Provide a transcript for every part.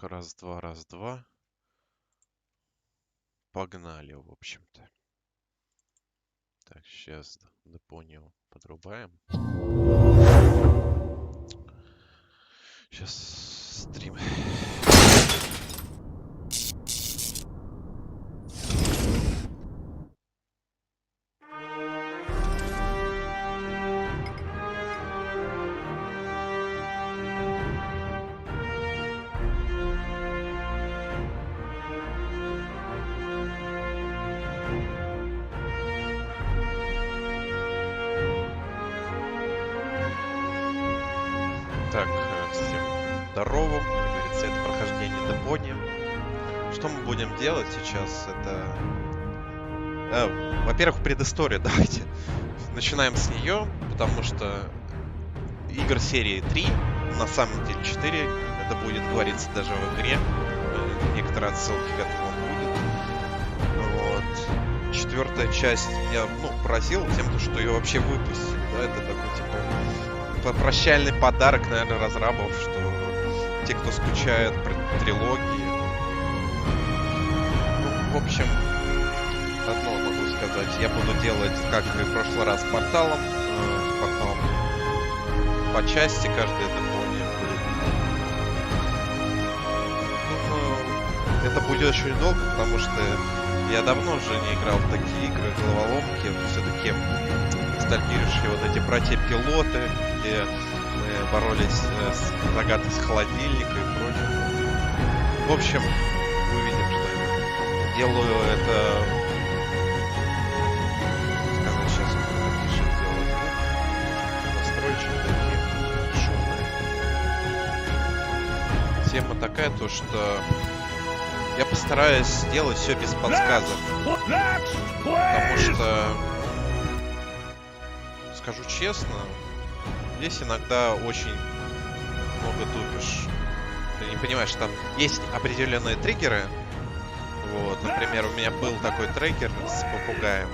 раз-два, раз-два. Погнали, в общем-то. Так, сейчас Депонию подрубаем. Сейчас стрим. Так, всем здорово. Как говорится, это прохождение Deponia. Что мы будем делать сейчас? Это... во-первых, предыстория. Давайте начинаем с нее, потому что игр серии 3, на самом деле 4, это будет говориться даже в игре. Некоторые отсылки к этому будут. Вот. Четвертая часть меня, поразила тем, что ее вообще выпустили. Да? Это такой, типа, прощальный подарок, наверное, разрабов, что те, кто скучает по трилогии. В общем, одно могу сказать. Я буду делать, как и в прошлый раз, порталом по части каждой Депония будет. Это будет очень долго, потому что я давно уже не играл в такие игры, головоломки. Все-таки ностальгирующие вот эти братья-пилоты, где мы боролись с загадкой с холодильника и прочим. В общем, увидим, что я делаю это. Сказать сейчас, тише сделаю звук. Настройки такие шумные. Тема такая, то что я постараюсь сделать все без подсказок. Потому что, скажу честно, здесь иногда очень много тупишь. Ты не понимаешь, там есть определенные триггеры. Вот, например, у меня был такой трекер с попугаем.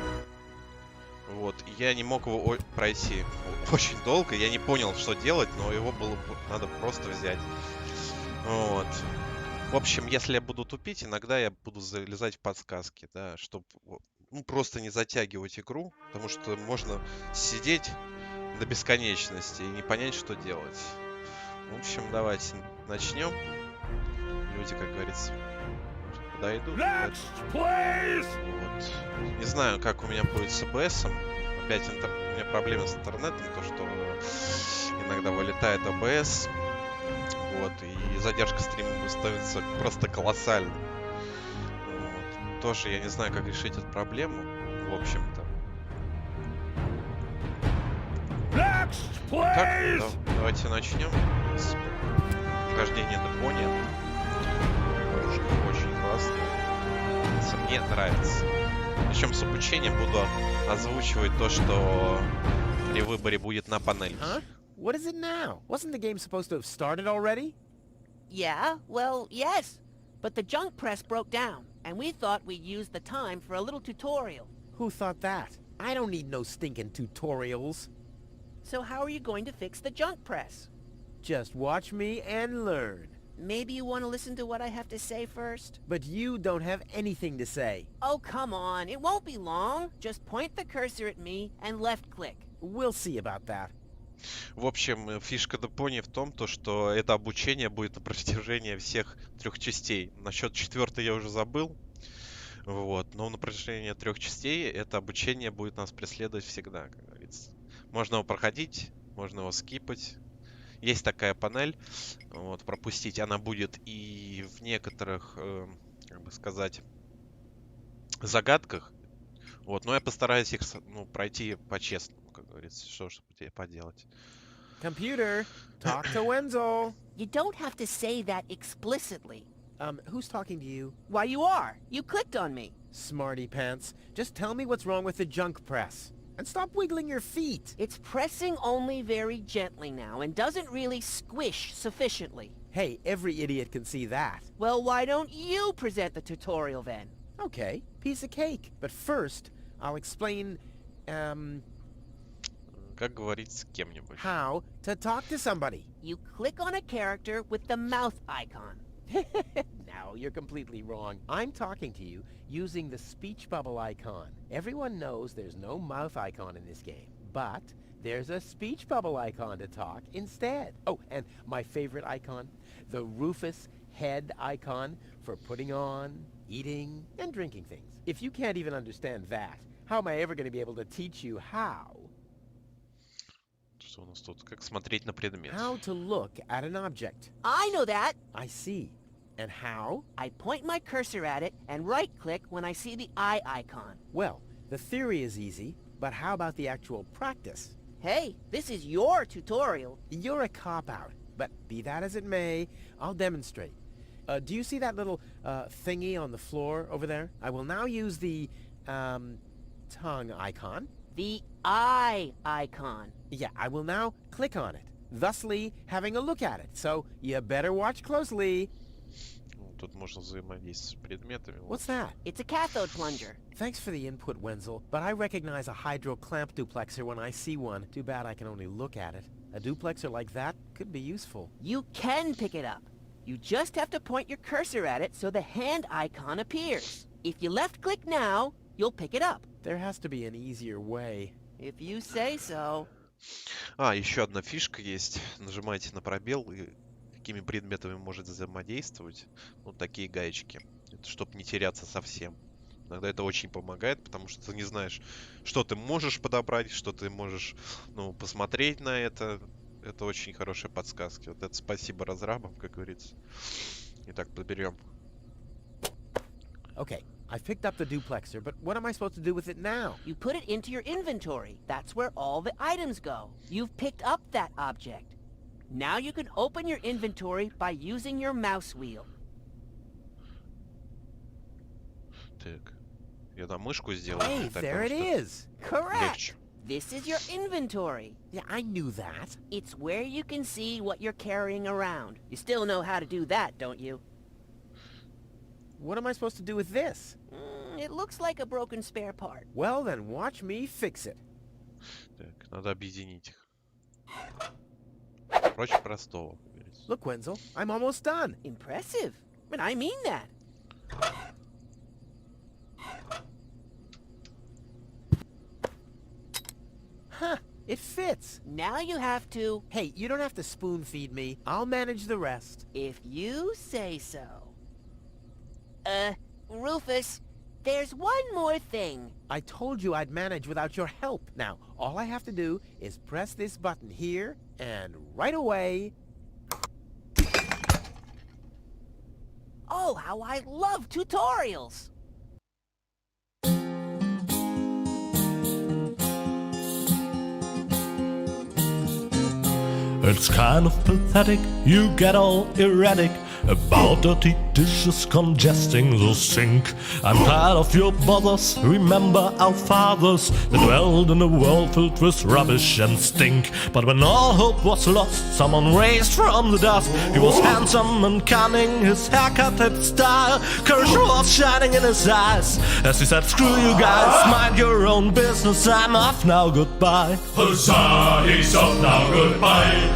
Вот, и я не мог его пройти очень долго. Я не понял, что делать, но его было надо просто взять. Вот. В общем, если я буду тупить, иногда я буду залезать в подсказки, да, чтобы просто не затягивать игру, потому что можно сидеть до бесконечности и не понять, что делать. В общем, давайте начнем. Люди, как говорится, подойдут. Вот. Не знаю, как у меня будет с ОБСом. Опять у меня проблемы с интернетом, то что иногда вылетает ОБС. Вот, и задержка стрима становится просто колоссальной. Вот. Тоже я не знаю, как решить эту проблему, в общем-то. Так, давайте начнем с прохождения Deponia. Оружие очень классное. Мне нравится. Причем с обучением буду озвучивать то, что при выборе будет на панели. What is it now? Wasn't the game supposed to have started already? Yeah, well, yes. But the junk press broke down, and we thought we'd use the time for a little tutorial. Who thought that? I don't need no stinking tutorials. So how are you going to fix the junk press? Just watch me and learn. Maybe you want to listen to what I have to say first? But you don't have anything to say. Oh, come on. It won't be long. Just point the cursor at me and left-click. We'll see about that. В общем, фишка Deponia в том, что это обучение будет на протяжении всех 3 частей. Насчет 4 я уже забыл. Вот. Но на протяжении 3 частей это обучение будет нас преследовать всегда, как говорится. Можно его проходить, можно его скипать. Есть такая панель. Вот, пропустить она будет и в некоторых, как бы сказать, загадках. Вот, но я постараюсь их пройти по-честному, как говорится, что ж поделать. Computer, talk to Wenzel. You don't have to say that explicitly. Who's talking to you? Why, you are. You clicked on me. Smarty pants. Just tell me what's wrong with the junk press. And stop wiggling your feet. It's pressing only very gently now and doesn't really squish sufficiently. Hey, every idiot can see that. Well, why don't you present the tutorial then? Okay, piece of cake. But first, I'll explain, Как говорить с кем-нибудь. how to talk to somebody. You click on a character with the mouth icon. No, you're completely wrong. I'm talking to you using the speech bubble icon. Everyone knows there's no mouth icon in this game, but there's a speech bubble icon to talk instead. Oh, and my favorite icon, the Rufus head icon for putting on, eating, and drinking things. If you can't even understand that, how am I ever going to be able to teach you how? Что у нас тут? Как смотреть на предмет? How to look at an object. I know that. I see. And how? I point my cursor at it and right-click when I see the eye icon. Well, the theory is easy, but how about the actual practice? Hey, this is your tutorial. You're a cop-out, but be that as it may, I'll demonstrate. Do you see that little thingy on the floor over there? I will now use the tongue icon. The eye icon. Yeah, I will now click on it, thusly having a look at it. So you better watch closely. Тут можно взаимодействовать с предметами. What's that? It's a cathode plunger. Thanks for the input, Wenzel, but I recognize a hydro clamp duplexer when I see one. Too bad I can only look at it. A duplexer like that could be useful. You can pick it up. You just have to point your cursor at it so the hand icon appears. If you left-click now, you'll pick it up. There has to be an easier way. If you say so. Еще одна фишка есть. Нажимаете на пробел, и какими предметами можете взаимодействовать. Вот такие гаечки. Это чтобы не теряться совсем. Иногда это очень помогает, потому что ты не знаешь, что ты можешь подобрать, что ты можешь, посмотреть на это. Это очень хорошие подсказки. Вот это спасибо разрабам, как говорится. Итак, подберем. Okay, I've picked up the duplexer, but what am I supposed to do with it now? You put it into your inventory. That's where all the items go. You've picked up that object. Now you can open your inventory by using your mouse wheel. Так. Я там мышку сделал. Hey, так, there it потому что is. Correct. легче. This is your inventory. Yeah, I knew that. It's where you can see what you're carrying around. You still know how to do that, don't you? What am I supposed to do with this? It looks like a broken spare part. Well, then watch me fix it. Так, надо объединить их. Проще простого, как говорится. Look, Wenzel, I'm almost done. Impressive. But I mean that. Huh, it fits. Now you have to, Hey, you don't have to spoon feed me. I'll manage the rest. if you say so. Rufus, there's one more thing. I told you I'd manage without your help. Now, all I have to do is press this button here, and right away... Oh, how I love tutorials! It's kind of pathetic, you get all erratic about dirty dishes congesting the sink. I'm tired of your bothers, remember our fathers that dwelled in a world filled with rubbish and stink. But when all hope was lost, someone raised from the dust. He was handsome and cunning, his haircut had style. Courage was shining in his eyes as he said, screw you guys, mind your own business, I'm off now, goodbye. Huzzah, he's off now, goodbye.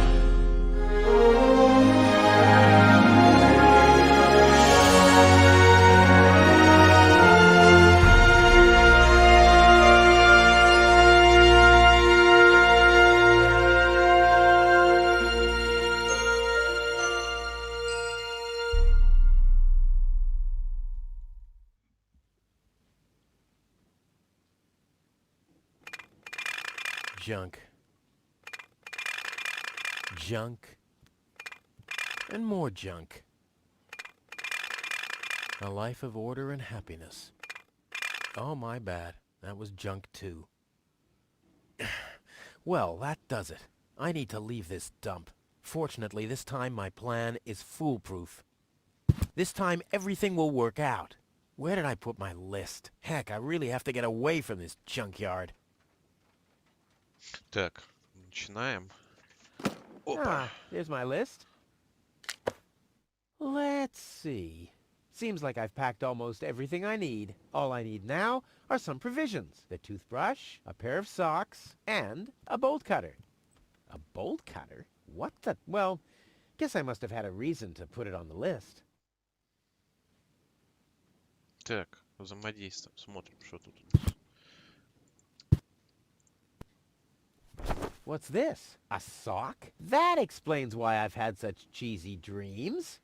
Junk. Junk. And more junk. A life of order and happiness. Oh, my bad. That was junk too. Well, that does it. I need to leave this dump. Fortunately, this time my plan is foolproof. This time everything will work out. Where did I put my list? Heck, I really have to get away from this junkyard. Так, начинаем. Опа. Ah, here's my list. Let's see. Seems like I've packed almost everything I need. All I need now are some provisions. The toothbrush, a pair of socks, and a bolt cutter. A bolt cutter? What the... Well, guess I must have had a reason to put it on the list. Так, взаимодействуем, смотрим, что тут у нас. What's this? A sock? That explains why I've had such cheesy dreams.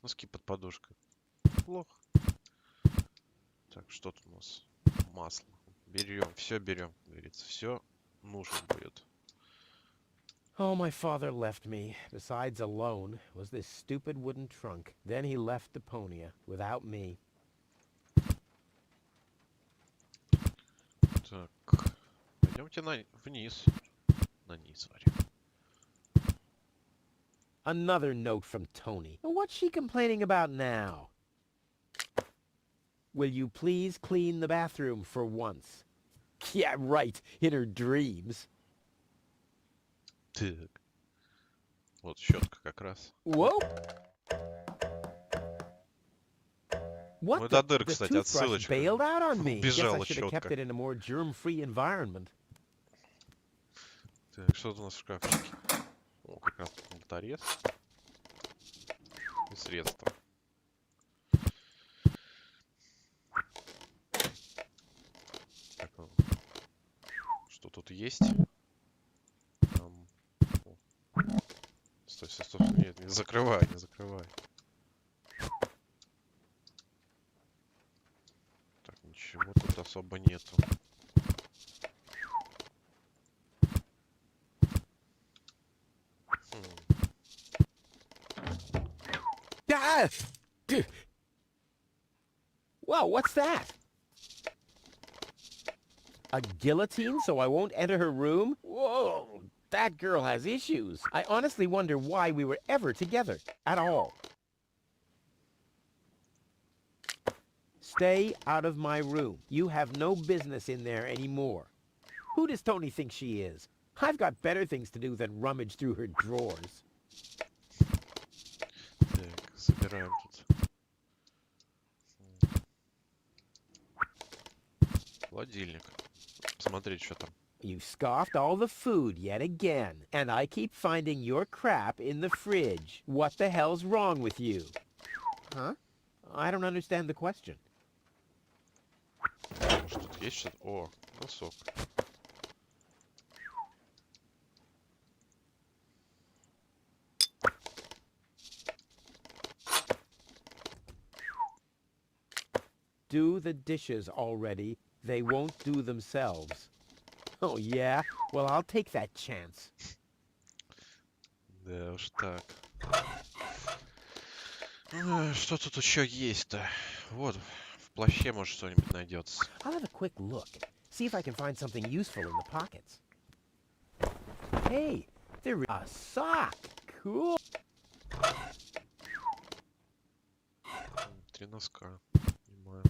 Носки под подушкой. Плохо. Так, что тут у нас? Масло. Берем, все берем, как говорится. Все нужно будет. All my father left me, besides alone, was this stupid wooden trunk. Then he left Deponia, without me. Так, пойдемте вниз. На низ, варим. Another note from Tony. What's she complaining about now? Will you please clean the bathroom for once? Yeah, right, in her dreams. Так. Вот щетка как раз. Whoa! What Ну, the? это дыр, The кстати, toothbrush отсылочка. bailed out on me. Guess I Убежала should have kept щетка. it in a more germ-free environment. Так, что тут у нас в шкафчике? О, как раз тут болторез. И средства. Так, что тут есть? О. Стой, стой, стой. Нет, не закрывай, не закрывай. Так, ничего тут особо нету. Ah! Wow, what's that? A guillotine so I won't enter her room? Whoa, that girl has issues. I honestly wonder why we were ever together at all. Stay out of my room. You have no business in there anymore. Who does Tony think she is? I've got better things to do than rummage through her drawers. Так, собираем тут. Холодильник. Посмотреть, что там. You scoffed all the food yet again, and I keep finding your crap in the fridge. What the hell's wrong with you? Huh? I don't understand the question. Может, тут есть что-то? О, носок. Do the dishes already. They won't do themselves. Oh, yeah? Well, I'll take that chance. Да уж так. Что тут еще есть-то? Вот, в плаще, может, что-нибудь найдется. I'll have a quick look. See if I can find something useful in the pockets. Hey, there is a sock. Cool. 3 носка. Понимаю.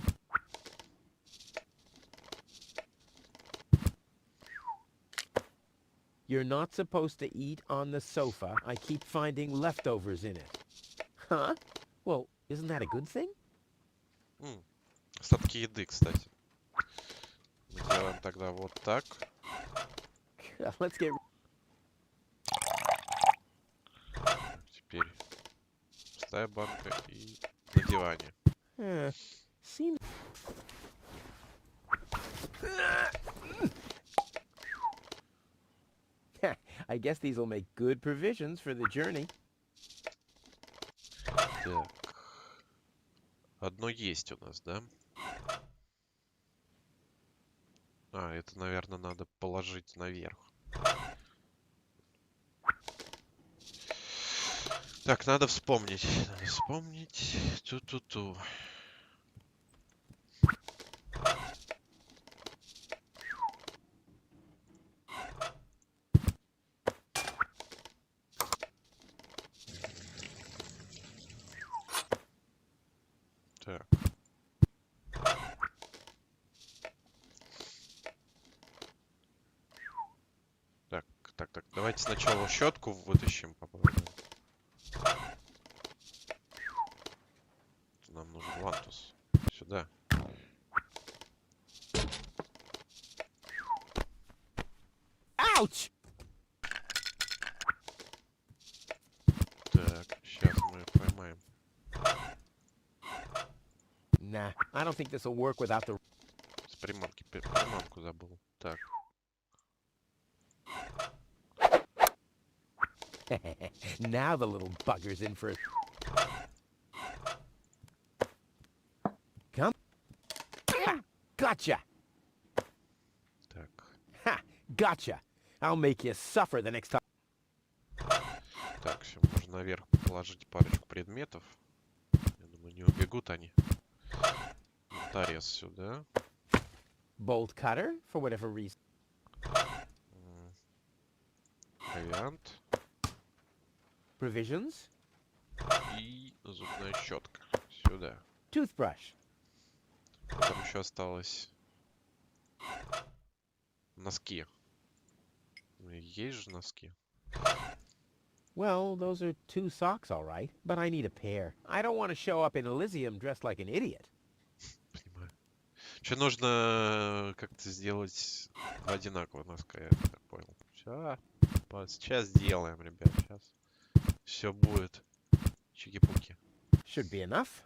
You're not supposed to eat on the sofa. I keep finding leftovers in it. Huh? Well, isn't that a good thing? Остатки еды, кстати. Мы делаем тогда вот так. Let's get... Теперь пустая банка и на диване. Seems... I guess these will make good provisions for the journey. Так. Одно есть у нас, да? А, это, наверное, надо положить наверх. Так, надо вспомнить. Надо вспомнить. Ту-ту-ту. Так. Так. Давайте сначала щетку вытащим, попробуем. Нам нужен вантус. Сюда. Ouch! Так, сейчас мы поймаем. Nah, I don't think this will work without the... С приманки, приманку забыл. Так. Now the little bugger's in for it. Come. Gotcha! Так. Ha! Gotcha! I'll make you suffer the next time. Так, все, можно наверх положить парочку предметов. Я думаю, не убегут они. Торез сюда. Bolt cutter, for whatever reason. Провиант. Provisions. И зубная щетка. Сюда. Toothbrush. Потом еще осталось носки. Есть же носки. Well, those are 2 socks, all right. But I need a pair. I don't want to show up in Elysium dressed like an idiot. Понимаю. Еще нужно как-то сделать 2 одинаковых носка, я так понял. Сейчас сделаем, ребят. Сейчас все будет. Чики-пуки. Should be enough.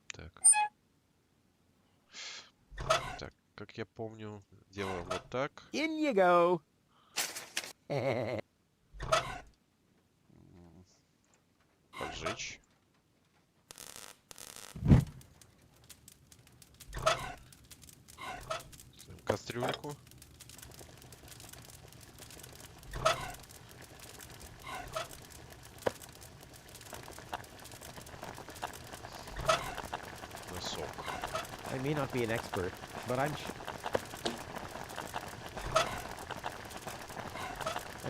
Так. Так, как я помню, делаем вот так. In you go. Поджечь. Ставим кастрюльку. Носок. I may not be an expert, but I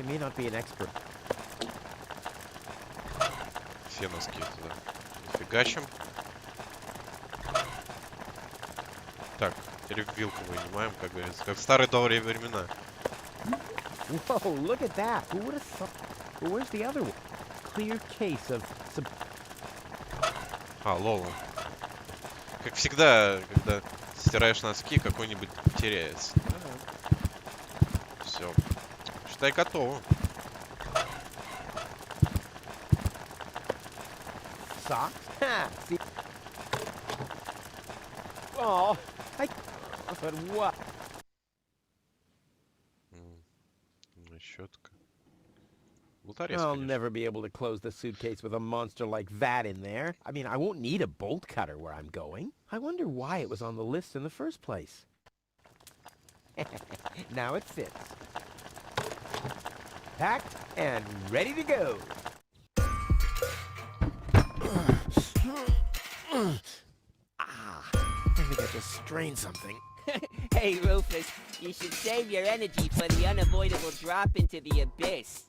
may not be an expert. Все носки туда. Фигачим. Так, теперь вилку вынимаем, как говорится. Как в старые добрые времена. Whoa, look at that. Who would have thought? Where's the other one? Clear case of some... А, лол. Как всегда, когда стираешь носки, какой-нибудь теряется. Все. Считай, готово. Socks? Ha! See? Oh, but what? Щетка. Болторез, I'll конечно. never be able to close the suitcase with a monster like that in there. I mean, I won't need a bolt cutter where I'm going. I wonder why it was on the list in the first place. Now it fits. Packed and ready to go. I think I just strained something. Hey, Rufus, you should save your energy for the unavoidable drop into the abyss.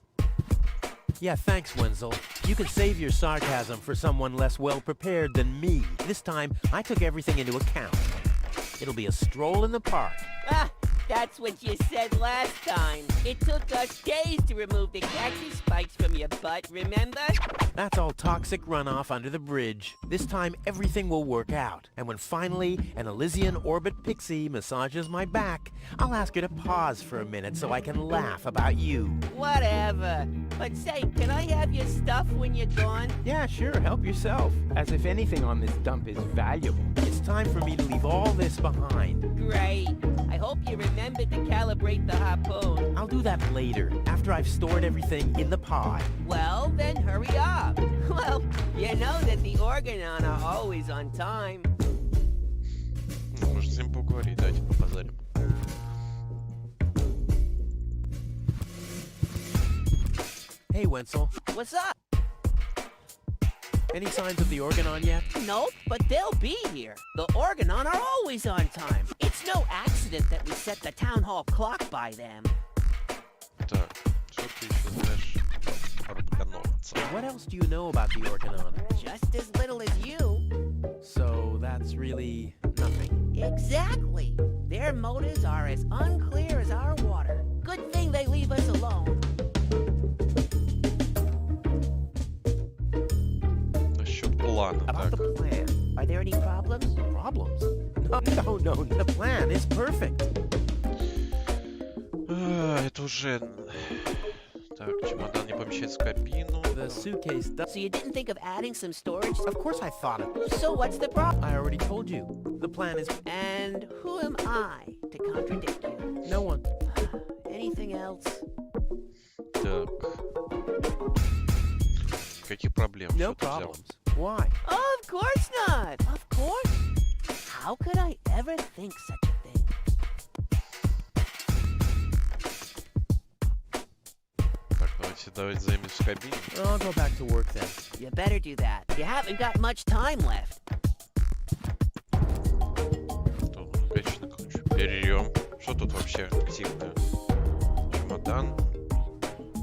Yeah, thanks, Wenzel. You can save your sarcasm for someone less well-prepared than me. This time, I took everything into account. It'll be a stroll in the park. Ah, that's what you said last time. It took us days to remove the cactus spikes from your butt, remember? That's all toxic runoff under the bridge. This time, everything will work out. And when finally an Elysian orbit pixie massages my back, I'll ask her to pause for a minute so I can laugh about you. Whatever. But say, can I have your stuff when you're gone? Yeah, sure, help yourself. As if anything on this dump is valuable. It's time for me to leave all this behind. Great. I hope you remembered to calibrate the harpoon. I'll do that later, after I've stored everything in the pod. Well, then hurry up. Well, you know that the Organon are always on time. Может, с ним поговорить, давайте побазарим. Hey, Wenzel. What's up? Any signs of the Organon yet? Nope, but they'll be here. The Organon are always on time. It's no accident that we set the town hall clock by them. Так, что ты еще знаешь про Органовца? What else do you know about the Organon? Just as little as you. So that's really nothing. Exactly. Their motives are as unclear as our water. Good thing they leave us alone. Насчет плана, About так. the plan. Are there any problems? Problems? No. The plan is perfect. Это уже... Так, чемодан не помещается в кабину. The suitcase does. So you didn't think of adding some storage? Of course I thought of. So what's the problem? I already told you. The plan is And who am I to contradict you? no one. Anything else? Так. Каких проблем? No Что ты взял? problems. Why? Of course not. Of course. How could I ever think such a thing? Так, давайте займемся в кабине. I'll go back to work then. You better do that. You haven't got much time left. Конечно, ключ. Берем. Что тут вообще активное? Чемодан.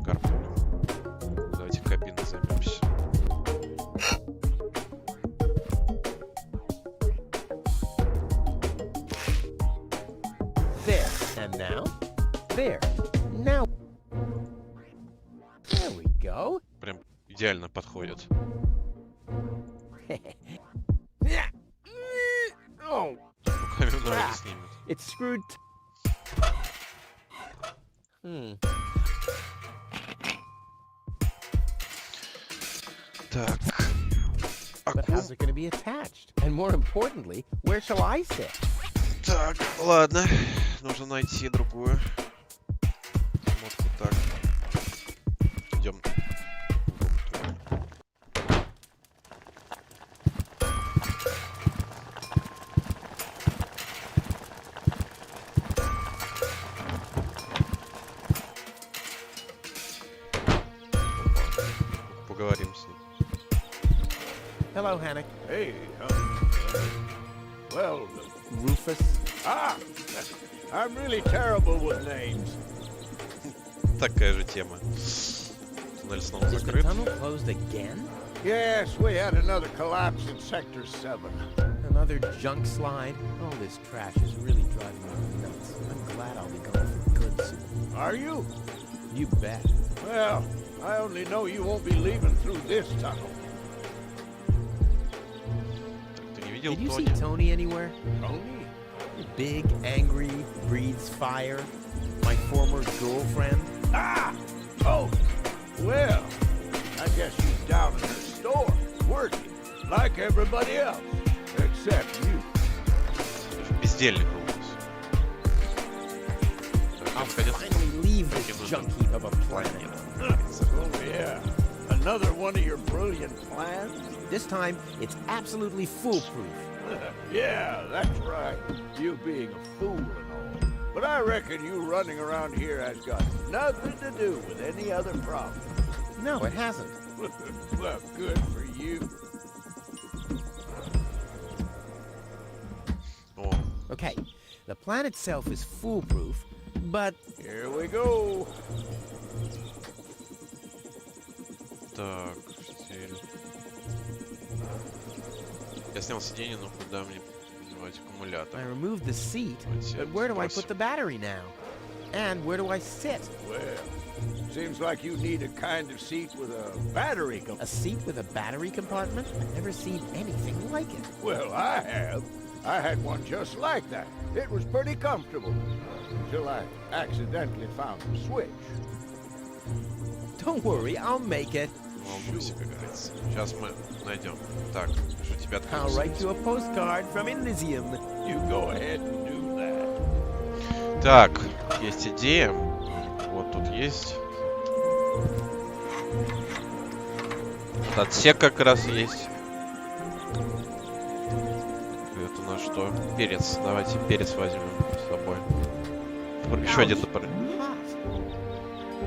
Гарпун. Давайте кабиной займемся. There. And now? There. Now. There we go. Прям идеально подходит. Oh, Руками ноги не снимет. it's screwed. Так. But how's it going to be attached? And more importantly, where shall I sit? Так, ладно. Нужно найти другую. Смотку так. Идем. Поговорим с ним. Hello, Hannock. Hey, well, Rufus. I'm really terrible with names. Такая же тема. Туннель снова Is the закрыт. tunnel closed again? Yes, we had another collapse in Sector 7. Another junk slide? All this trash is really driving me nuts. I'm glad I'll be gone for good soon. Are you? You bet. Well, I only know you won't be leaving through this tunnel. Ты не видел Did you see Тони? Tony anywhere? Tony? Big, angry, breathes fire. My former girlfriend. Tony! Well, I guess she's down in her store, working, like everybody else, except you. Бездельник у нас. Так, I'll наконец, finally leave this junk heap of a planet. Oh, yeah. Another one of your brilliant plans? This time, it's absolutely foolproof. Yeah, that's right. You being a fool and all. But I reckon you running around here has got nothing to do with any other problem. No, it hasn't. Well, good for you. О, Okay, the plan itself is foolproof, but Here we go. так, теперь... Я снял сиденье, но куда мне девать аккумулятор? I removed the seat. Давайте But where do I сбросим. put the battery now? And where do I sit? Well, seems like you need a kind of seat with a battery. A seat with a battery compartment? I've never seen anything like it. Well, I have. I had one just like that. It was pretty comfortable. Until I accidentally found the switch. Don't worry, I'll make it. Волнуйся, как говорится. Сейчас мы найдем. Так, пишу тебе I'll открыть. write you a postcard from Elysium. You go ahead and do that. Так, есть идея. Вот тут есть. Вот отсек как раз есть. Это на что? Перец. Давайте перец возьмем с собой. Еще один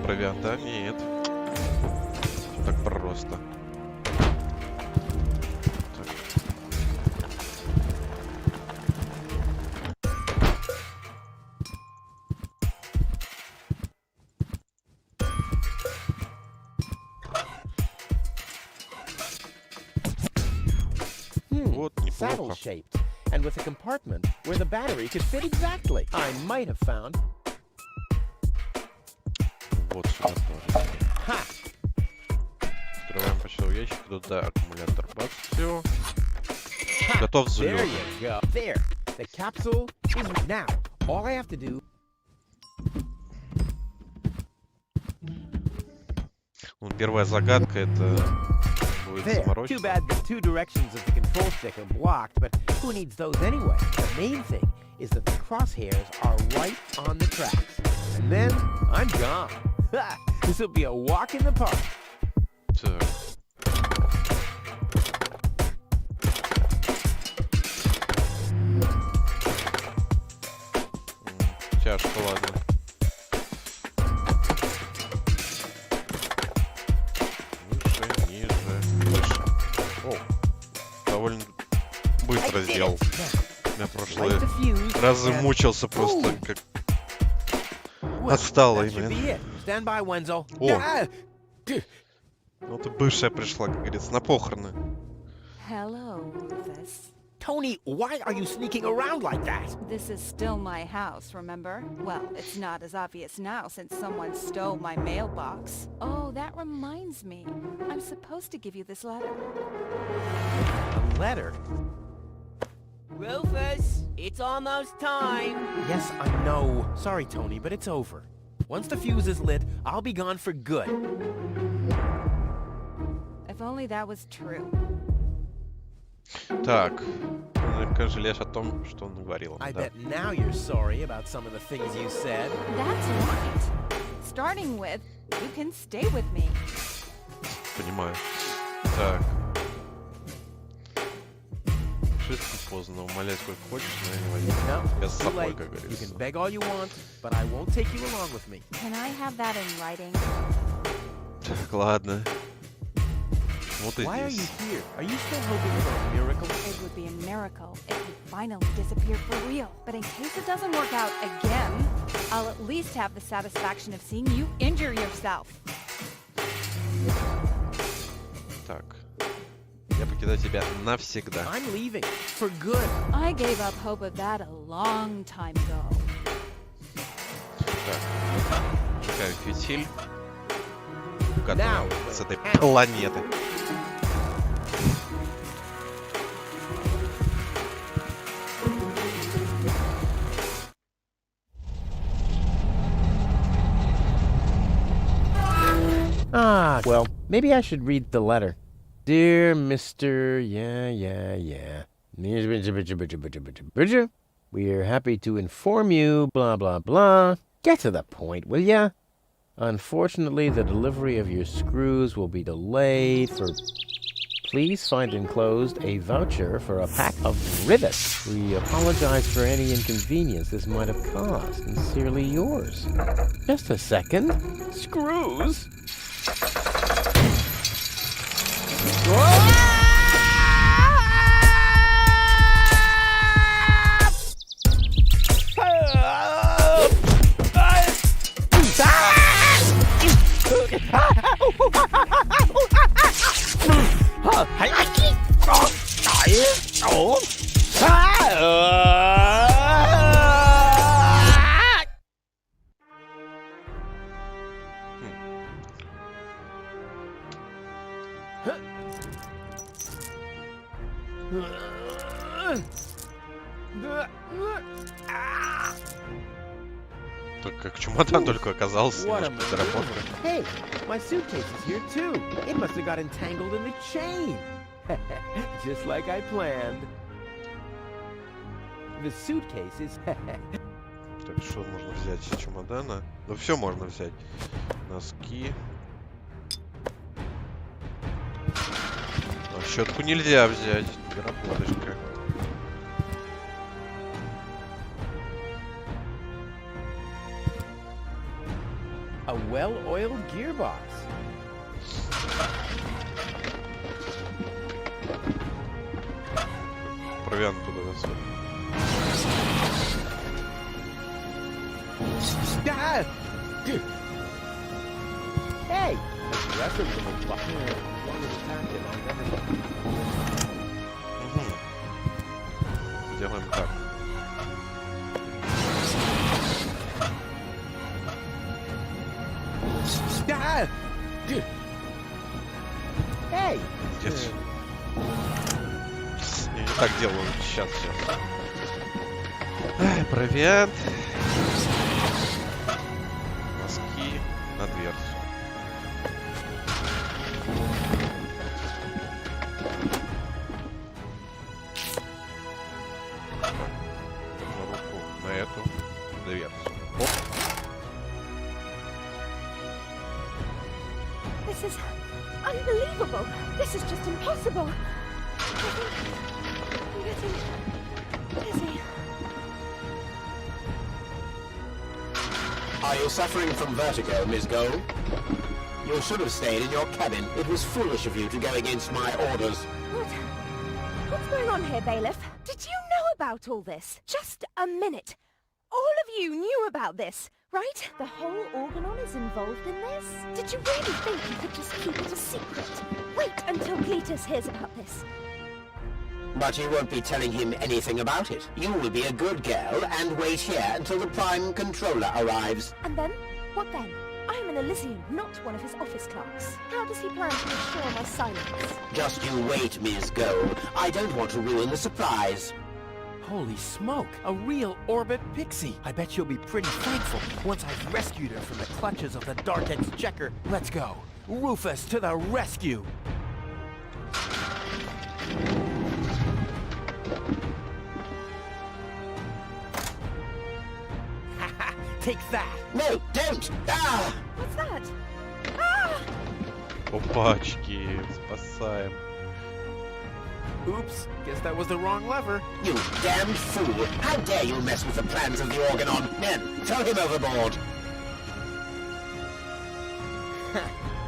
провиант, да? Нет. Всё так просто. Так. Вот, неплохо. Saddle-shaped, and with a compartment where the battery could fit exactly. I might have found. Вот сюда тоже. Ha! Открываем почтовый ящик. Туда аккумулятор. Бац, все. Ha! Готов There взлет. you go. There. The capsule is now. All I have to do. Ну, первая загадка это будет There. Too заморочено. bad the two directions of the control stick are blocked, but who needs those anyway? The main thing is that the crosshairs are right on the tracks. And then I'm gone. This will be a walk in the park. Так. Тяжко, ладно. Выше, ниже, выше. О, довольно быстро сделал. Я прошлые Light the fuse. разы and- мучился просто как Well, отсталый, that should блин. be it. Stand by, Wenzel. О. Ah! Вот и бывшая пришла, как говорится, на похороны. Hello, Rufus. Tony, why are you sneaking around like that? This is still my house, remember? Well, it's not as obvious now since someone stole my mailbox. Oh, that reminds me. I'm supposed to give you this letter. A letter? Rufus, it's almost time. Yes, I know. Sorry, Tony, but it's over. Once the fuse is lit, I'll be gone for good. If only that was true. Так, наверняка жалеешь о том, что он говорил. I Да. bet now you're sorry about some of the things you said. That's right. Starting with, you can stay with me. Понимаю. Так. Слишком поздно. Умолять сколько хочешь, но я не возьму. No, Я it's с too собой, late. как You говорится. can beg all you want, but I won't take you along with me. Can I have that in writing? Так, ладно. Вот и Why are you здесь. here? Are you still hoping for a miracle? It would be a miracle if you finally disappeared for real. But in case it doesn't work out again, I'll at least have the satisfaction of seeing you injure yourself. Так. Я покидаю тебя навсегда. I'm leaving for good. I gave up hope of that a long time ago. Так. Вжигаю фитиль. Now, Готовим с этой планеты. Ah, well, maybe I should read the letter. Dear Mr. We are happy to inform you, blah, blah, blah. Get to the point, will ya? Unfortunately, the delivery of your screws will be delayed for... Please find enclosed a voucher for a pack of rivets. We apologize for any inconvenience this might have caused. Sincerely yours. Just a second. Screws? Так как чемодан только оказался, What a немножко доработка. maneuver. Hey, my suitcase is here too. It must have got entangled in the chain. Just like I planned. The suitcase is... Так, что можно взять из чемодана? Ну, все можно взять. Носки. А щетку нельзя взять. Доработочка. A well-oiled gearbox. Провиант туда засунь. Ah! Hey! The rest of them are fucking as long as it's active, I'll never know. Угу. Делаем так. Ah! Hey! Здесь. Я не так делаю. Сейчас. Ай, провиант. Носки на дверцу. This is just impossible. I think I'm getting dizzy. Are you suffering from vertigo, Miss Gold? You should have stayed in your cabin. It was foolish of you to go against my orders. What's going on here, Bailiff? Did you know about all this? Just a minute. All of you knew about this, right? The whole Organon is involved in this? Did you really think you could just keep it a secret? Wait until Cletus hears about this. But you won't be telling him anything about it. You will be a good girl and wait here until the Prime Controller arrives. And then? What then? I'm an Elysian, not one of his office clerks. How does he plan to ensure my silence? Just you wait, Miss Gold. I don't want to ruin the surprise. Holy smoke! A real orbit pixie! I bet she'll be pretty thankful once I've rescued her from the clutches of the Dark Exchequer. Let's go! Rufus to the rescue! Haha! Take that! No, don't! Ah! What's that? Ah! Опачки, спасаем. Oops, guess that was the wrong lever. You damned fool! How dare you mess with the plans of the Organon? Men, throw him overboard!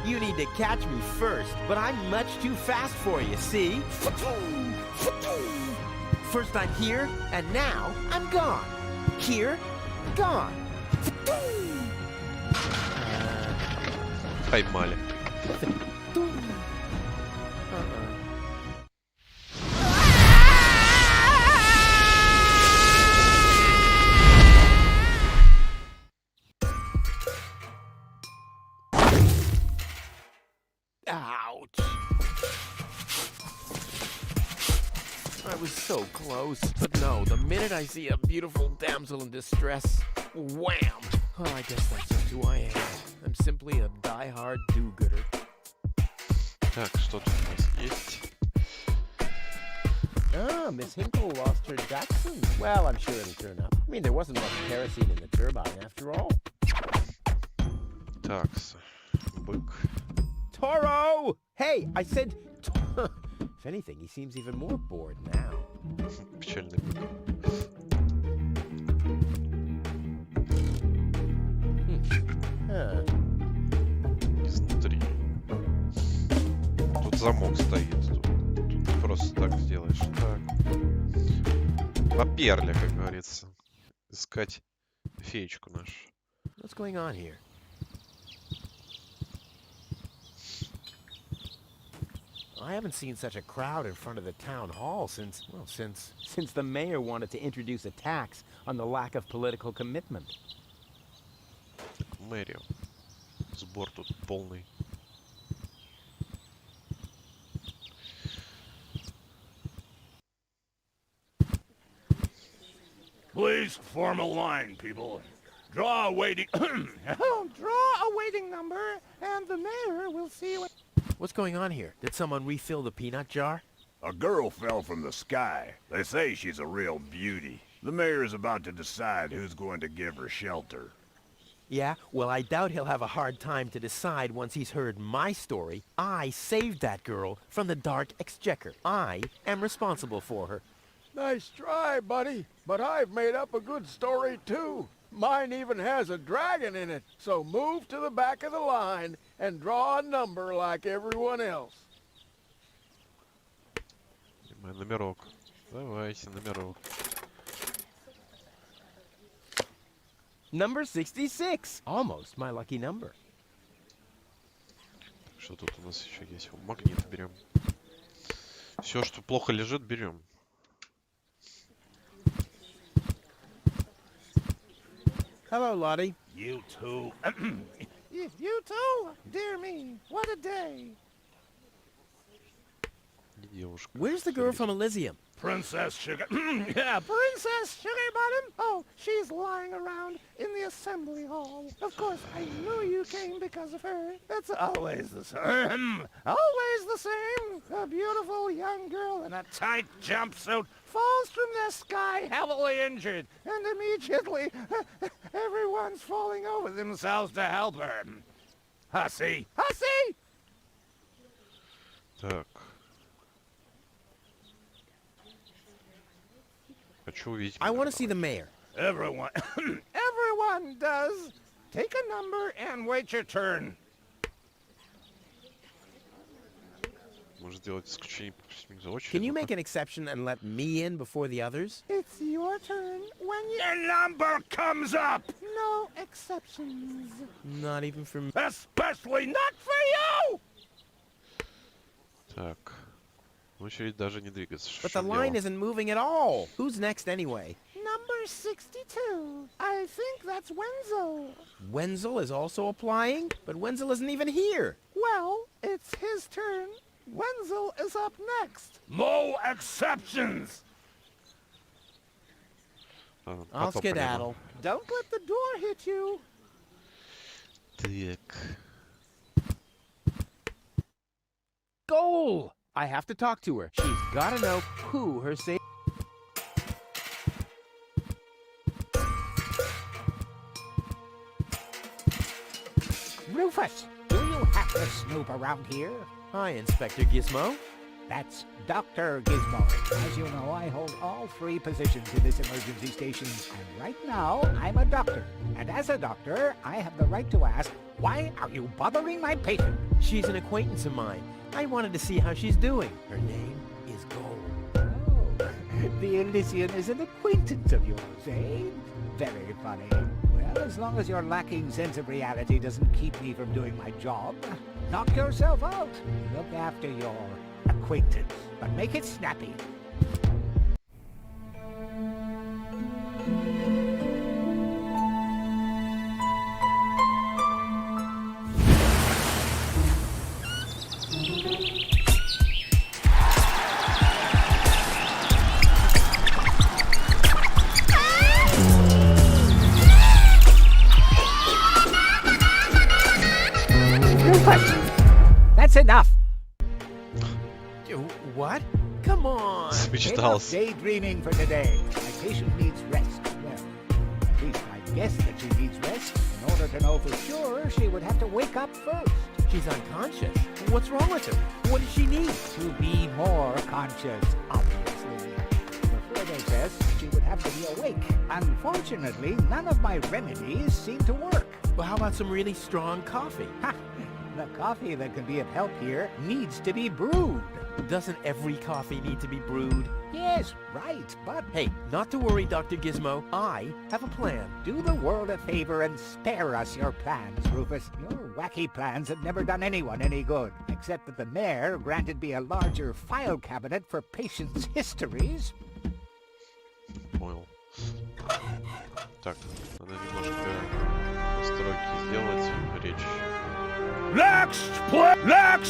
You need to catch me first, but I'm much too fast for you, see? First I'm here, and now I'm gone. Here, gone. Поймали. Ouch. I was so close. But no, the minute I see a beautiful damsel in distress, wham! Oh, I guess that's just who I am. I'm simply a die-hard do-gooder. Так, что тут у нас есть? Ah, Miss Hinkle lost her Dachshund. Well, I'm sure it'll turn up. I mean, there wasn't much kerosene in the turbine after all. Такс. Бык. Toro! Hey, I said... If anything, he seems even more bored now. Печальный бык. Изнутри. Тут замок стоит. Тут просто так сделаешь. Так. По перле, как говорится. Искать феечку нашу. What's going on here? I haven't seen such a crowd in front of the town hall since the mayor wanted to introduce a tax on the lack of political commitment. Мэрию. Сбор тут полный. Please form a line, people. Draw a waiting... Draw a waiting number, and the mayor will see what... What's going on here? Did someone refill the peanut jar? A girl fell from the sky. They say she's a real beauty. The mayor is about to decide who's going to give her shelter. Yeah? Well, I doubt he'll have a hard time to decide once he's heard my story. I saved that girl from the Dark Exchequer. I am responsible for her. Nice try, buddy. But I've made up a good story, too. Mine even has a dragon in it. So move to the back of the line and draw a number like everyone else. Номерок. Давайте, номерок. Number 66. Almost my lucky number. Что тут у нас еще есть? Магнит берем. Все, что плохо лежит, берем. Hello, Lottie. You too. You too? Dear me, what a day. Девушка. Where's the girl from Elysium? Princess Sugar... Yeah, Princess Sugarbottom? Oh, she's lying around in the assembly hall. Of course, I knew you came because of her. It's always the same. Always the same. A beautiful young girl in a tight jumpsuit falls from the sky heavily injured. And immediately, everyone's falling over themselves to help her. Hussy! Hussy! Так. Хочу увидеть. I want to see the mayor. Everyone, everyone does. Take a number and wait your turn. Может сделать исключение по всем за очередь. Can you make an exception and let me in before the others? It's your turn when your number comes up. No exceptions. Not even for me. Especially not for you! Так. Очередь даже не двигается. But the line isn't moving at all. Who's next anyway? Number 62. I think that's Wenzel. Wenzel is also applying? But Wenzel isn't even here. Well, it's his turn. Wenzel is up next. No exceptions. I'll skedaddle. Don't let the door hit you. Так. Goal! I have to talk to her. She's gotta know who her sa- Rufus, do you happen to snoop around here? Hi, Inspector Gizmo. That's Dr. Gizmo. As you know, I hold all 3 positions in this emergency station, and right now, I'm a doctor. And as a doctor, I have the right to ask, why are you bothering my patient? She's an acquaintance of mine. I wanted to see how she's doing. Her name is Gold. Oh, the Elysian is an acquaintance of yours, eh? Very funny. Well, as long as your lacking sense of reality doesn't keep me from doing my job, knock yourself out. Look after your acquaintance, but make it snappy. That's enough. What? Come on. Enough Мечтался. daydreaming for today. My patient needs rest. Well, at least I guess that she needs rest. In order to know for sure, she would have to wake up first. She's unconscious. What's wrong with her? What does she need? To be more conscious, obviously. For further tests, she would have to be awake. Unfortunately, none of my remedies seem to work. Well, how about some really strong coffee? Ha! The coffee that can be of help here needs to be brewed. Doesn't every coffee need to be brewed? Yes, right, but Hey, not to worry, Dr. Gizmo. I have a plan. do the world a favor and spare us your plans, Rufus. Your wacky plans have never done anyone any good, except that the mayor granted me a larger file cabinet for patients' histories. Понял. Так, надо немножко настройки сделать речь. Next, please!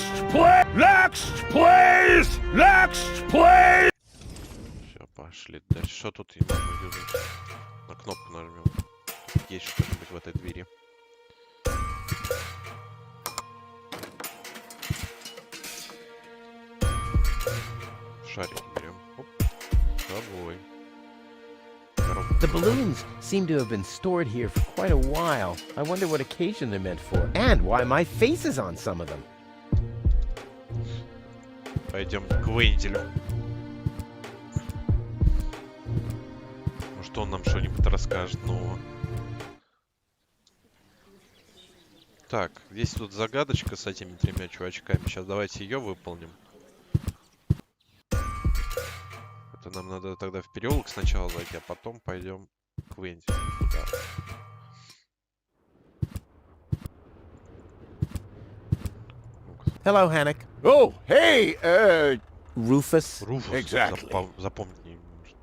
Все, пошли дальше. Что тут не нужно юзать? На кнопку нажмем. Есть что-нибудь в этой двери. Шарики берем. Оп. С собой. The balloons seem to have been stored here for quite a while. I wonder what occasion they're meant for, and why my face is on some of them. Пойдем к Венделю. Может, он нам что-нибудь расскажет нового. Так, здесь тут загадочка с этими 3 чувачками. Сейчас давайте ее выполним. Это нам надо тогда в переулок сначала зайти, а потом пойдем к Венделю. Туда. Hello, Hannock. Oh, hey, Rufus. Руфус. Exactly. Запомнить не может.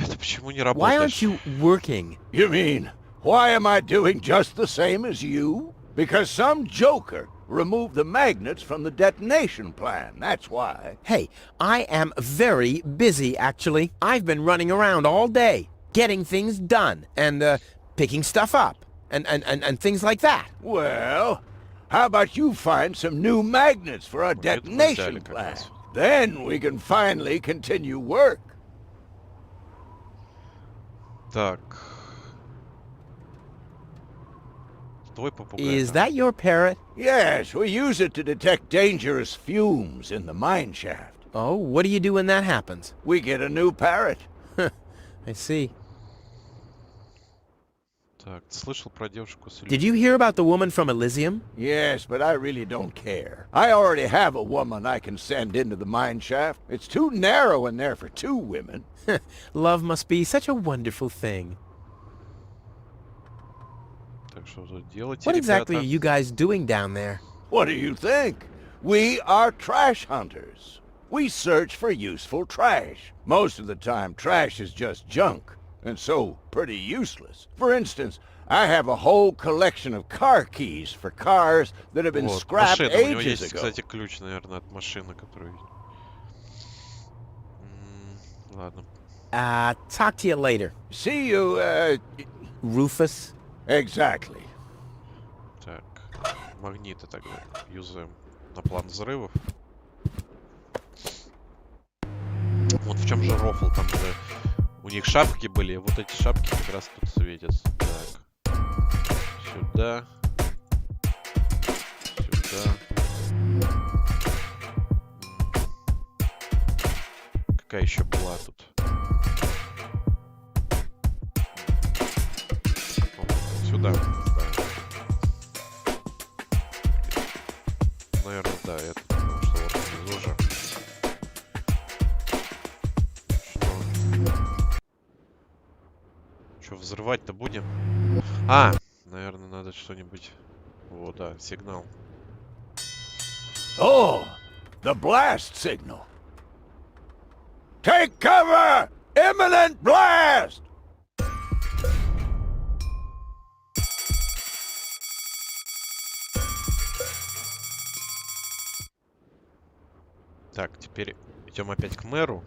Это почему не Why работает? aren't you working? you mean, why am I doing just the same as you? Because some joker removed the magnets from the detonation plan, that's why. Hey, I am very busy, actually. I've been running around all day, getting things done, and, picking stuff up, and things like that. Well, how about you find some new magnets for our Вот это мы detonation взяли как plan? раз. Then we can finally continue work. Так. Твой попугай. Is that your parrot? Yes, we use it to detect dangerous fumes in the mine shaft. Oh, what do you do when that happens? We get a new parrot. I see. Так, ты слышал про девушку с Did you hear about the woman from Elysium? Yes, but I really don't care. I already have a woman I can send into the mine shaft. It's too narrow in there for 2 women. Love must be such a wonderful thing. Так что тут делать, What exactly ребята? are you guys doing down there? What do you think? We are trash hunters. We search for useful trash. Most of the time, trash is just junk, and so pretty useless. For instance, I have a whole collection of car keys for cars that have been Вот, scrapped машина. У него ages есть, ago. кстати, ключ, наверное, от машины, которую... Ладно. Talk to you later. See you, Rufus? exactly. Так, магниты тогда юзаем на план взрывов. Вот в чем же рофл, там же у них шапки были, вот эти шапки как раз тут светятся. Так, сюда, сюда. Какая еще была тут? Сюда. Наверное, да, это потому что вот внизу же. Что, взрывать-то будем? А, наверное, надо что-нибудь. Вот, да, сигнал. Oh, the blast signal. Take cover! Imminent blast! Так, теперь идем опять к мэру.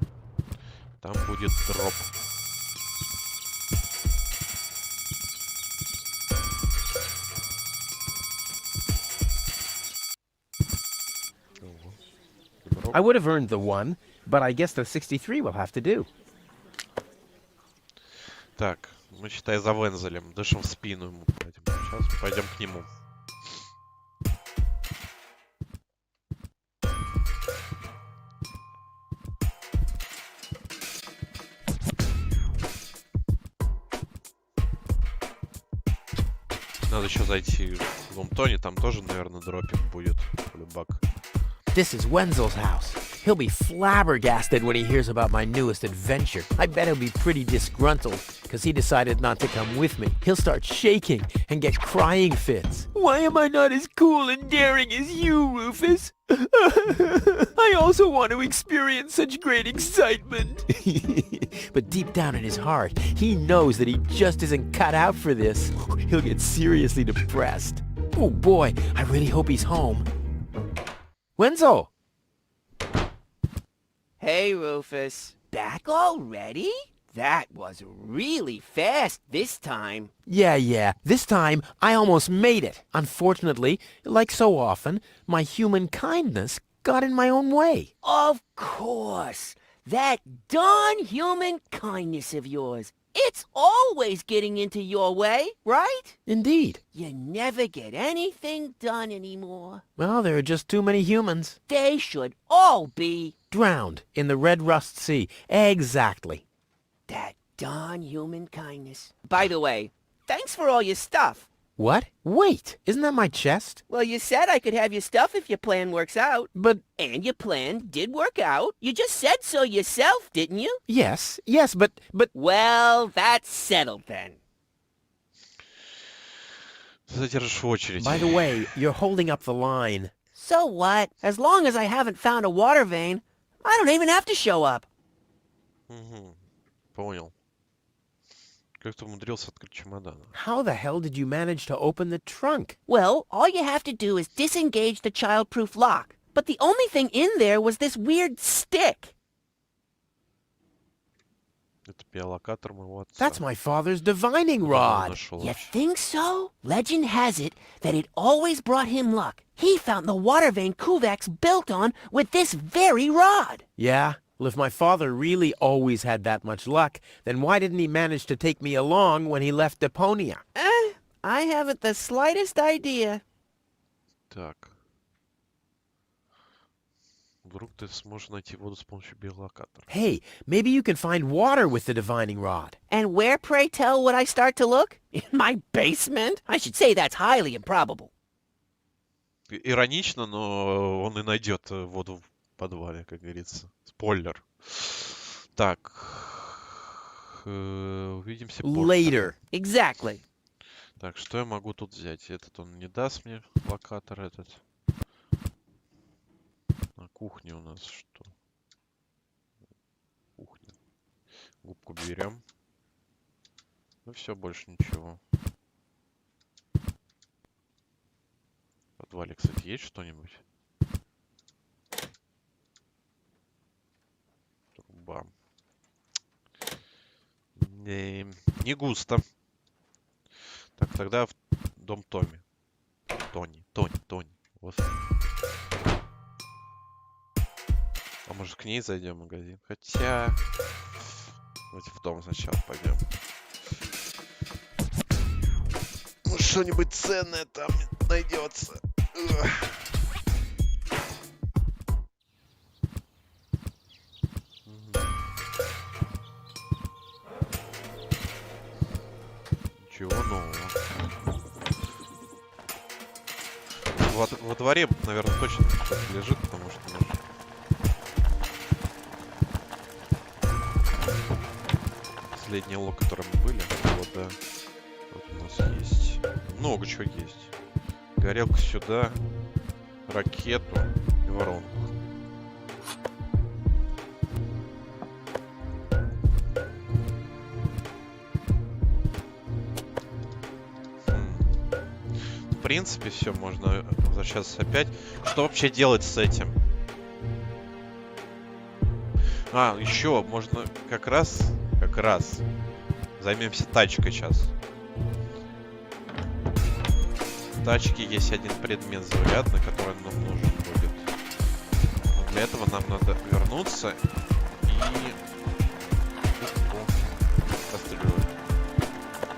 Там будет дроп. I would have earned the 1, but I guess the 63 will have to do. Так, мы, считай, за Вензелем. Дышим в спину ему. Сейчас пойдем к нему. Надо еще зайти в Лумтоне, там тоже, наверное, дропик будет. Любак. This is Wenzel's house. He'll be flabbergasted when he hears about my newest adventure. I bet he'll be pretty disgruntled, because he decided not to come with me. He'll start shaking and get crying fits. Why am I not as cool and daring as you, Rufus? I also want to experience such great excitement. But deep down in his heart, he knows that he just isn't cut out for this. He'll get seriously depressed. Oh boy, I really hope he's home. Wenzel! Hey, Rufus. Back already? That was really fast this time. Yeah. This time, I almost made it. Unfortunately, like so often, my human kindness got in my own way. Of course. That darn human kindness of yours. It's always getting into your way, right? Indeed. You never get anything done anymore. Well, there are just too many humans. They should all be... Drowned in the Red Rust Sea. Exactly. That darn human kindness. By the way, thanks for all your stuff. What? Wait, isn't that my chest? Well, you said I could have your stuff if your plan works out. But... And your plan did work out. You just said so yourself, didn't you? Yes, but... Well, that's settled then. Задержишь очередь. By the way, you're holding up the line. So what? As long as I haven't found a water vein, I don't even have to show up. Угу. Понял. Как ты умудрился открыть чемодан? How the hell did you manage to open the trunk? Well, all you have to do is disengage the child-proof lock. But the only thing in there was this weird stick. Это биолокатор моего отца. That's my father's divining rod. You think so? Legend has it that it always brought him luck. He found the water vein Kuvak's built on with this very rod. Yeah? Well, if my father really always had that much luck, then why didn't he manage to take me along when he left Deponia? I haven't the slightest idea. Так. Вдруг ты сможешь найти воду с помощью биолокатора. Hey, maybe you can find water with the divining rod. And where, pray tell, would I start to look? In my basement? I should say that's highly improbable. Иронично, но он и найдет воду в подвале, как говорится. Спойлер. Так. Увидимся позже. Later. Exactly. Так, что я могу тут взять? Этот он не даст мне, локатор этот. На кухне у нас что? Кухня. Губку берем. Ну все, больше ничего. В подвале, кстати, есть что-нибудь? Труба. Не густо. Так, тогда в дом Тони. Тони. Вот. А может к ней зайдем в магазин? Хотя... Давайте в дом сначала пойдем. Ну, что-нибудь ценное там найдется. Ничего нового. Во дворе, наверное, точно что-то лежит, потому что... Последний лог, который мы были. Вот, да. Вот у нас есть. Много чего есть. Горелку сюда. Ракету и воронку. В принципе, все, можно возвращаться опять. Что вообще делать с этим? А, еще можно как раз займемся тачкой сейчас. В тачке есть один предмет заурядный, который нам нужен будет. Но для этого нам надо вернуться и... Кастрюлю.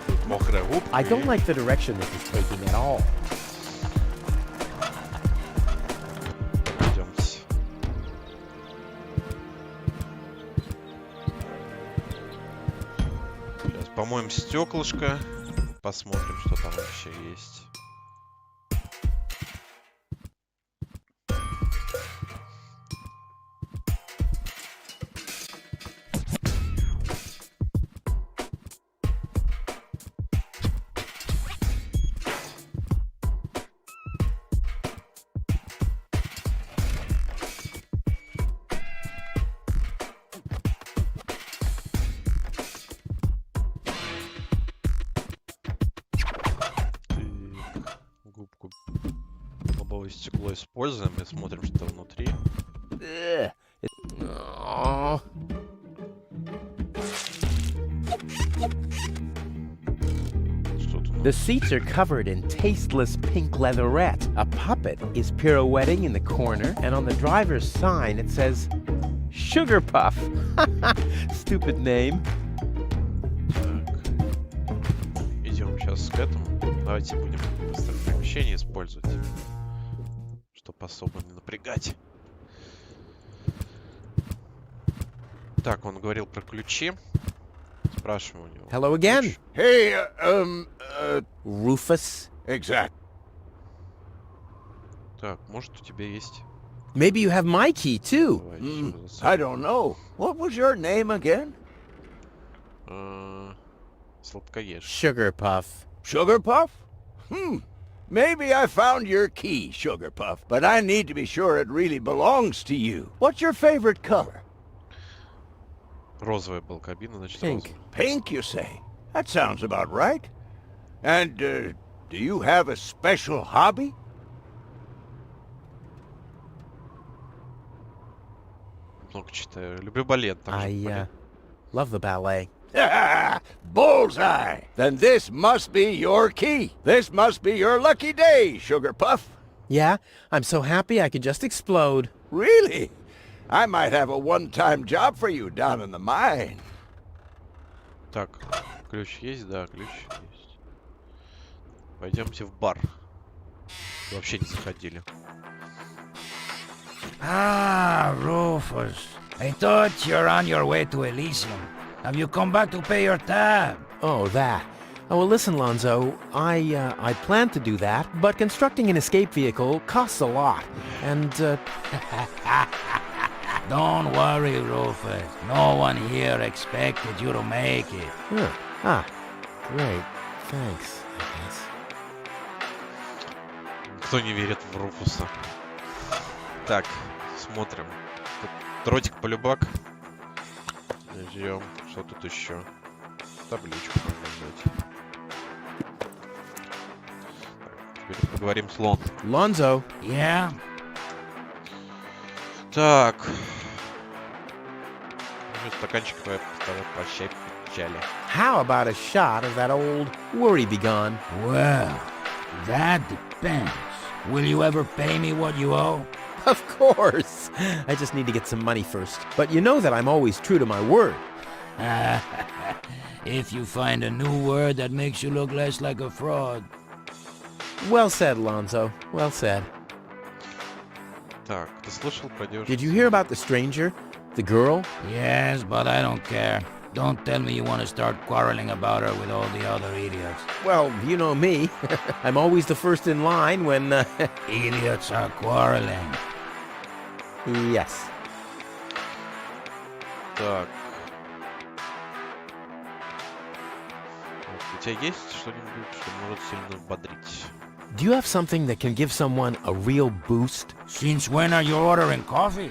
Тут мокрая губка. I don't like the direction this is taking at all. Идемте. Сейчас помоем стеклышко. Посмотрим, что там вообще есть. Губку лобовое стекло используем и смотрим, что внутри. Oh. Что тут? The seats are covered in tasteless pink leatherette. A puppet is pirouetting in the corner, and on the driver's sign it says Sugar Puff. Stupid name. Так. Идем сейчас к этому. Давайте будем быстро перемещение использовать, чтобы особо не напрягать. Так, он говорил про ключи. Спрашиваю у него. Hello again, Hey, Rufus. exact. Так, может у тебя есть... Maybe you have my key too. Давай, ещё раз. I don't know. What was your name again? Сладкоежка. Sugar Puff. Sugar Puff? Maybe I found your key, Sugar Puff, but I need to be sure it really belongs to you. What's your favorite color? Розовая была кабина, значит Pink. розовая. Pink, you say? That sounds about right. And, do you have a special hobby? Много читаю. Люблю балет. Там же I балет. love the ballet. Bullseye! Then this must be your key. This must be your lucky day, Sugar Puff. Yeah, I'm so happy I could just explode. Really? I might have a one-time job for you down in the mine. Так, ключ есть? Да, ключ есть. Пойдемте в бар. Вообще не заходили. Ah, Rufus. I thought you're on your way to Elysium. Have you come back to pay your tab? Oh, that. Oh, well, listen, Lonzo. I planned to do that, but constructing an escape vehicle costs a lot. And, Don't worry, Rufus. No one here expected you to make it. Huh. Ah, great. Thanks, I guess. Кто не верит в Руфуса? Так, смотрим. Тут дротик полюбак. Ждем. Что тут еще? Табличку можно взять. Так, теперь поговорим с Лон. Lonzo. Yeah? Так. Стаканчик твоя прощай печали. How about a shot of that old worry-begone? Well, that depends. Will you ever pay me what you owe? Of course. I just need to get some money first. But you know that I'm always true to my word. If you find a new word that makes you look less like a fraud. Well said, Lonzo. Well said. Так, ты слышал про девушку? Did you hear about the stranger? The girl? Yes, but I don't care. Don't tell me you want to start quarreling about her with all the other idiots. Well, you know me. I'm always the first in line when, Idiots are quarreling. Yes. Так. Вот, у тебя есть что-нибудь, что может сильно бодрить? Do you have something that can give someone a real boost? Since when are you ordering coffee?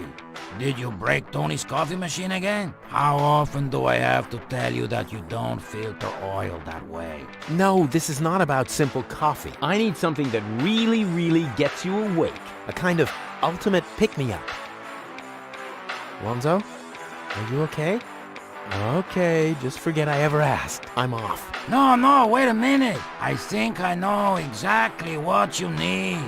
Did you break Tony's coffee machine again? How often do I have to tell you that you don't filter oil that way? No, this is not about simple coffee. I need something that really gets you awake. A kind of ultimate pick-me-up. Lonzo? Are you okay? Okay, just forget I ever asked. I'm off. No, wait a minute. I think I know exactly what you need.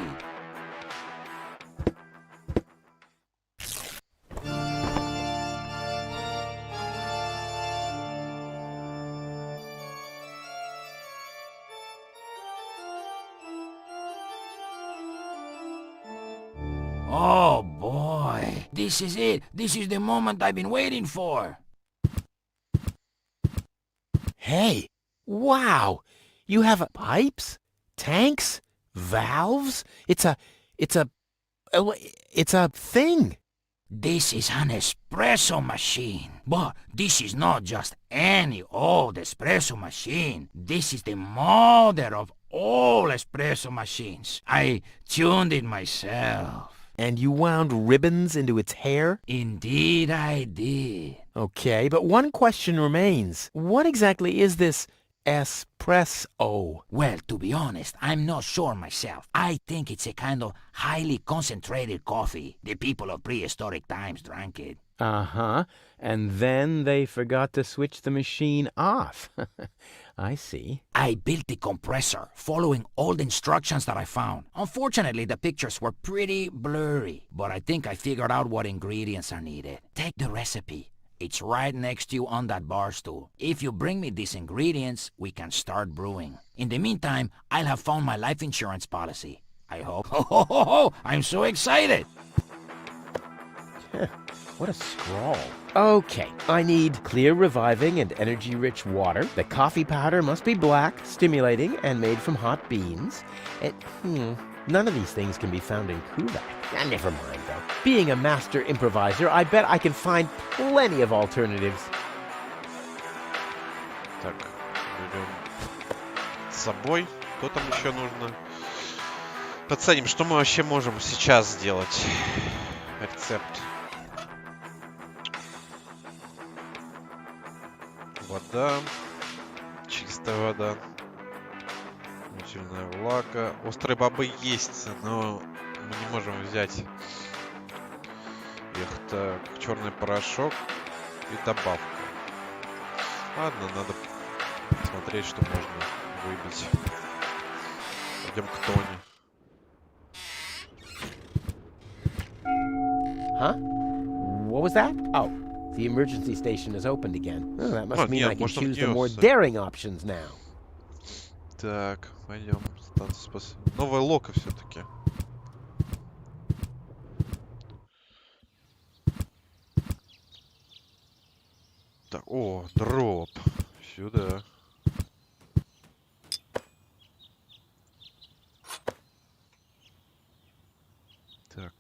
Oh boy, this is it. This is the moment I've been waiting for. Hey, wow! You have pipes, tanks, valves? It's a thing. This is an espresso machine. But this is not just any old espresso machine. This is the mother of all espresso machines. I tuned it myself. And you wound ribbons into its hair? Indeed I did. Okay, but one question remains. What exactly is this espresso? Well, to be honest, I'm not sure myself. I think it's a kind of highly concentrated coffee. The people of prehistoric times drank it. Uh-huh. And then they forgot to switch the machine off. I see. I built the compressor, following all the instructions that I found. Unfortunately, the pictures were pretty blurry, but I think I figured out what ingredients are needed. Take the recipe. It's right next to you on that bar stool. If you bring me these ingredients, we can start brewing. In the meantime, I'll have found my life insurance policy. I hope. Ho, I'm so excited! What a scrawl. Okay, I need clear, reviving, and energy-rich water. The coffee powder must be black, stimulating, and made from hot beans. None of these things can be found in Kuvak. Never mind, though. Being a master improviser, I bet I can find plenty of alternatives. Так, берем с собой. Что там еще нужно? Оценим, что мы вообще можем сейчас сделать. Рецепт. Вода. Чистая вода. Мучительная влага. Острые бобы есть, но мы не можем взять их. Так, черный порошок и добавка. Ладно, надо смотреть, что можно выбить. Пойдем к Тони. Huh? What was that? Oh, the emergency station is opened again. Oh, that must mean I can choose the more daring options now. Так, пойдем. Новая лока все-таки. Так, о, дроп. Сюда. Так.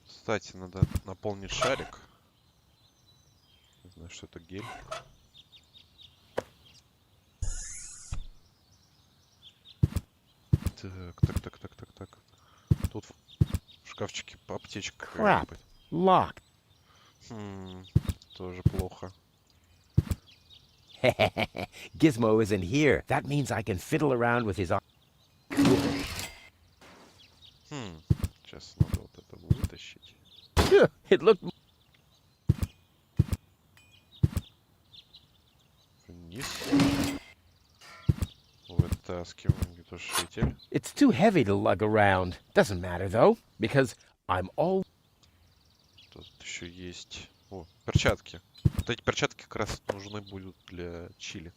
Кстати, надо наполнить шарик. Не знаю, что это гель. Так. Тут в шкафчике аптечка. Crap. Locked. Тоже плохо. Gizmo isn't here. That means I can fiddle around with his... Сейчас надо вот это вытащить. It looked... Вниз. Вытаскиваем гитушитель. It's too heavy to lug around. Doesn't matter, though, because I'm all... Тут еще есть... О, перчатки. Вот эти перчатки как раз нужны будут для чили.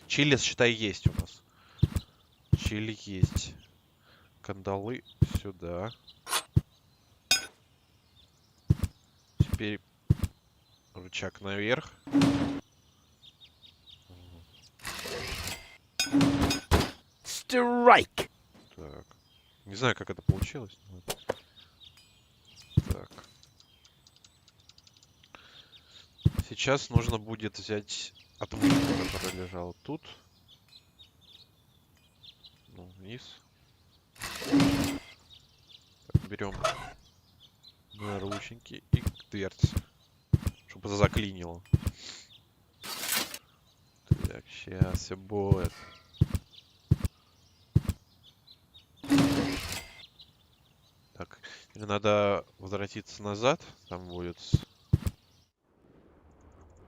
Чили, считай, есть у нас. Чили есть. Кандалы сюда. Теперь рычаг наверх. Strike! Так. Не знаю, как это получилось. Так. Сейчас нужно будет взять отмычку, которая лежала тут. Ну, вниз. Так, берем наручники и к дверце. Чтобы это заклинило. Так, сейчас все будет. Так, или надо возвратиться назад. Там будет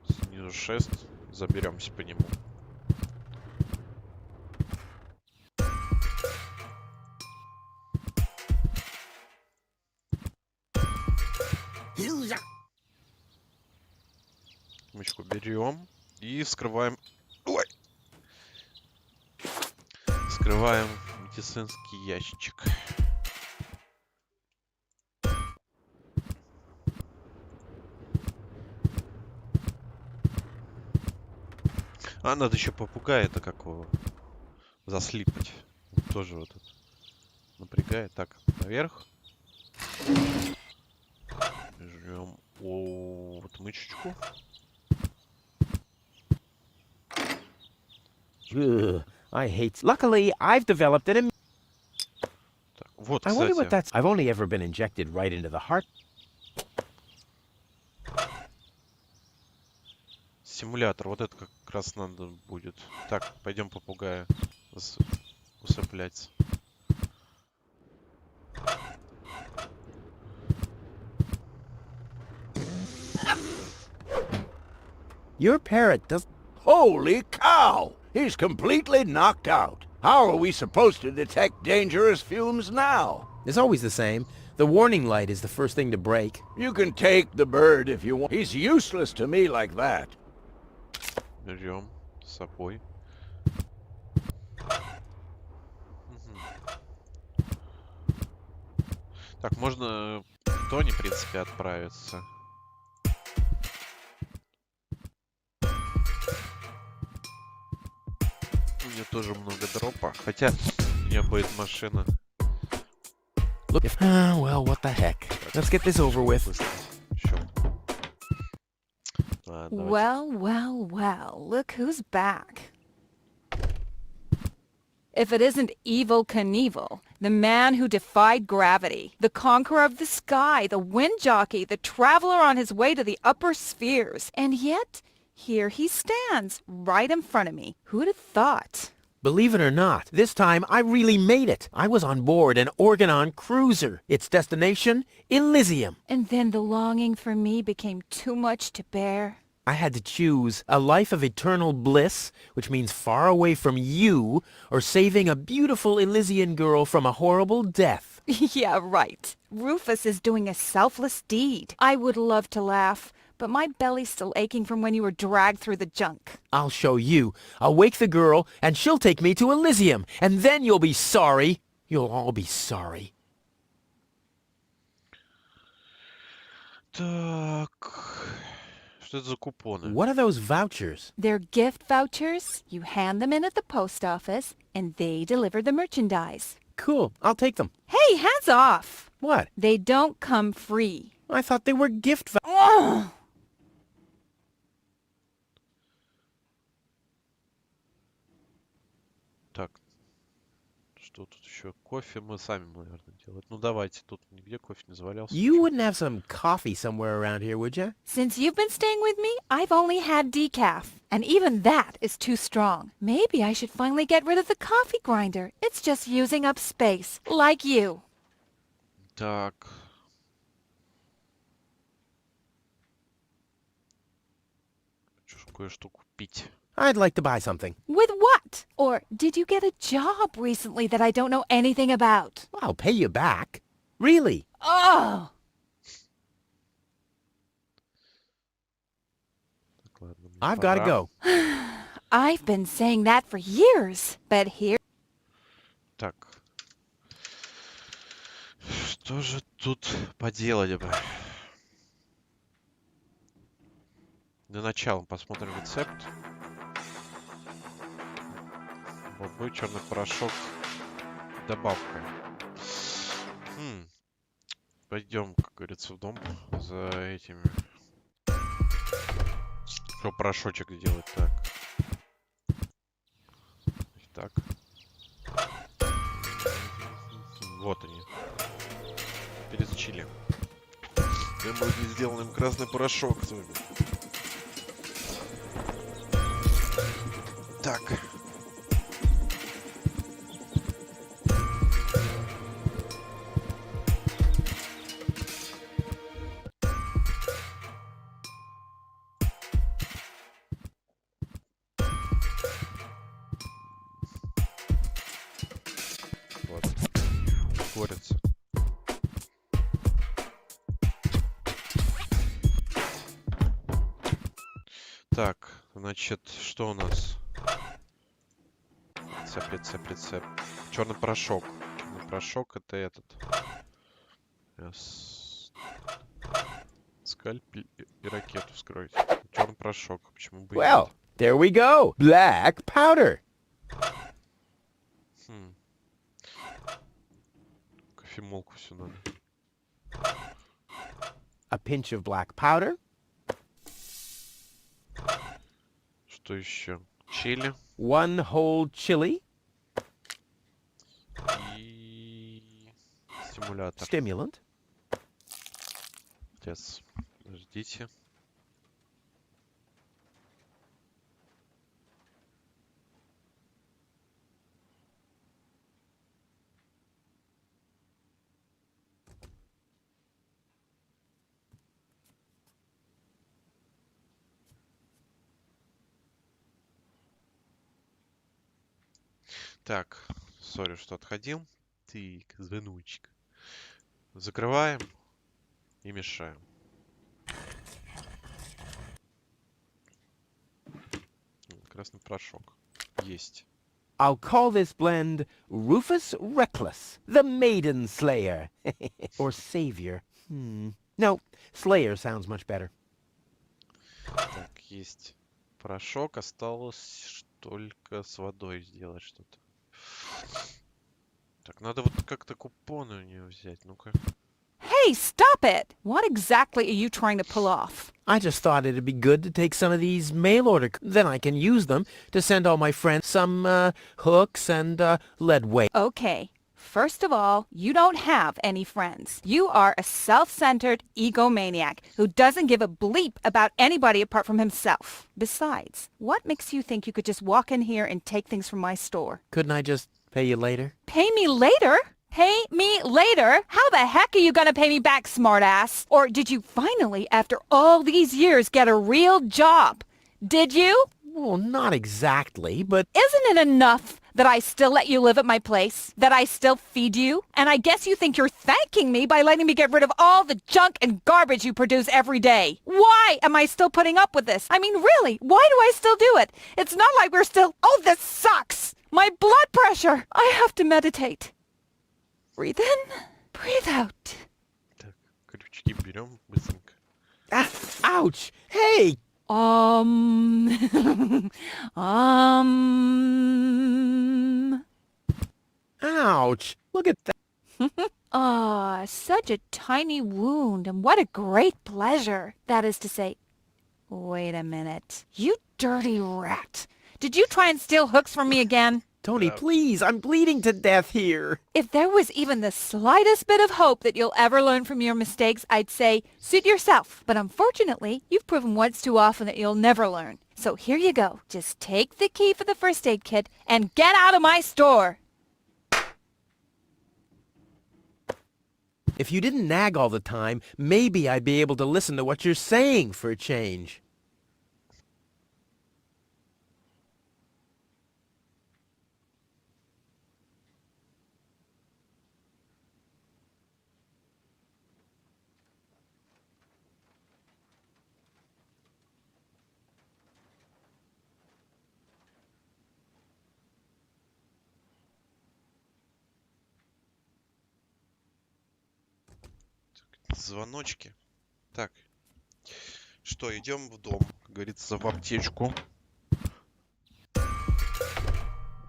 снизу шест. Заберемся по нему. Мычку берем и вскрываем. Ой! Вскрываем медицинский ящичек. А, надо еще попугая-то какого заслипать. Тоже вот это напрягает. Так, наверх. Жмем отмычечку. I hate... Luckily, I've developed an... Так, вот, I wonder what кстати. that's... I've only ever been injected right into the heart. Симулятор. Вот это как раз надо будет. Так, пойдем попугая усыплять. Your parrot does... Holy cow! He's completely knocked out. How are we supposed to detect dangerous fumes now? It's always the same. The warning light is the first thing to break. You can take the bird if you want. He's useless to me like that. Берем с собой. Так, можно к Тони, в принципе, отправиться. У меня тоже много дропа. Хотя у меня будет машина. Look if... well, what the heck. Let's get this over with. Well, look who's back. If it isn't Evil Knievel, the man who defied gravity, the conqueror of the sky, the wind jockey, the traveler on his way to the upper spheres. And yet, here he stands, right in front of me. Who'd have thought? Believe it or not, this time I really made it. I was on board an Organon cruiser. Its destination, Elysium. And then the longing for me became too much to bear. I had to choose a life of eternal bliss, which means far away from you, or saving a beautiful Elysian girl from a horrible death. Yeah, right. Rufus is doing a selfless deed. I would love to laugh, but my belly's still aching from when you were dragged through the junk. I'll show you. I'll wake the girl, and she'll take me to Elysium, and then you'll be sorry. You'll all be sorry. Так. Что это за купоны? What are those vouchers? They're gift vouchers. You hand them in at the post office, and they deliver the merchandise. Cool. I'll take them. Hey, hands off! What? They don't come free. I thought they were gift vouchers. Ugh! Так. Что тут еще? Кофе мы сами, наверное, делать. Ну давайте, тут нигде кофе не завалялся. You wouldn't have some coffee somewhere around here, would you? Since you've been staying with me, I've only had decaf. And even that is too strong. Maybe I should finally get rid of the coffee grinder. It's just using up space, like you. Так. Хочу кое-что купить. I'd like to buy something. With what? Or did you get a job recently that I don't know anything about? I'll pay you back. Really? Oh! Так, ладно, мне I've got to пора. go. I've been saying that for years, but here... Так. Что же тут поделать бы? Для начала посмотрим рецепт. Бобы, черный порошок, добавка. Пойдем, как говорится, в дом за этими. Что порошочек делать? Так. Так. Вот они. Перец чили. Мы сделаем красный порошок с вами. Так. Вот. Творится. Так, значит, что у нас? Рецепт. Черный порошок. Черный порошок это этот. Скальпель и ракету вскроить. Черный порошок. Почему бы и Well, there we go. Black powder. нет? Кофемолку все надо. A pinch of black powder. Что еще? Чили. One whole chili. И стимулятор. Stimulant. Сейчас. Подождите. Так, сори, что отходил. Так, звоночек. Закрываем и мешаем. Красный порошок. Есть. I'll call this blend Rufus Reckless, the Maiden Slayer. Or Savior. No, Slayer sounds much better. Так, есть порошок. Осталось только с водой сделать что-то. Так, надо вот как-то купоны у нее взять. Ну-ка. Hey, stop it! What exactly are you trying to pull off? I just thought it'd be good to take some of these mail order. Then I can use them to send all my friends some hooks and lead weight. Okay. First of all, you don't have any friends. You are a self-centered egomaniac who doesn't give a bleep about anybody apart from himself. Besides, what makes you think you could just walk in here and take things from my store? Couldn't I just pay you later? Pay me later? Pay me later? How the heck are you gonna pay me back, smartass? Or did you finally, after all these years, get a real job? Did you? Well, not exactly, but... Isn't it enough that I still let you live at my place? That I still feed you? And I guess you think you're thanking me by letting me get rid of all the junk and garbage you produce every day. Why am I still putting up with this? I mean, really, why do I still do it? It's not like we're still... Oh, this sucks! My blood pressure! I have to meditate. Breathe in, breathe out. Так, крючки берем быстренько. Ah, ouch! Hey! Ouch! Look at that. Ah, such a tiny wound, and what a great pleasure. That is to say... Wait a minute. You dirty rat. Did you try and steal hooks from me again? Tony, please, I'm bleeding to death here. If there was even the slightest bit of hope that you'll ever learn from your mistakes, I'd say, suit yourself. But unfortunately, you've proven once too often that you'll never learn. So here you go. Just take the key for the first aid kit and get out of my store. If you didn't nag all the time, maybe I'd be able to listen to what you're saying for a change. Звоночки. Так. Что, идем в дом, как говорится, в аптечку.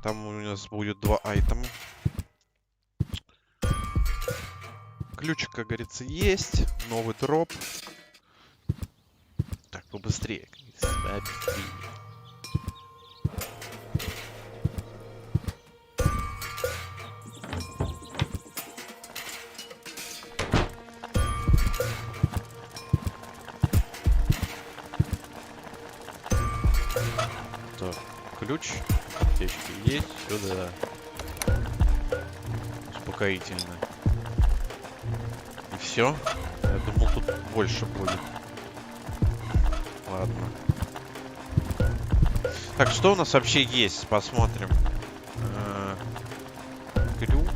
Там у нас будет 2 айтема. Ключик, как говорится, есть. Новый дроп. Так, побыстрее. Как говорится, побыстрее. Так, ключ, аптечки есть, сюда. Успокоительно. И все. Я думал, тут больше будет. Ладно. Так, что у нас вообще есть? Посмотрим. Крюк.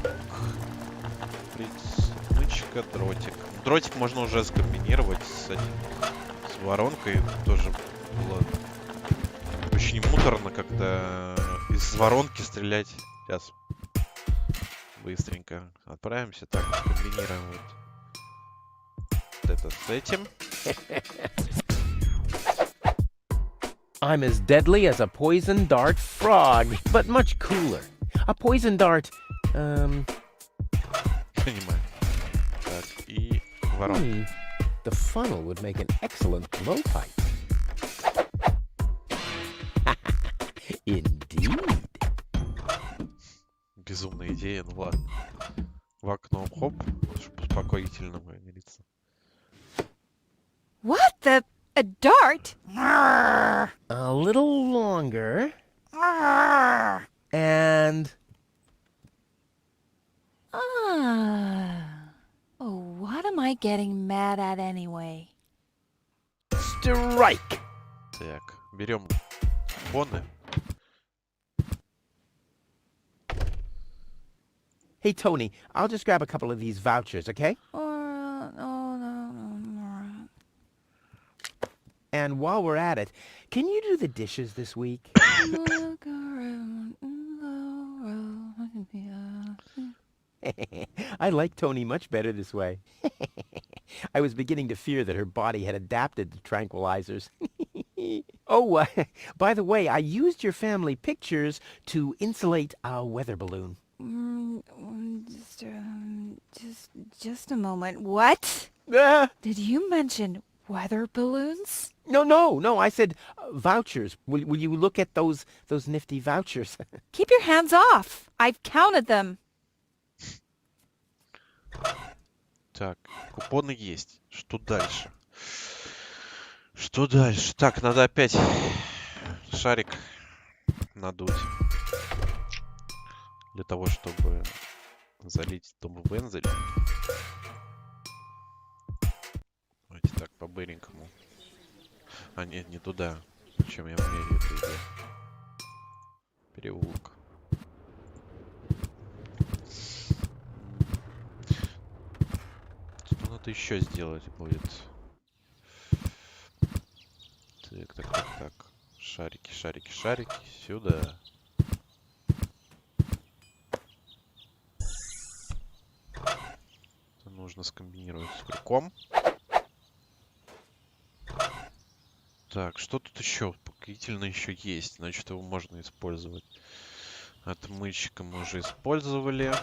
Смычка, дротик. Дротик можно уже скомбинировать с этим. С воронкой. Тоже было очень муторно, когда из воронки стрелять. Сейчас. Быстренько отправимся. Так, комбинируем вот это с этим. I'm as deadly as a poison dart frog, but much cooler. A poison dart, Понимаю. Так, и воронка. The funnel would make an excellent blowpipe. Indeed. Безумная идея, ну ладно. В окно, хоп, чтобы успокоительно, как говорится. What the... A dart? A little longer. And... Oh, what am I getting mad at anyway? Strike! Так, берем боны. Hey, Tony, I'll just grab a couple of these vouchers, okay? And while we're at it, can you do the dishes this week? I like Tony much better this way. I was beginning to fear that her body had adapted to tranquilizers. Oh, by the way, I used your family pictures to insulate a weather balloon. Just a moment. What? Did you mention weather balloons? No. I said vouchers. Will you look at those nifty vouchers? Keep your hands off. I've counted them. Так, купоны есть. Что дальше? Что дальше? Так, надо опять шарик надуть. Для того, чтобы Залить дом бензель. Давайте так, по-быренькому. А, нет, не туда. Зачем я в мэрию это иду? Переулок. Что надо еще сделать будет? Так, так, так, так. Шарики, шарики, шарики. Сюда. Это нужно скомбинировать с крюком. Так, что тут еще? Успокоительно еще есть. Значит, его можно использовать. Отмычка мы уже использовали.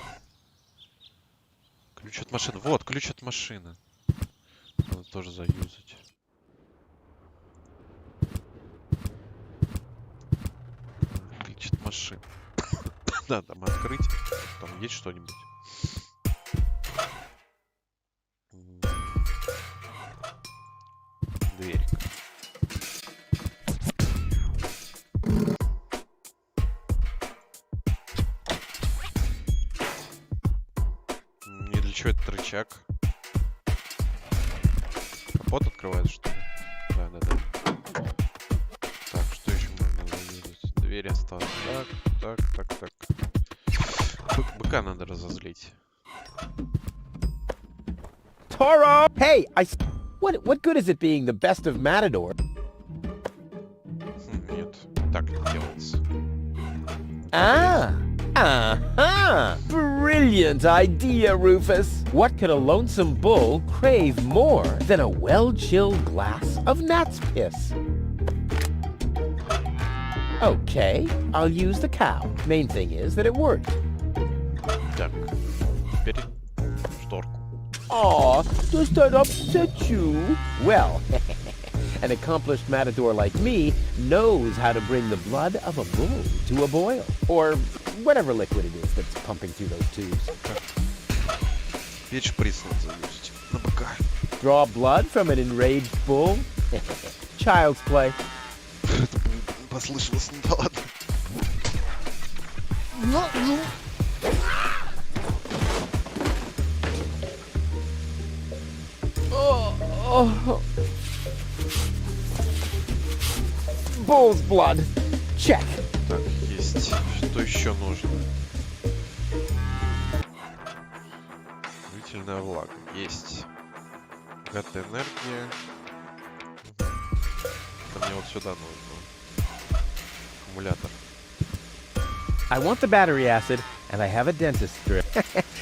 Ключ от машины. Вот, ключ от машины. Надо тоже заюзать. Ключ от машины. Да, там открыть. Там есть что-нибудь. Дверь. И для чего этот рычаг? Капот открывается, что ли? Да, да, да. Так, что еще можно заюзать? Дверь осталась. Так, так, так, так. Быка надо разозлить. Toro! Hey, What good is it being the best of Matador? Нет, так не делается. Brilliant idea, Rufus! What could a lonesome bull crave more than a well-chilled glass of gnat's piss? Okay, I'll use the cow. Main thing is that it worked. Так, теперь шторку. Aw, does that upset you? Well, an accomplished matador like me knows how to bring the blood of a bull to a boil. Or whatever liquid it is that's pumping through those tubes. Теперь шприц надо заюзать на быка. Draw blood from an enraged bull? Child's play. Послышалось, ну да ладно. Bull's blood. Check. Так, есть. Что еще нужно? Живительная влага. Есть. Богатая энергия. Это мне вот сюда нужно. Аккумулятор. I want the battery acid, and I have a dentist strip.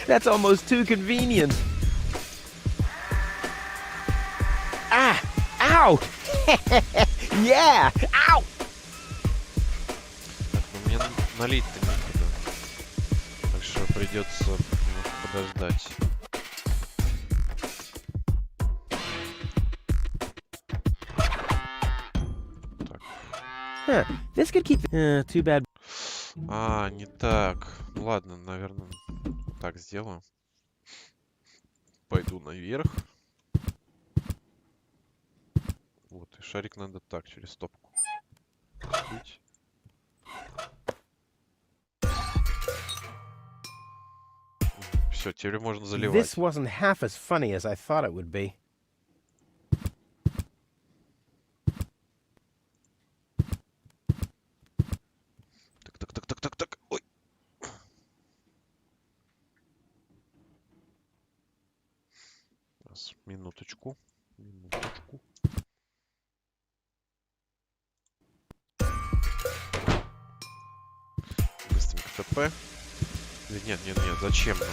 That's almost too convenient. Ah! Ow! Yeah! Ow! Так, ну мне налить-то некуда. Так что придется немножко подождать. Так. Huh. This could keep... too bad. А, не так. Ну ладно, наверное, так сделаю. Пойду наверх. Вот, и шарик надо так, через стопку. Пустить. Все, теперь можно заливать. This wasn't half as funny as I thought it would be. Так. Ой. Сейчас, минуточку. Быстренько ТП. Нет, зачем нам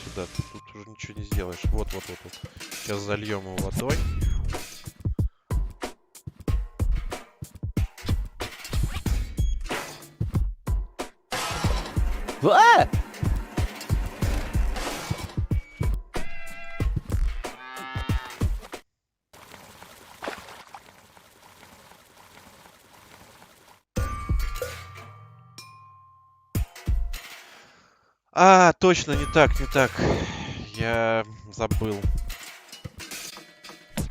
сюда? Тут уже ничего не сделаешь. Вот. Сейчас зальем его водой. Ah! А, точно, не так. Я забыл.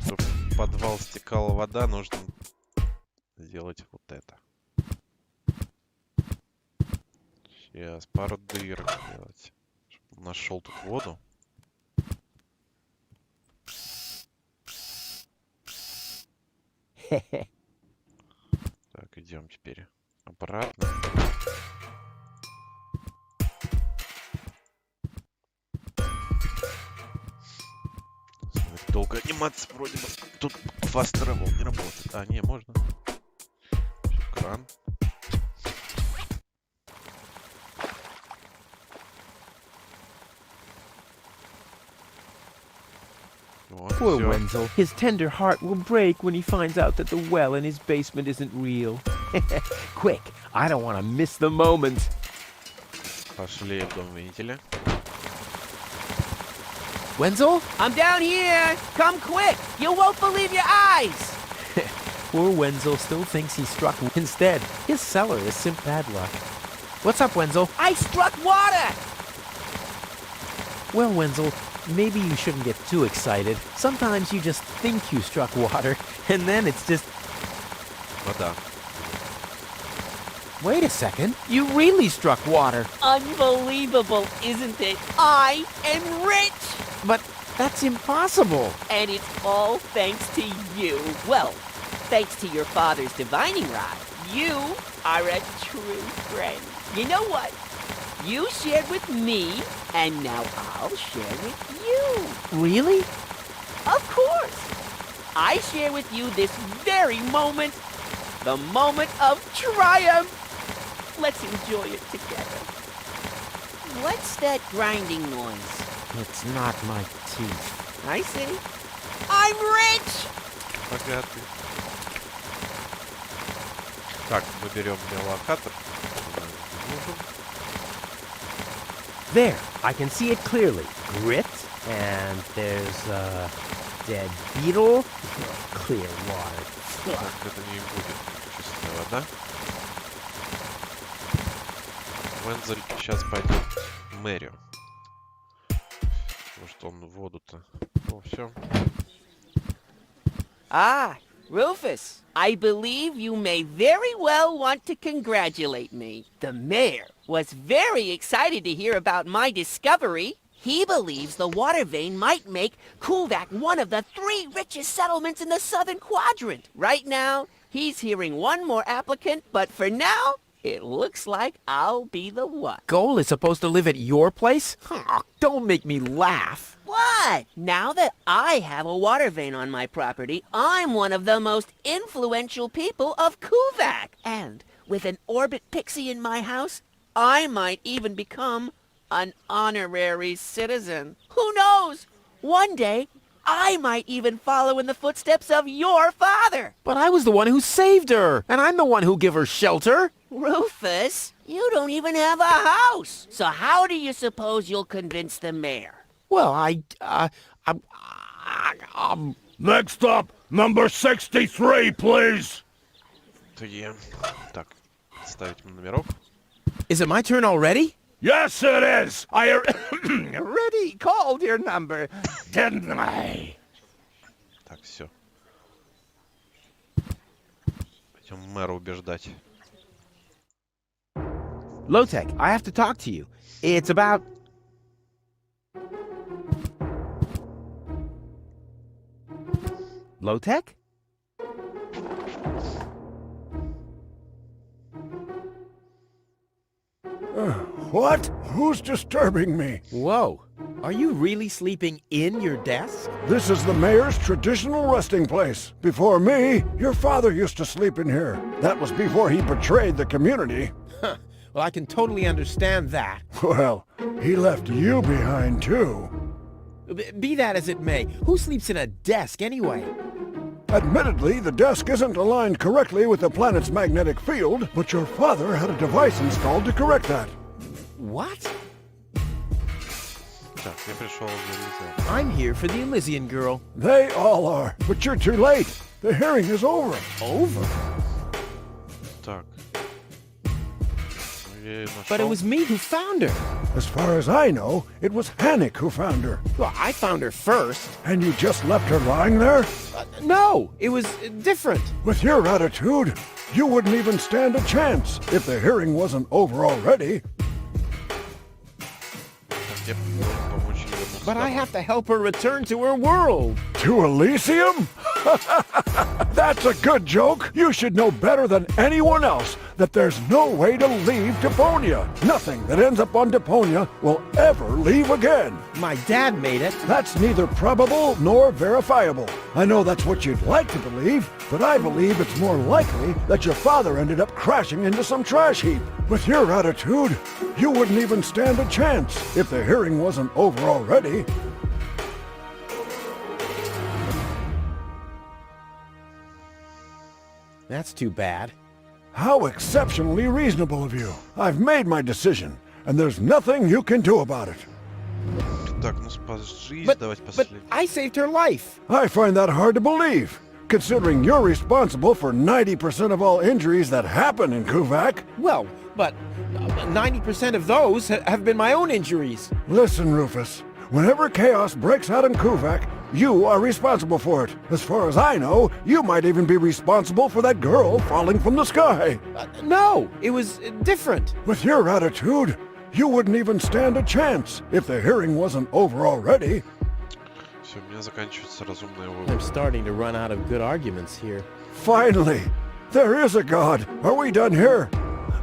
Чтобы в подвал стекала вода, нужно сделать вот это. Сейчас пару дырок сделать, чтобы Нашел тут воду. Так, идем теперь обратно. Долго анимация вроде бы. Тут fast travel не работает. А, не, можно. Кран. Вот, Poor всё. Wenzel. His tender heart will break when he finds out that the well in his basement isn't real. Quick, I don't want to miss the moment. Пошли в дом, видите ли? Wenzel? I'm down here! Come quick! You won't believe your eyes! Poor Wenzel still thinks he struck instead. His cellar is simp bad luck. What's up, Wenzel? I struck water! Well, Wenzel, maybe you shouldn't get too excited. Sometimes you just think you struck water, and then it's just... Вода. Wait a second. You really struck water. Unbelievable, isn't it? I am rich! But that's impossible. And it's all thanks to you. Well, thanks to your father's divining rod. You are a true friend. You know what? You shared with me, and now I'll share with you. Really? Of course. I share with you this very moment, the moment of triumph. Let's enjoy it together. What's that grinding noise? It's not my teeth. I see. I'm rich! Богатый. Так, мы берем биолокатор. There, I can see it clearly. Grit, and there's a dead beetle. Clear water. Так, это не будет чистая вода. Вензель сейчас пойдет в мэрию. Потому что он воду-то... О, все. Ah, Rufus, I believe you may very well want to congratulate me. The mayor was very excited to hear about my discovery. He believes the water vein might make Kuvak one of the 3 richest settlements in the southern quadrant. Right now, he's hearing one more applicant, but for now, it looks like I'll be the one. Goal is supposed to live at your place? Oh, don't make me laugh. What? Now that I have a water vein on my property, I'm one of the most influential people of Kuvak. And with an orbit pixie in my house, I might even become an honorary citizen. Who knows? One day, I might even follow in the footsteps of your father. But I was the one who saved her, and I'm the one who gave her shelter. Rufus, you don't even have a house. So how do you suppose you'll convince the mayor? Well, Next up, number 63, please. Так, ставить номеров. Is it my turn already? Yes, it is. I already called your number, didn't I? Так, все. Пойдем мэра убеждать. Lotek, I have to talk to you. It's about... Lotek? What? Who's disturbing me? Whoa. Are you really sleeping in your desk? This is the mayor's traditional resting place. Before me, your father used to sleep in here. That was before he betrayed the community. Huh. Well, I can totally understand that. Well, he left you behind, too. Be that as it may, who sleeps in a desk anyway? Admittedly, the desk isn't aligned correctly with the planet's magnetic field, but your father had a device installed to correct that. What? Так, я пришел за I'm here for the Elysian girl. They all are, but you're too late. The hearing is over. Over? Так. But it was me who found her. As far as I know, it was Hannick who found her. Well, I found her first. And you just left her lying there? No, it was different. With your attitude, you wouldn't even stand a chance if the hearing wasn't over already. Я должен помочь ей вернуться But I домой. have to help her return to her world. To Elysium? That's a good joke. You should know better than anyone else that there's no way to leave Deponia. Nothing that ends up on Deponia will ever leave again. My dad made it. That's neither probable nor verifiable. I know that's what you'd like to believe, but I believe it's more likely that your father ended up crashing into some trash heap. With your attitude, you wouldn't even stand a chance if the hearing wasn't over already. That's too bad. How exceptionally reasonable of you. I've made my decision, and there's nothing you can do about it. Так, ну спас жизнь, But, давайте but последний. I saved her life. I find that hard to believe, considering you're responsible for 90% of all injuries that happen in Kuvak. Well, but 90% of those have been my own injuries. Listen, Rufus, whenever chaos breaks out in Kuvak, you are responsible for it. As far as I know, you might even be responsible for that girl falling from the sky. No, it was different. With your attitude, you wouldn't even stand a chance if the hearing wasn't over already. Все, у меня заканчивается разумная I'm воля. starting to run out of good arguments here. Finally! There is a God! Are we done here?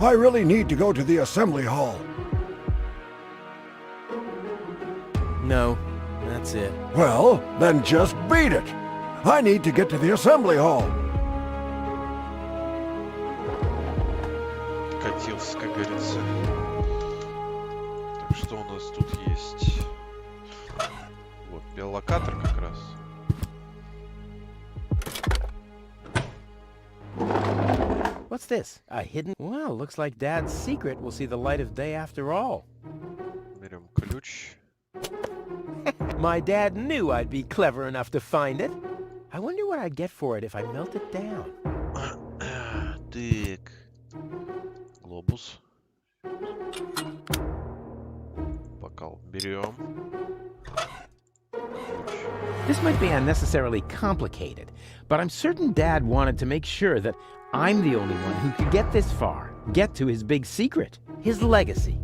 I really need to go to the assembly hall. No, that's it. Well, then just beat it! I need to get to the assembly hall. Катился, как говорится. Так, что у нас тут есть? Вот, биолокатор как раз. What's this? A hidden... Well, looks like Dad's secret will see the light of day after all. Берем ключ. My dad knew I'd be clever enough to find it. I wonder what I'd get for it if I melt it down. Так. Глобус. Бокал берем. This might be unnecessarily complicated, but I'm certain Dad wanted to make sure that I'm the only one who could get this far, get to his big secret, his legacy.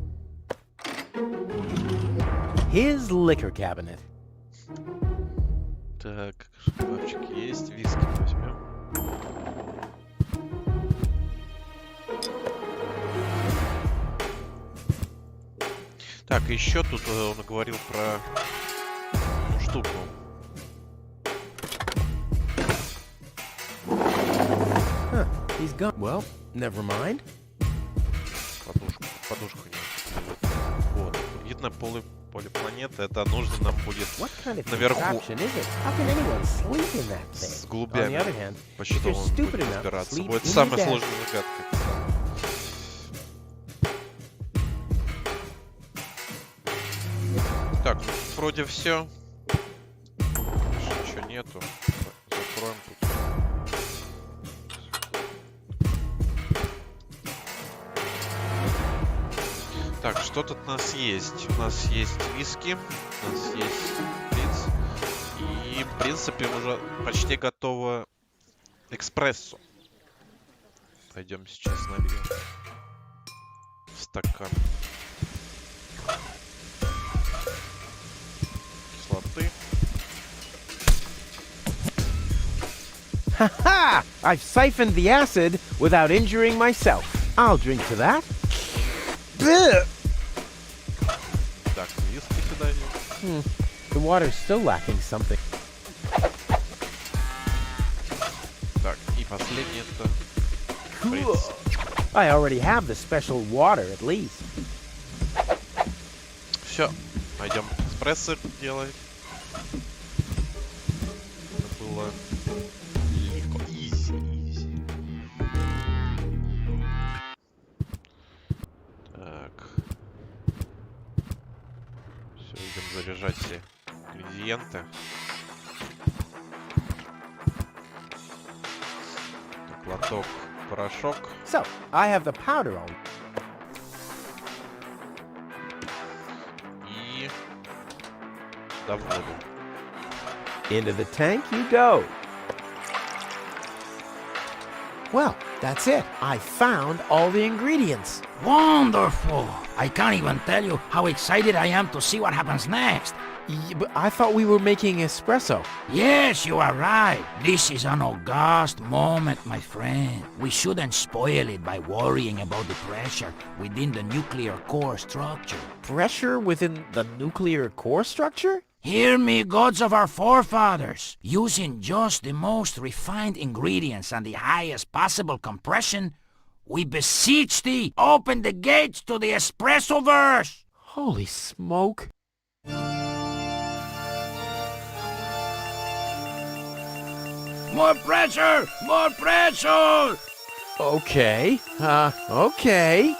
His liquor cabinet. Так, шкафчик есть. Виски возьмем. Так, еще тут он говорил про одну штуку. Huh, he's gone. Well, never mind. Подушку не. Вот. Вид на поле планеты. Это нужно нам будет What kind of наверху. contraption is it? How can anyone sleep in that thing? С On the голубями. other hand, Почти if you're он stupid будет enough to разбираться. sleep Будет in самая your desk- сложная загадка. Так, ну, вроде все. Ничего нету. Закроем тут. Так, что тут у нас есть? У нас есть виски, у нас есть шприц. И, в принципе, уже почти готово экспрессо. Пойдем сейчас нальем в стакан кислоты. Ha! I've siphoned the acid without injuring myself. I'll drink to that. Так, виски сюда идем. The water's still lacking something. Так, и последнее это шприц. I already have the special water, at least. Все, пойдем эспрессо делать. Это было легко. Изи. Так. Все, идем заряжать все ингредиенты. Так, лоток, порошок. So, I have the powder on. И сюда в воду. Into the tank you go. Well, that's it. I found all the ingredients. Wonderful! I can't even tell you how excited I am to see what happens next. But I thought we were making espresso. Yes, you are right. This is an august moment, my friend. We shouldn't spoil it by worrying about the pressure within the nuclear core structure. Pressure within the nuclear core structure? Hear me, gods of our forefathers. Using just the most refined ingredients and the highest possible compression, we beseech thee, open the gates to the espressoverse! Holy smoke. More pressure! More pressure! Okay. Okay.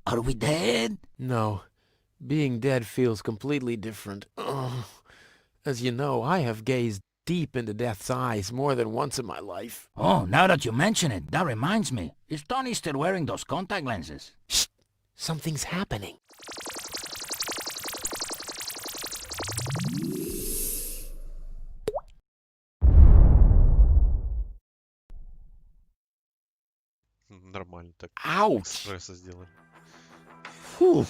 Are we dead? No. Being dead feels completely different. Ugh. As you know, I have gazed deep into death's eyes more than once in my life. Oh, now that you mention it, that reminds me. Is Tony still wearing those contact lenses? Shh! Something's happening. Нормально так. Ouch! Эспрессо сделали. Whew.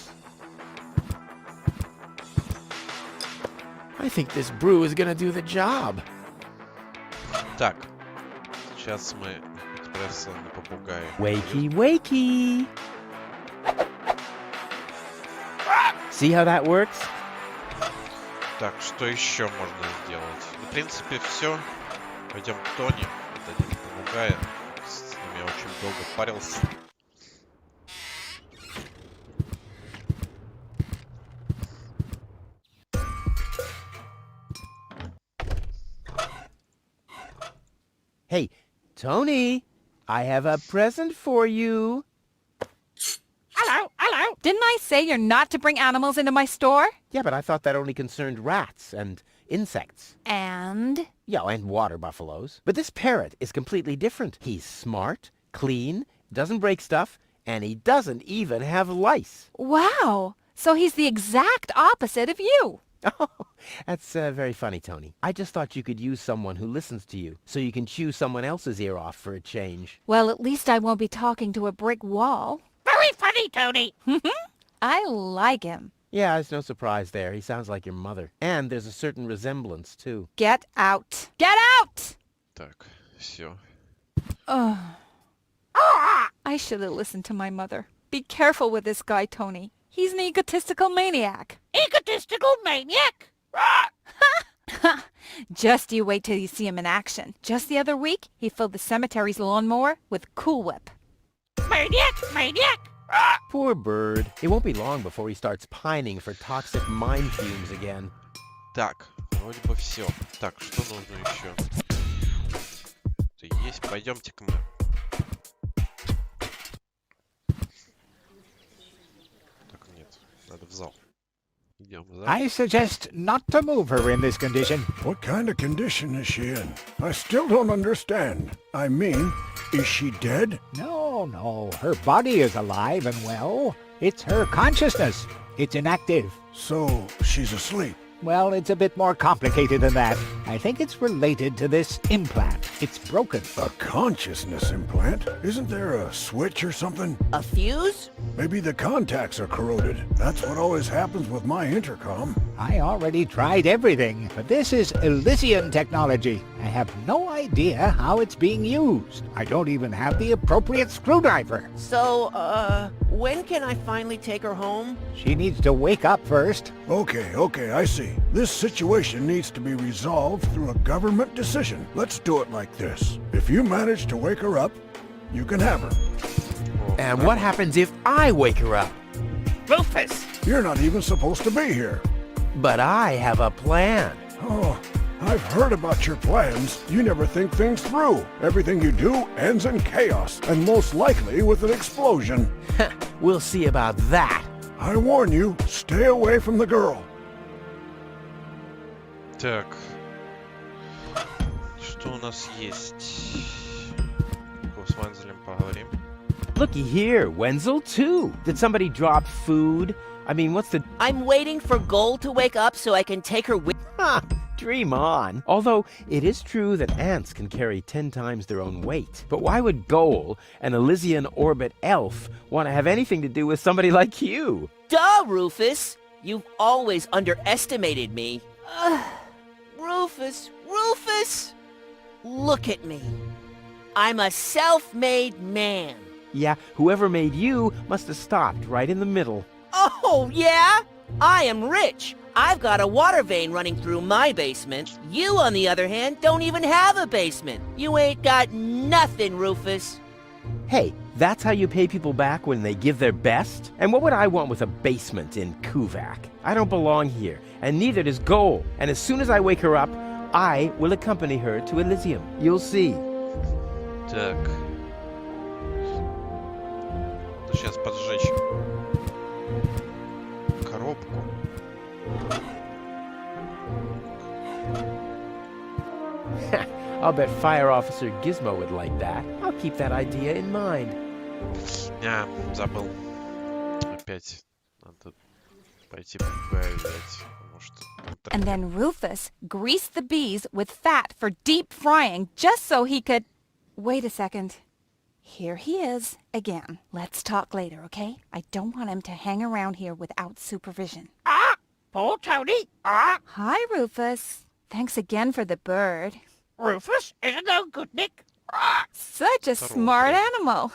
I think this brew is gonna do the job. Так. Сейчас мы эспрессо на попугае. Wakey, wakey! See how that works? Так, что еще можно сделать? Ну, в принципе, все. Пойдем к Тони. Отдадим попугая. С ним я очень долго парился. Hey, Tony, I have a present for you. Hello, hello. Didn't I say you're not to bring animals into my store? Yeah, but I thought that only concerned rats and insects. And? Yeah, and water buffaloes. But this parrot is completely different. He's smart, clean, doesn't break stuff, and he doesn't even have lice. Wow. So he's the exact opposite of you. Oh, that's very funny, Tony. I just thought you could use someone who listens to you, so you can chew someone else's ear off for a change. Well, at least I won't be talking to a brick wall. Very funny, Tony. I like him. Yeah, it's no surprise there. He sounds like your mother. And there's a certain resemblance, too. Get out. Get out! Так, все. I should have listened to my mother. Be careful with this guy, Tony. He's an egotistical maniac. Egotistical maniac? Just you wait till you see him in action. Just the other week, he filled the cemetery's lawnmower with Cool Whip. Maniac! Maniac! Poor bird. It won't be long before he starts pining for toxic mine fumes again. Так, вроде бы все. Так, что нужно еще? Это есть. Пойдемте-ка мы. Так, нет. Надо в зал. Идем в зал. I suggest not to move her in this condition. What kind of condition is she in? I still don't understand. I mean, is she dead? No. Her body is alive and well. It's her consciousness. It's inactive. So, she's asleep. Well, it's a bit more complicated than that. I think it's related to this implant. It's broken. A consciousness implant? Isn't there a switch or something? A fuse? Maybe the contacts are corroded. That's what always happens with my intercom. I already tried everything, but this is Elysian technology. I have no idea how it's being used. I don't even have the appropriate screwdriver. So, when can I finally take her home? She needs to wake up first. Okay, I see. This situation needs to be resolved through a government decision. Let's do it like this. If you manage to wake her up, you can have her. And what happens if I wake her up? Rufus! You're not even supposed to be here. But I have a plan. Oh, I've heard about your plans. You never think things through. Everything you do ends in chaos, and most likely with an explosion. We'll see about that. I warn you, stay away from the girl. Так. Что у нас есть? С Вензелем поговорим. Looky here, Wenzel too. Did somebody drop food? I mean, what's the... I'm waiting for Gold to wake up so I can take her with... Ha! Dream on. Although, it is true that ants can carry 10 times their own weight. But why would Goal, an Elysian orbit elf, want to have anything to do with somebody like you? Duh, Rufus! You've always underestimated me. Rufus! Rufus! Look at me. I'm a self-made man. Yeah, whoever made you must have stopped right in the middle. Oh, yeah? I am rich. I've got a water vein running through my basement. You, on the other hand, don't even have a basement. You ain't got nothing, Rufus. Hey, that's how you pay people back when they give their best? And what would I want with a basement in Kuvak? I don't belong here, and neither does Goal. And as soon as I wake her up, I will accompany her to Elysium. You'll see. Так. Надо сейчас поджечь коробку. I'll bet Fire Officer Gizmo would like that. I'll keep that idea in mind. Забыл. Опять надо пойти проверять, потому что... And then Rufus greased the bees with fat for deep frying just so he could... Wait a second. Here he is again. Let's talk later, okay? I don't want him to hang around here without supervision. Poor Tony. Hi, Rufus. Thanks again for the bird. Rufus, isn't no good, Nick? Such a smart animal.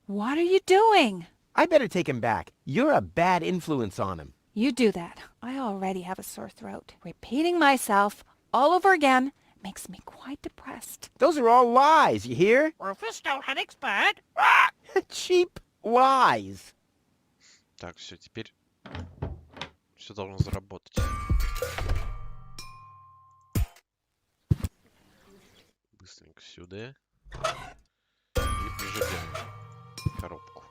What are you doing? I better take him back. You're a bad influence on him. You do that. I already have a sore throat. Repeating myself all over again makes me quite depressed. Those are all lies, you hear? Rufus, don't Hennick's bird. Cheap lies. Так, все, теперь все должно заработать. Быстренько сюда. И прижигаем коробку.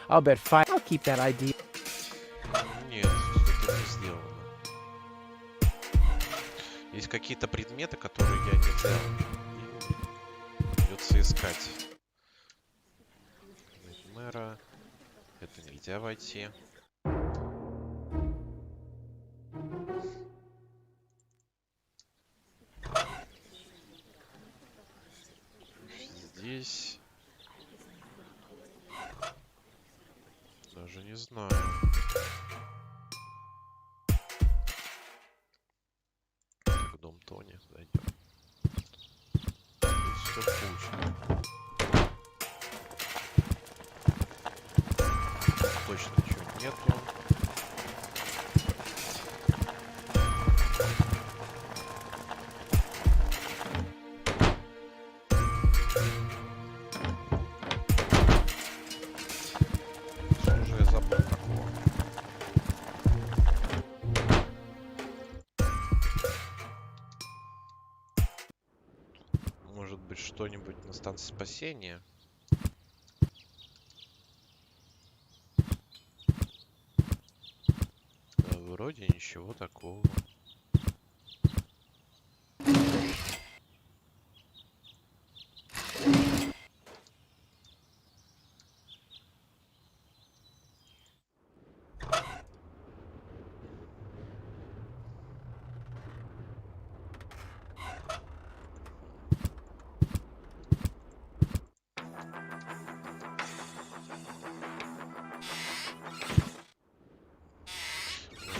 I'll bet I'll keep that idea. Нет, что-то не сделано. Есть какие-то предметы, которые я не взял. И придется искать. Мэра. Это нельзя войти. Здесь... Даже не знаю. Так, дом Тони, зайдем. Здесь все пусто. Точно ничего нету. Уже забыл такого. Может быть, что-нибудь на станции спасения? Да, вроде ничего такого.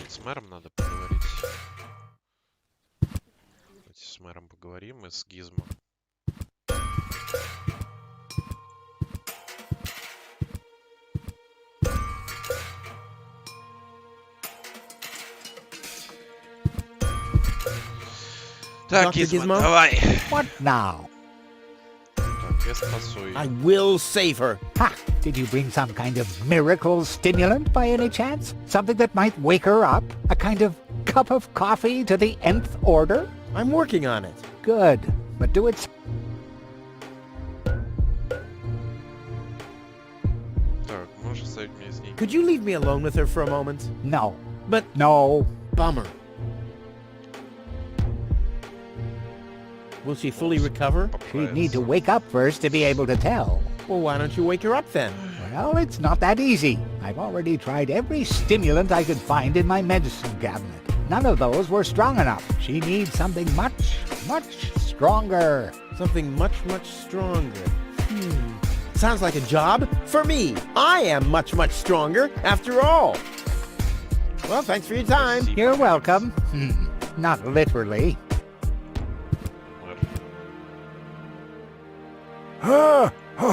С мэром надо поговорить. Давайте с мэром поговорим и с Гизмо. Так, Гизмо, давай. What now? Так, я спасу ее. I will save her. Ha! Did you bring some kind of miracle stimulant by any chance? Something that might wake her up? A kind of cup of coffee to the nth order? I'm working on it. Good, but do it... Так, оставить меня с ней. Could you leave me alone with her for a moment? No. But No. bummer. Will she fully recover? She'd need to wake up first to be able to tell. Well, why don't you wake her up then? Well, it's not that easy. I've already tried every stimulant I could find in my medicine cabinet. None of those were strong enough. She needs something much, much stronger. Something much, much stronger. Sounds like a job for me. I am much, much stronger after all. Well, thanks for your time. You're welcome. Not literally.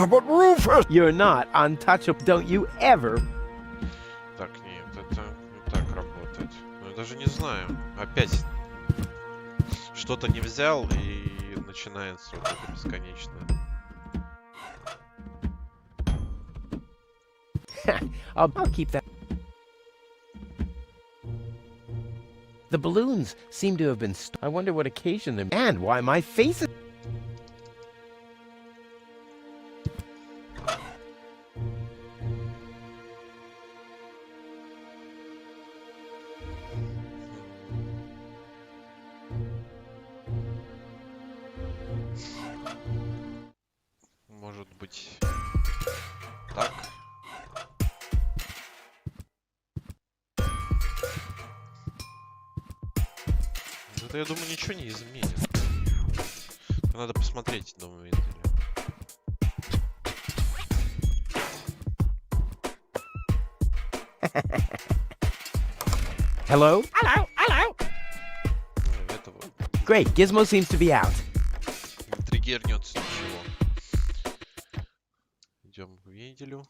But Rufus! You're not untouchable. Don't you ever. Так, нет, это не так работает. Ну, я даже не знаю. Опять что-то не взял, и начинается вот это бесконечное. I'll keep that. The balloons seem to have been I wonder what occasioned them and why my face is... Может быть, так. Это, я думаю, ничего не изменит. Надо посмотреть, думаю, видели. Hello? Hello, hello. Этого Great, Gizmo seems to be out. не триггернется ничего. Идем к Венделю.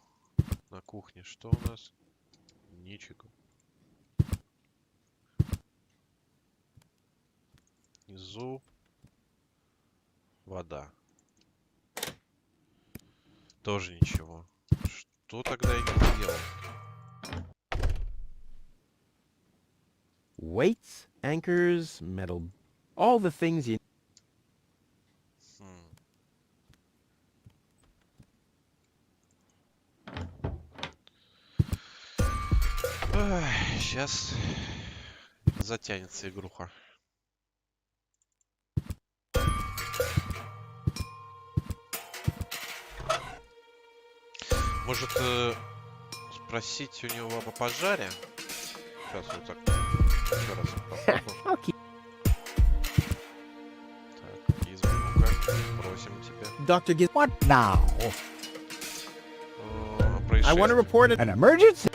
На кухне что у нас? Ничего. Внизу вода. Тоже ничего. Что тогда я не делал? Weights, anchors, metal... All the things you... Сейчас затянется игруха. Может спросить у него по пожаре? Сейчас вот так еще раз попробую. Так, Гизмо, просим тебя. Dr. Giz... What now? I want to report it. An emergency?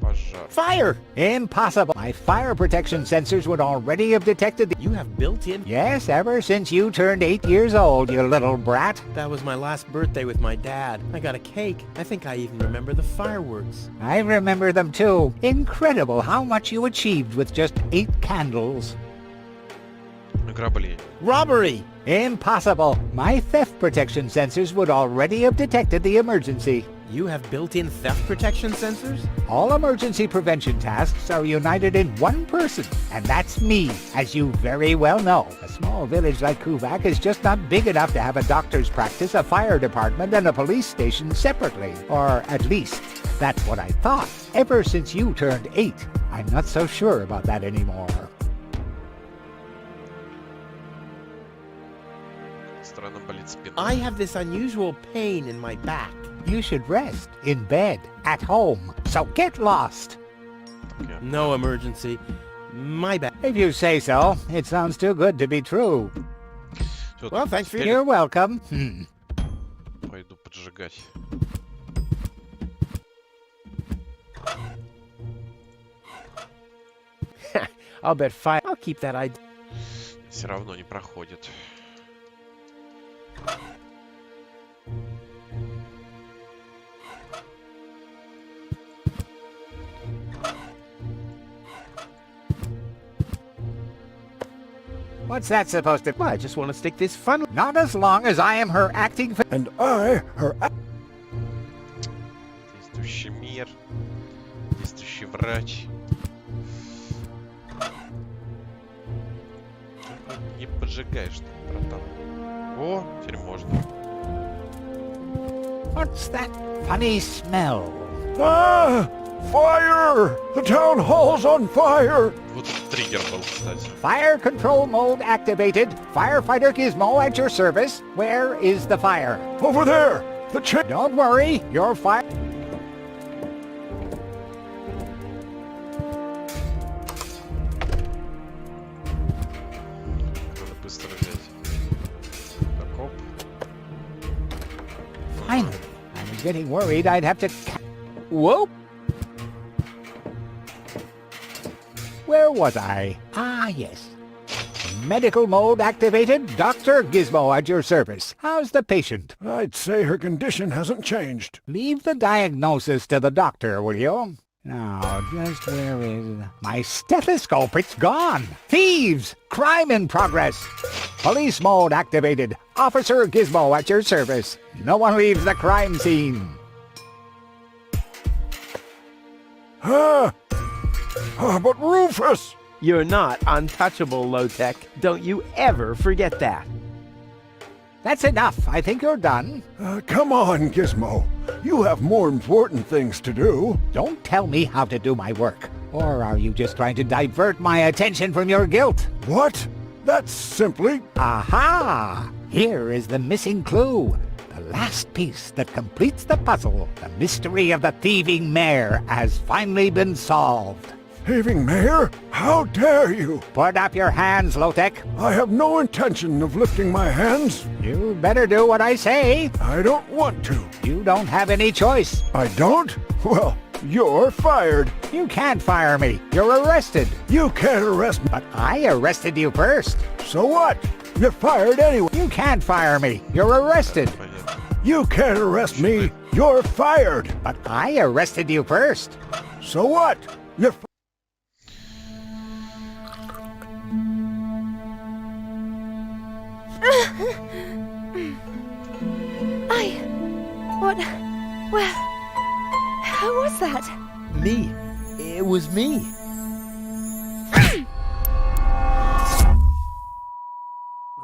Пожар. Fire! Impossible. My fire protection sensors would already have detected the... You have built-in... Yes, ever since you turned 8 years old, you little brat. That was my last birthday with my dad. I got a cake. I think I even remember the fireworks. I remember them too. Incredible how much you achieved with just 8 candles. Ограбление. Robbery! Impossible. My theft protection sensors would already have detected the emergency. You have built-in theft protection sensors? All emergency prevention tasks are united in one person, and that's me, as you very well know. A small village like Kuvak is just not big enough to have a doctor's practice, a fire department, and a police station separately. Or at least, that's what I thought. Ever since you turned 8, I'm not so sure about that anymore. Странно болит спина. I have this unusual pain in my back. You should rest in bed, at home, so get lost. No emergency. My bad. If you say so. It sounds too good to be true. Well, thanks for You're welcome. Пойду поджигать. I'll bet fire. I'll keep that idea. Все равно не проходит. What's that supposed to... Well, I just want to stick this fun... Not as long as I am her acting... And I, her... Действующий мир. Действующий врач. Не поджигаешь ты, братан. О, теперь можно. What's that funny smell? Ah! Fire! The town hall's on fire! Вот триггер был, кстати. Fire control mode activated. Firefighter Gizmo at your service. Where is the fire? Over there! The chick... Don't worry, your fire... Надо быстро взять. Так, оп. Finally. I was getting worried I'd have to... Whoa! Where was I? Ah, yes. Medical mode activated. Dr. Gizmo at your service. How's the patient? I'd say her condition hasn't changed. Leave the diagnosis to the doctor, will you? Now, just where is... My stethoscope, it's gone! Thieves! Crime in progress! Police mode activated. Officer Gizmo at your service. No one leaves the crime scene. But Rufus! You're not untouchable, Low-Tech. Don't you ever forget that. That's enough. I think you're done. Come on, Gizmo. You have more important things to do. Don't tell me how to do my work. Or are you just trying to divert my attention from your guilt? What? That's simply... Aha! Here is the missing clue. The last piece that completes the puzzle. The mystery of the thieving mayor has finally been solved. Thieving mayor? How dare you? Put up your hands, Low-Tech. I have no intention of lifting my hands. You better do what I say. I don't want to. You don't have any choice. I don't? Well, you're fired. You can't fire me. You're arrested. You can't arrest me. But I arrested you first. So what? You're fired anyway. You can't fire me. You're arrested. You can't arrest me. You're fired. But I arrested you first. So what? You're Who was that? Me. It was me.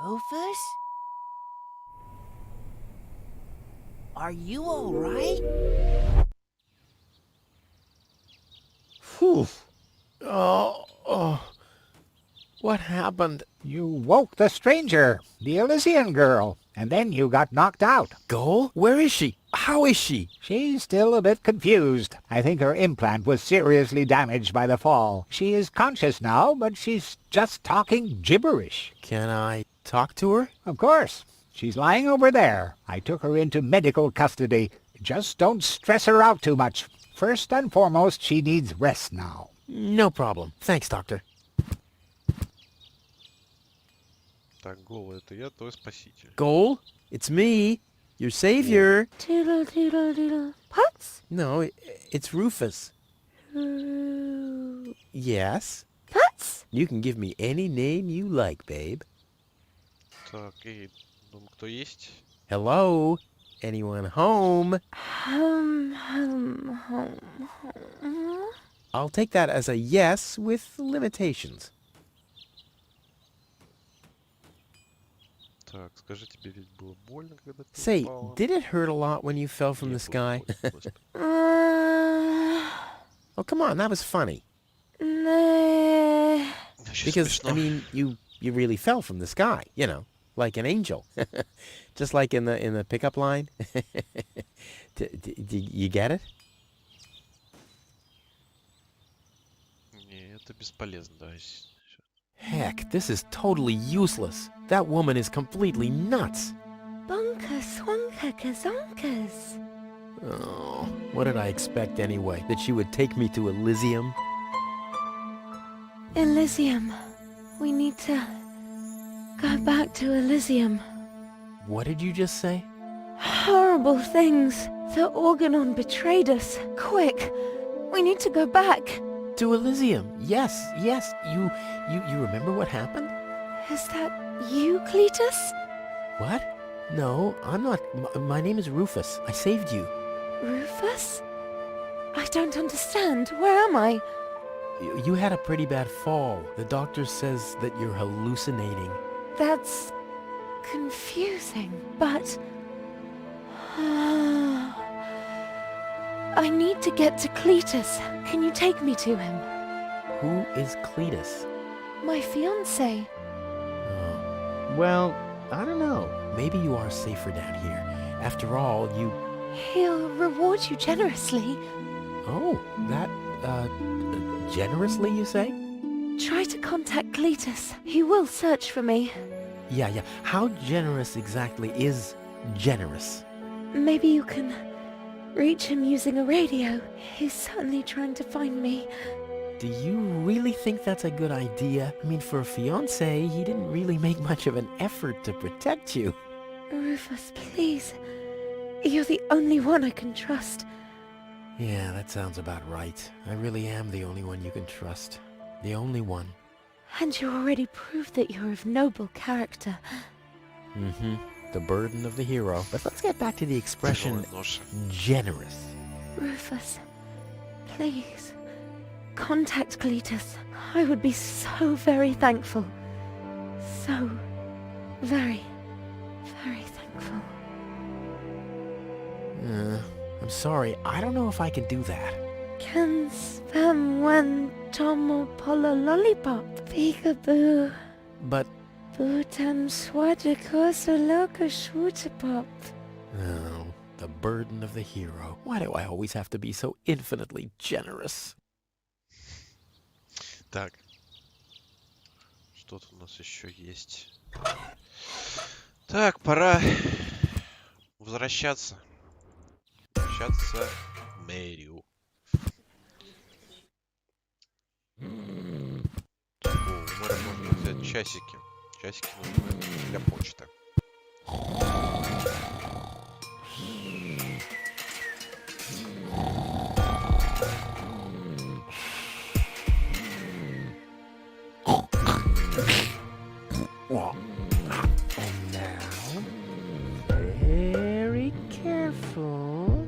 Rufus? Are you all right? Whew. What happened? You woke the stranger, the Elysian girl, and then you got knocked out. Goal? Where is she? How is she? She's still a bit confused. I think her implant was seriously damaged by the fall. She is conscious now, but she's just talking gibberish. Can I talk to her? Of course. She's lying over there. I took her into medical custody. Just don't stress her out too much. First and foremost, she needs rest now. No problem. Thanks, doctor. Так, Гол, это я, твой спаситель. Goal? It's me, your savior. Toodle, toodle, doodle. Putz? No, it's Rufus. Yes? Putz? You can give me any name you like, babe. Так, и думаю, кто есть? Hello? Anyone home? Home. I'll take that as a yes with limitations. Так, скажи, тебе ведь было больно, когда ты Say, упала? did it hurt a lot when you fell from Не, the sky? было, Господи. Oh, come on, that was funny. Nah. Вообще Because, смешно. I mean, you really fell from the sky, you know, like an angel. Just like in the pickup line. You get it? Не, это бесполезно, да. Heck, this is totally useless. That woman is completely nuts. Bonker, swanker, kazonkers. Oh, what did I expect anyway? That she would take me to Elysium? Elysium. We need to go back to Elysium. What did you just say? Horrible things. The Organon betrayed us. Quick. We need to go back. To Elysium. Yes. You remember what happened? Is that you, Cletus? What? No, I'm not. My name is Rufus. I saved you. Rufus? I don't understand. Where am I? You had a pretty bad fall. The doctor says that you're hallucinating. That's confusing, but... I need to get to Cletus. Can you take me to him? Who is Cletus? My fiancé. Oh. Well, I don't know. Maybe you are safer down here. After all, you... He'll reward you generously. Oh, that, generously, you say? Try to contact Cletus. He will search for me. Yeah. How generous exactly is generous? Maybe you can reach him using a radio. He's certainly trying to find me. Do you really think that's a good idea? I mean, for a fiancé, he didn't really make much of an effort to protect you. Rufus, please. You're the only one I can trust. Yeah, that sounds about right. I really am the only one you can trust. The only one. And you already proved that you're of noble character. Mm-hmm. The burden of the hero. But let's get back to the expression generous. Rufus, please. Contact Cletus. I would be so very thankful. So very, very thankful. I'm sorry. I don't know if I can do that. Can spam when tomo polo lollipop. Peekaboo. But... Butam swadikosa loka shwootapop. Oh, the burden of the hero. Why do I always have to be so infinitely generous? Так. Что-то у нас еще есть. Так, пора возвращаться. Возвращаться в мэрию. О, у мэра можно взять часики. Часики нужны для почты. And now, very careful.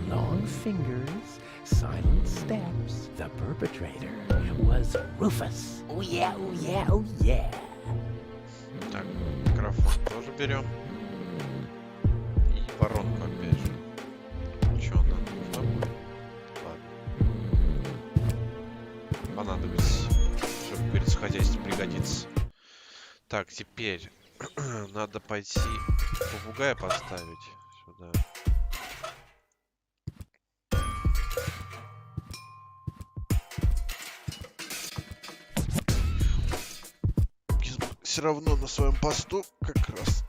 Long fingers, silent steps. The perpetrator was Rufus. Oh yeah, oh yeah, oh yeah. Так, микрофон тоже берем. И воронку опять же. Что она нужна будет? Ладно. Понадобится. Чтобы перед хозяйством пригодится. Так, теперь надо пойти попугая поставить сюда. Все равно на своем посту как раз.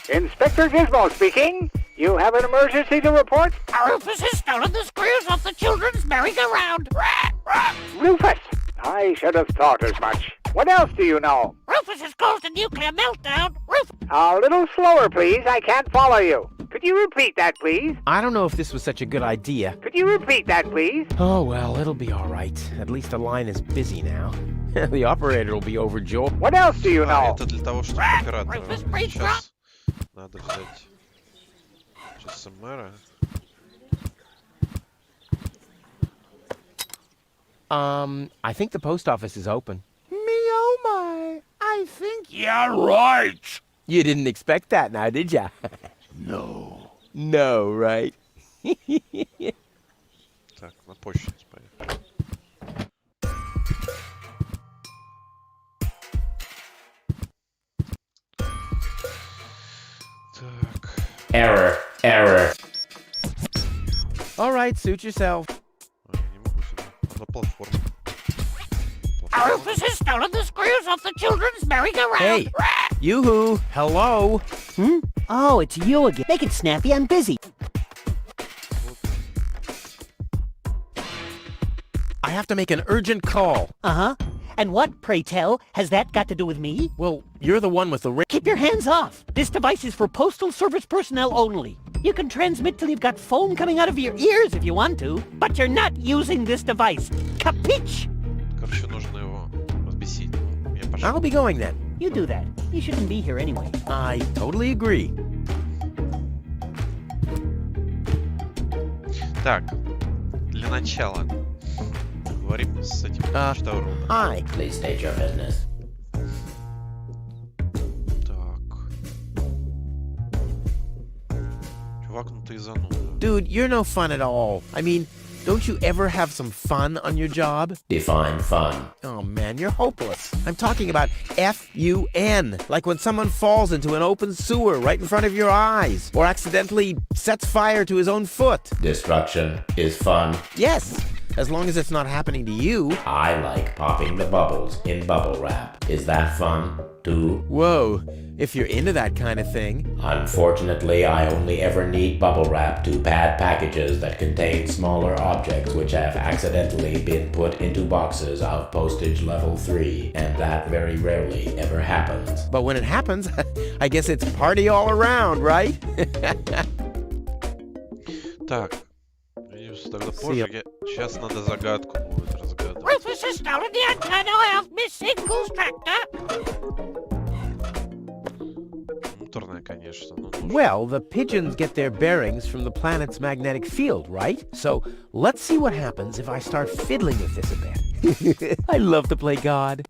Inspector Gizmo speaking. You have an emergency to report? Rufus has stolen the screws off the children's merry-go-round. Rufus! I should have thought as much. What else do you know? Rufus has caused a nuclear meltdown. A little slower, please. I can't follow you. Could you repeat that, please? I don't know if this was such a good idea. Could you repeat that, please? Oh, well, it'll be all right. At least the line is busy now. The operator will be overjoyed. What else do you know? Это для того, чтобы оператора. Сейчас надо взять часы мэра. I think the post office is open. Me oh my, I think... Yeah, right. You didn't expect that now, did ya? No. No, right? Так, на почту поехали. Так. Error. All right, suit yourself. Я не могу сюда. На платформу. Rufus has stolen the screws off the children's merry-go-round. Hey, yoo-hoo, hello? Oh, it's you again. Make it snappy, I'm busy. I have to make an urgent call. Uh-huh. And what, pray tell, has that got to do with me? Well, you're the one with the ring. Keep your hands off. This device is for postal service personnel only. You can transmit till you've got foam coming out of your ears if you want to, but you're not using this device. Capiche? Короче, нужно его взбесить. Я пошел. I'll be going then. You do that. You shouldn't be here anyway. I totally agree. Так, для начала поговорим с этим Читауром. Hi. Please state your business. Чувак, ну ты зануда. Dude, you're no fun at all. I mean, don't you ever have some fun on your job? Define fun. Oh man, you're hopeless. I'm talking about F-U-N. Like when someone falls into an open sewer right in front of your eyes. Or accidentally sets fire to his own foot. Destruction is fun. Yes, as long as it's not happening to you. I like popping the bubbles in bubble wrap. Is that fun, too? Whoa, if you're into that kind of thing. Unfortunately, I only ever need bubble wrap to pad packages that contain smaller objects which have accidentally been put into boxes of postage level 3, and that very rarely ever happens. But when it happens, I guess it's party all around, right? Так, видишь, тогда позже. Сейчас надо загадку будет разгадывать. Rufus has stolen the antenna of Miss Single's tractor. Муторная, конечно. Well, the pigeons get their bearings from the planet's magnetic field, right? So let's see what happens if I start fiddling with this a bit. I love to play God.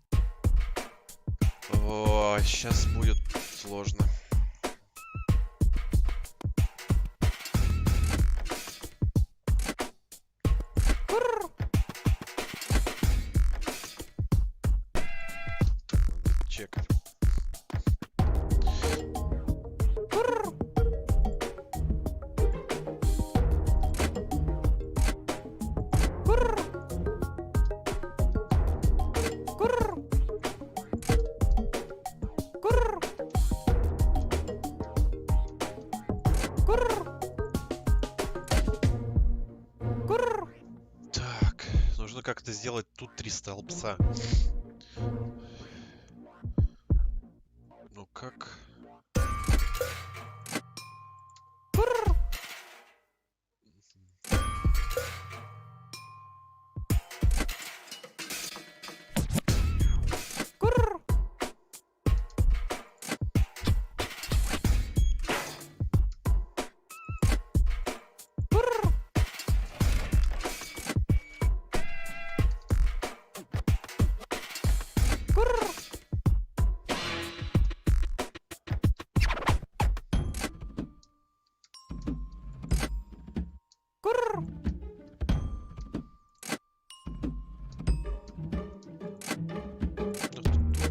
О, сейчас будет сложно. Чекать. Так, нужно как-то сделать тут 3 столбца. Ну как?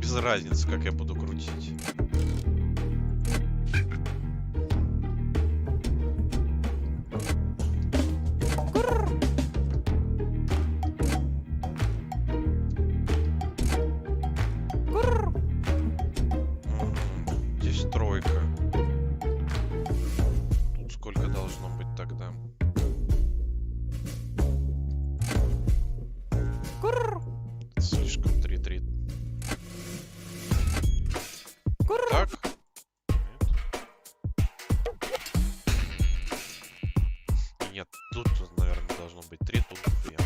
Без разницы, как я буду крутить. Здесь тройка. Тут сколько должно быть тогда? Слишком 3-3. Так? Нет. Нет, тут, наверное, должно быть 3, тут 2.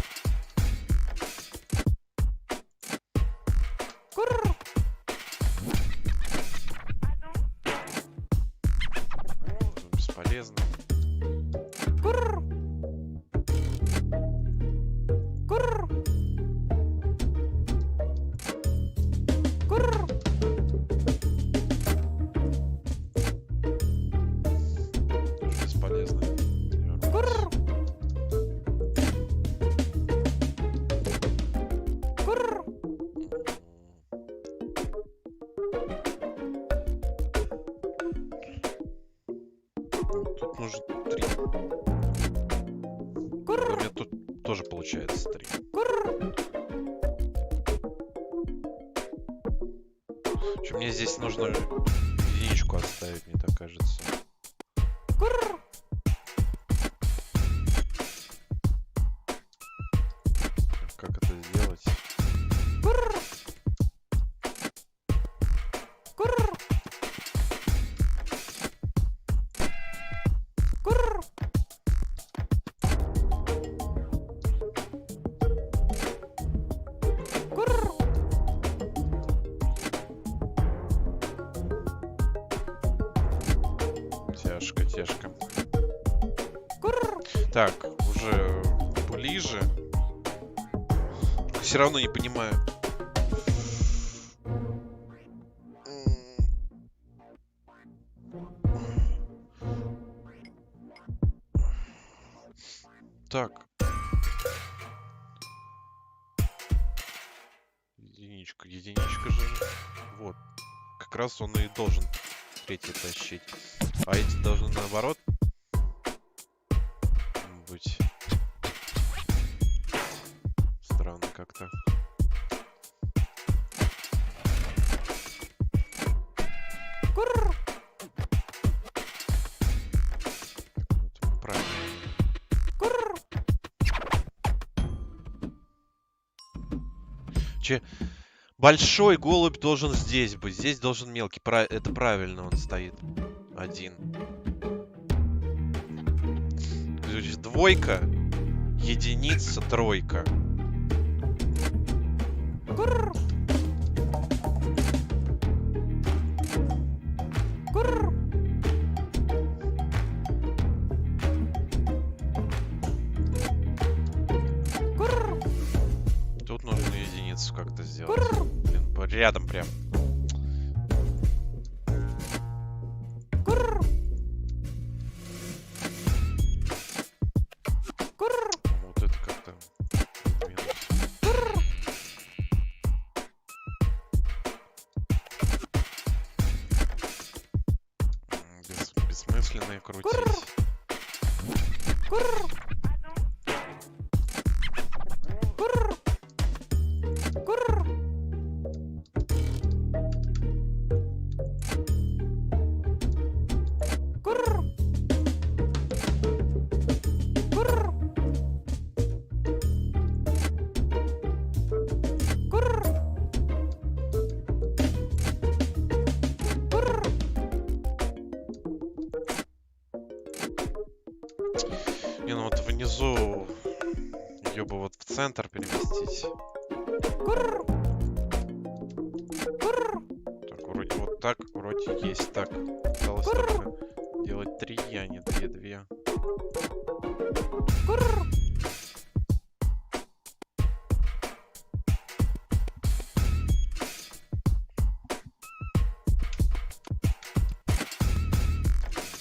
Бесполезно. Бесполезно. Тут нужно 3. У меня тут тоже получается 3. Что мне здесь нужно единичку оставить, мне так кажется. Как это сделать? Тяжко, тяжко. Так, уже ближе. все равно не понимаю. Так. Единичка. Единичка же. Вот. Как раз он и должен третий тащить. А эти должны наоборот быть. Странно как-то. Большой голубь должен здесь быть. Здесь должен мелкий. Это правильно, он стоит. Один. Двойка. Единица, тройка. Тут нужно единицу как-то сделать. Блин, рядом прям. Вот это как-то минус. Бессмысленные крутить. Не, ну вот внизу ее бы вот в центр переместить. Так, вроде вот так, вроде есть так. Осталось только делать 3, а не 2.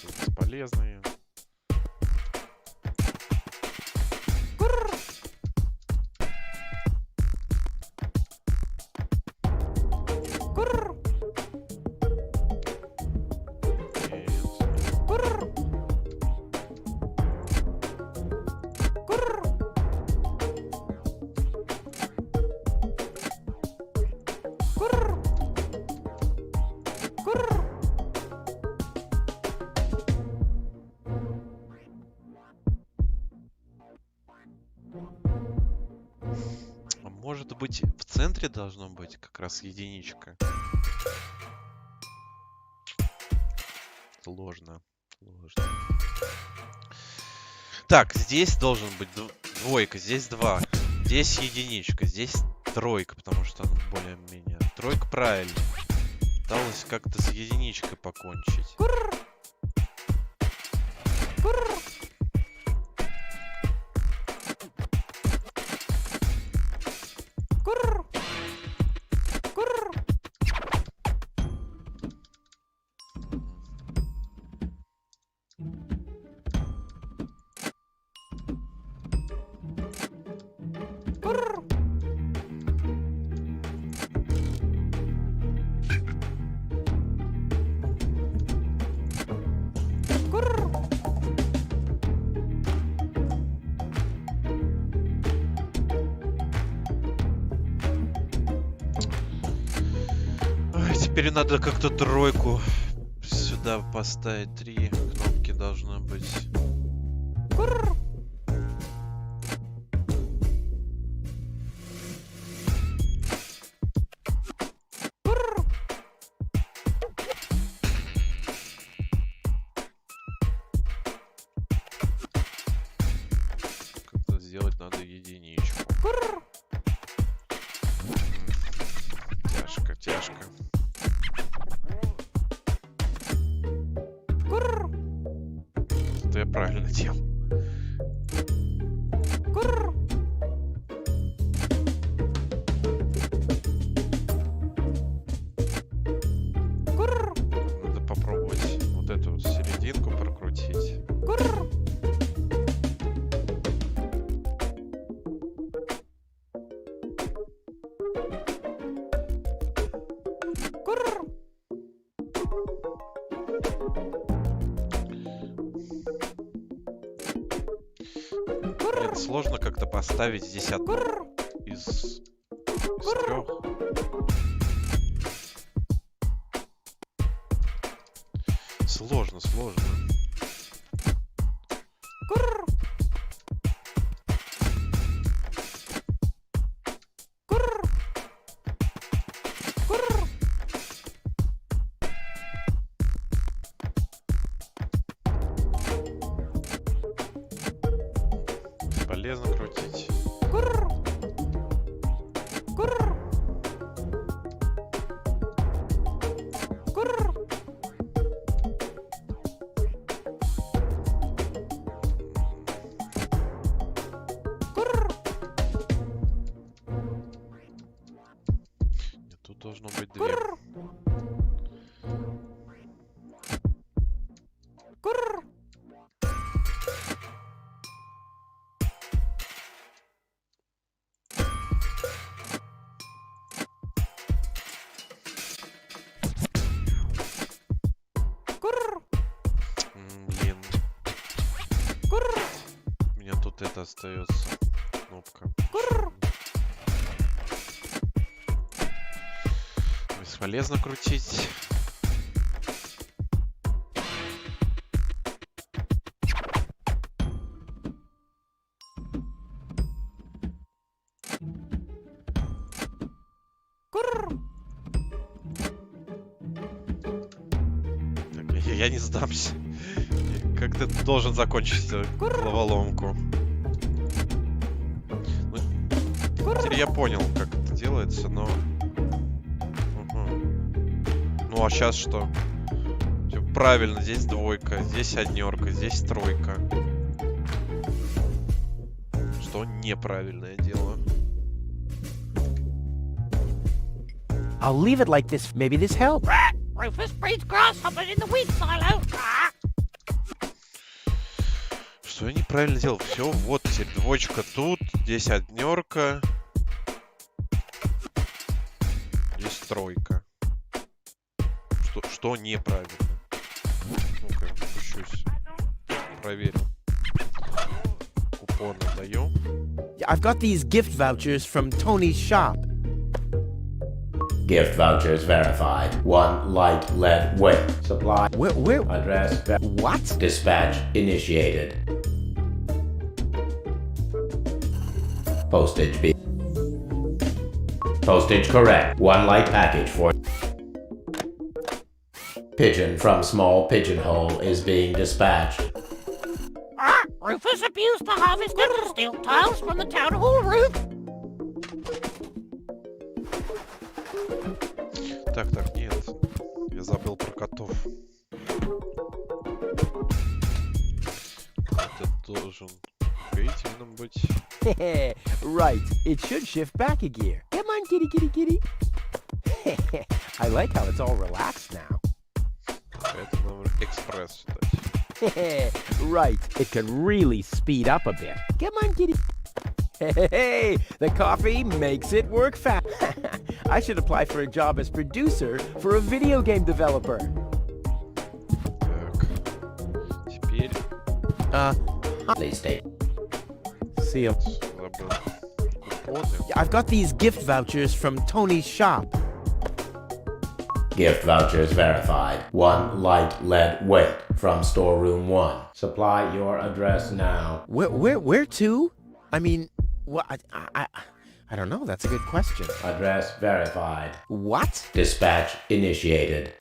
Бесполезные. Может быть, в центре должно быть как раз единичка. Сложно. Так, здесь должен быть двойка, здесь 2. Здесь единичка, здесь тройка, потому что она более-менее... Тройка правильно. Пыталась как-то с единичкой покончить. Теперь надо как-то тройку сюда поставить. 3 кнопки должно быть. Как-то сделать надо единичку. Тяжко. Это я правильно делал. сложно как-то поставить здесь одну из 3. Сложно. Полезно крутить. Нет, тут должно быть 2. Блин. У меня тут это остается. Кнопка. Бесполезно крутить. Так, я не сдамся. Как ты должен закончить эту головоломку? Ну, теперь я понял, как это делается, но... Ну а сейчас что? Всё правильно, здесь 2, здесь 1, здесь 3. Что неправильно я делаю? I'll leave it like this. Maybe this helps. Rufus breeds grasshoppers in the wheat silo. Что я неправильно делал? Все, вот теперь 2 тут, здесь 1, здесь 3. Что неправильно? Ну-ка, пущусь. Проверим. Купоны даю. I've got these gift vouchers from Tony's shop. Gift vouchers verified. 1 light lead weight. Supply. Where? Address. What? Dispatch initiated. Postage B. Postage correct. 1 light package for... Pigeon from small pigeonhole is being dispatched. Rufus abused the harvester to steal tiles from the town hall roof. Так, нет. Я забыл про котов. Это должен креативным быть. Right. It should shift back a gear. Come on, kitty, kitty, kitty. I like how it's all relaxed now. Это надо экспресс считать. Right. It could really speed up a bit. Come on, kitty. Hey, the coffee makes it work fast. I should apply for a job as producer for a video game developer. Так. Теперь... Please state. See ya. Забыл. Купоны. I've got these gift vouchers from Tony's shop. Gift vouchers verified. 1 light lead weight from storeroom 1. Supply your address now. Where to? I mean, what? I don't know. That's a good question. Address verified. What? Dispatch initiated.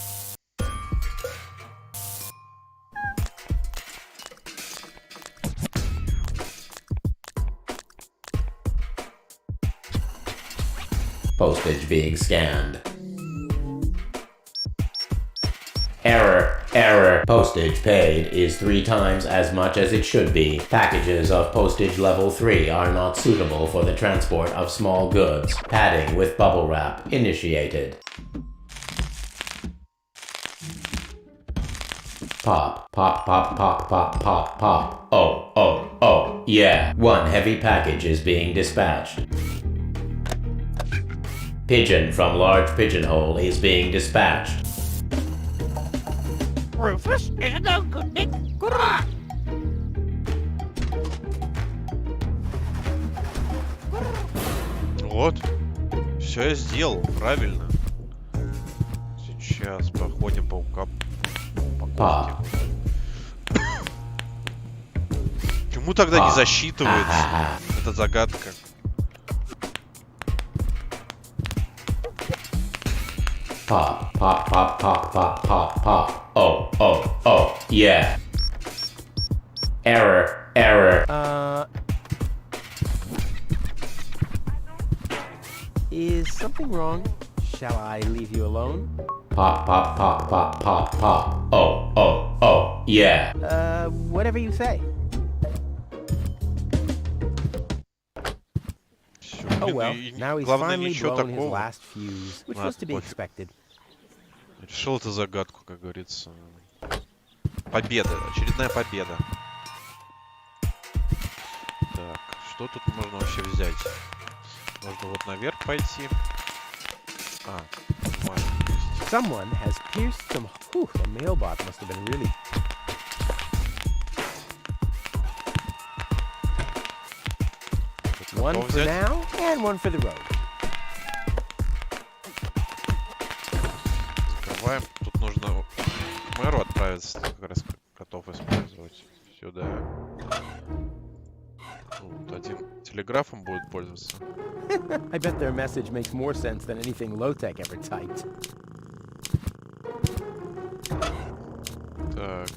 Postage being scanned. Error. Postage paid is 3 times as much as it should be. Packages of postage level 3 are not suitable for the transport of small goods. Padding with bubble wrap initiated. Pop. Oh, yeah. 1 heavy package is being dispatched. Pigeon from large pigeonhole is being dispatched. Rufus is no good, Nick. Вот. Все я сделал, правильно. Сейчас походим по упаковке. Почему тогда не засчитывается эта загадка? Pop, pop, pop, pop, pop, pop, pop. Oh, oh, oh, yeah. Error, error. Is something wrong? Shall I leave you alone? Pop, pop, pop, pop, pop, pop. Oh, oh, oh, yeah. Whatever you say. Oh well, now he's finally blown his last fuse, which was to be expected. Решил эту загадку, как говорится. Победа, очередная победа. Так, что тут можно вообще взять? Можно вот наверх пойти. А, есть. Someone has pierced some... Whew, the mailbox must have been really... One for now, and one for the road. Закрываем. Тут нужно к мэру отправиться, как раз готов использовать. Сюда. Вот один телеграфом будет пользоваться. I bet their message makes more sense than anything low-tech ever typed. Так.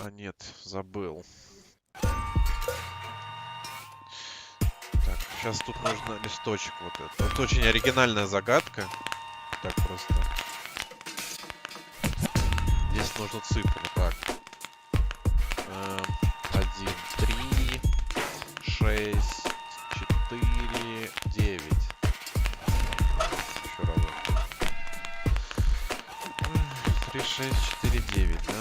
А нет, забыл. Так, сейчас тут нужно листочек вот это. Вот очень оригинальная загадка. Так просто. Здесь нужно цифры. Так. 1, 3, 6, 4, 9. Еще работает. 3, 6, 4, 9, да?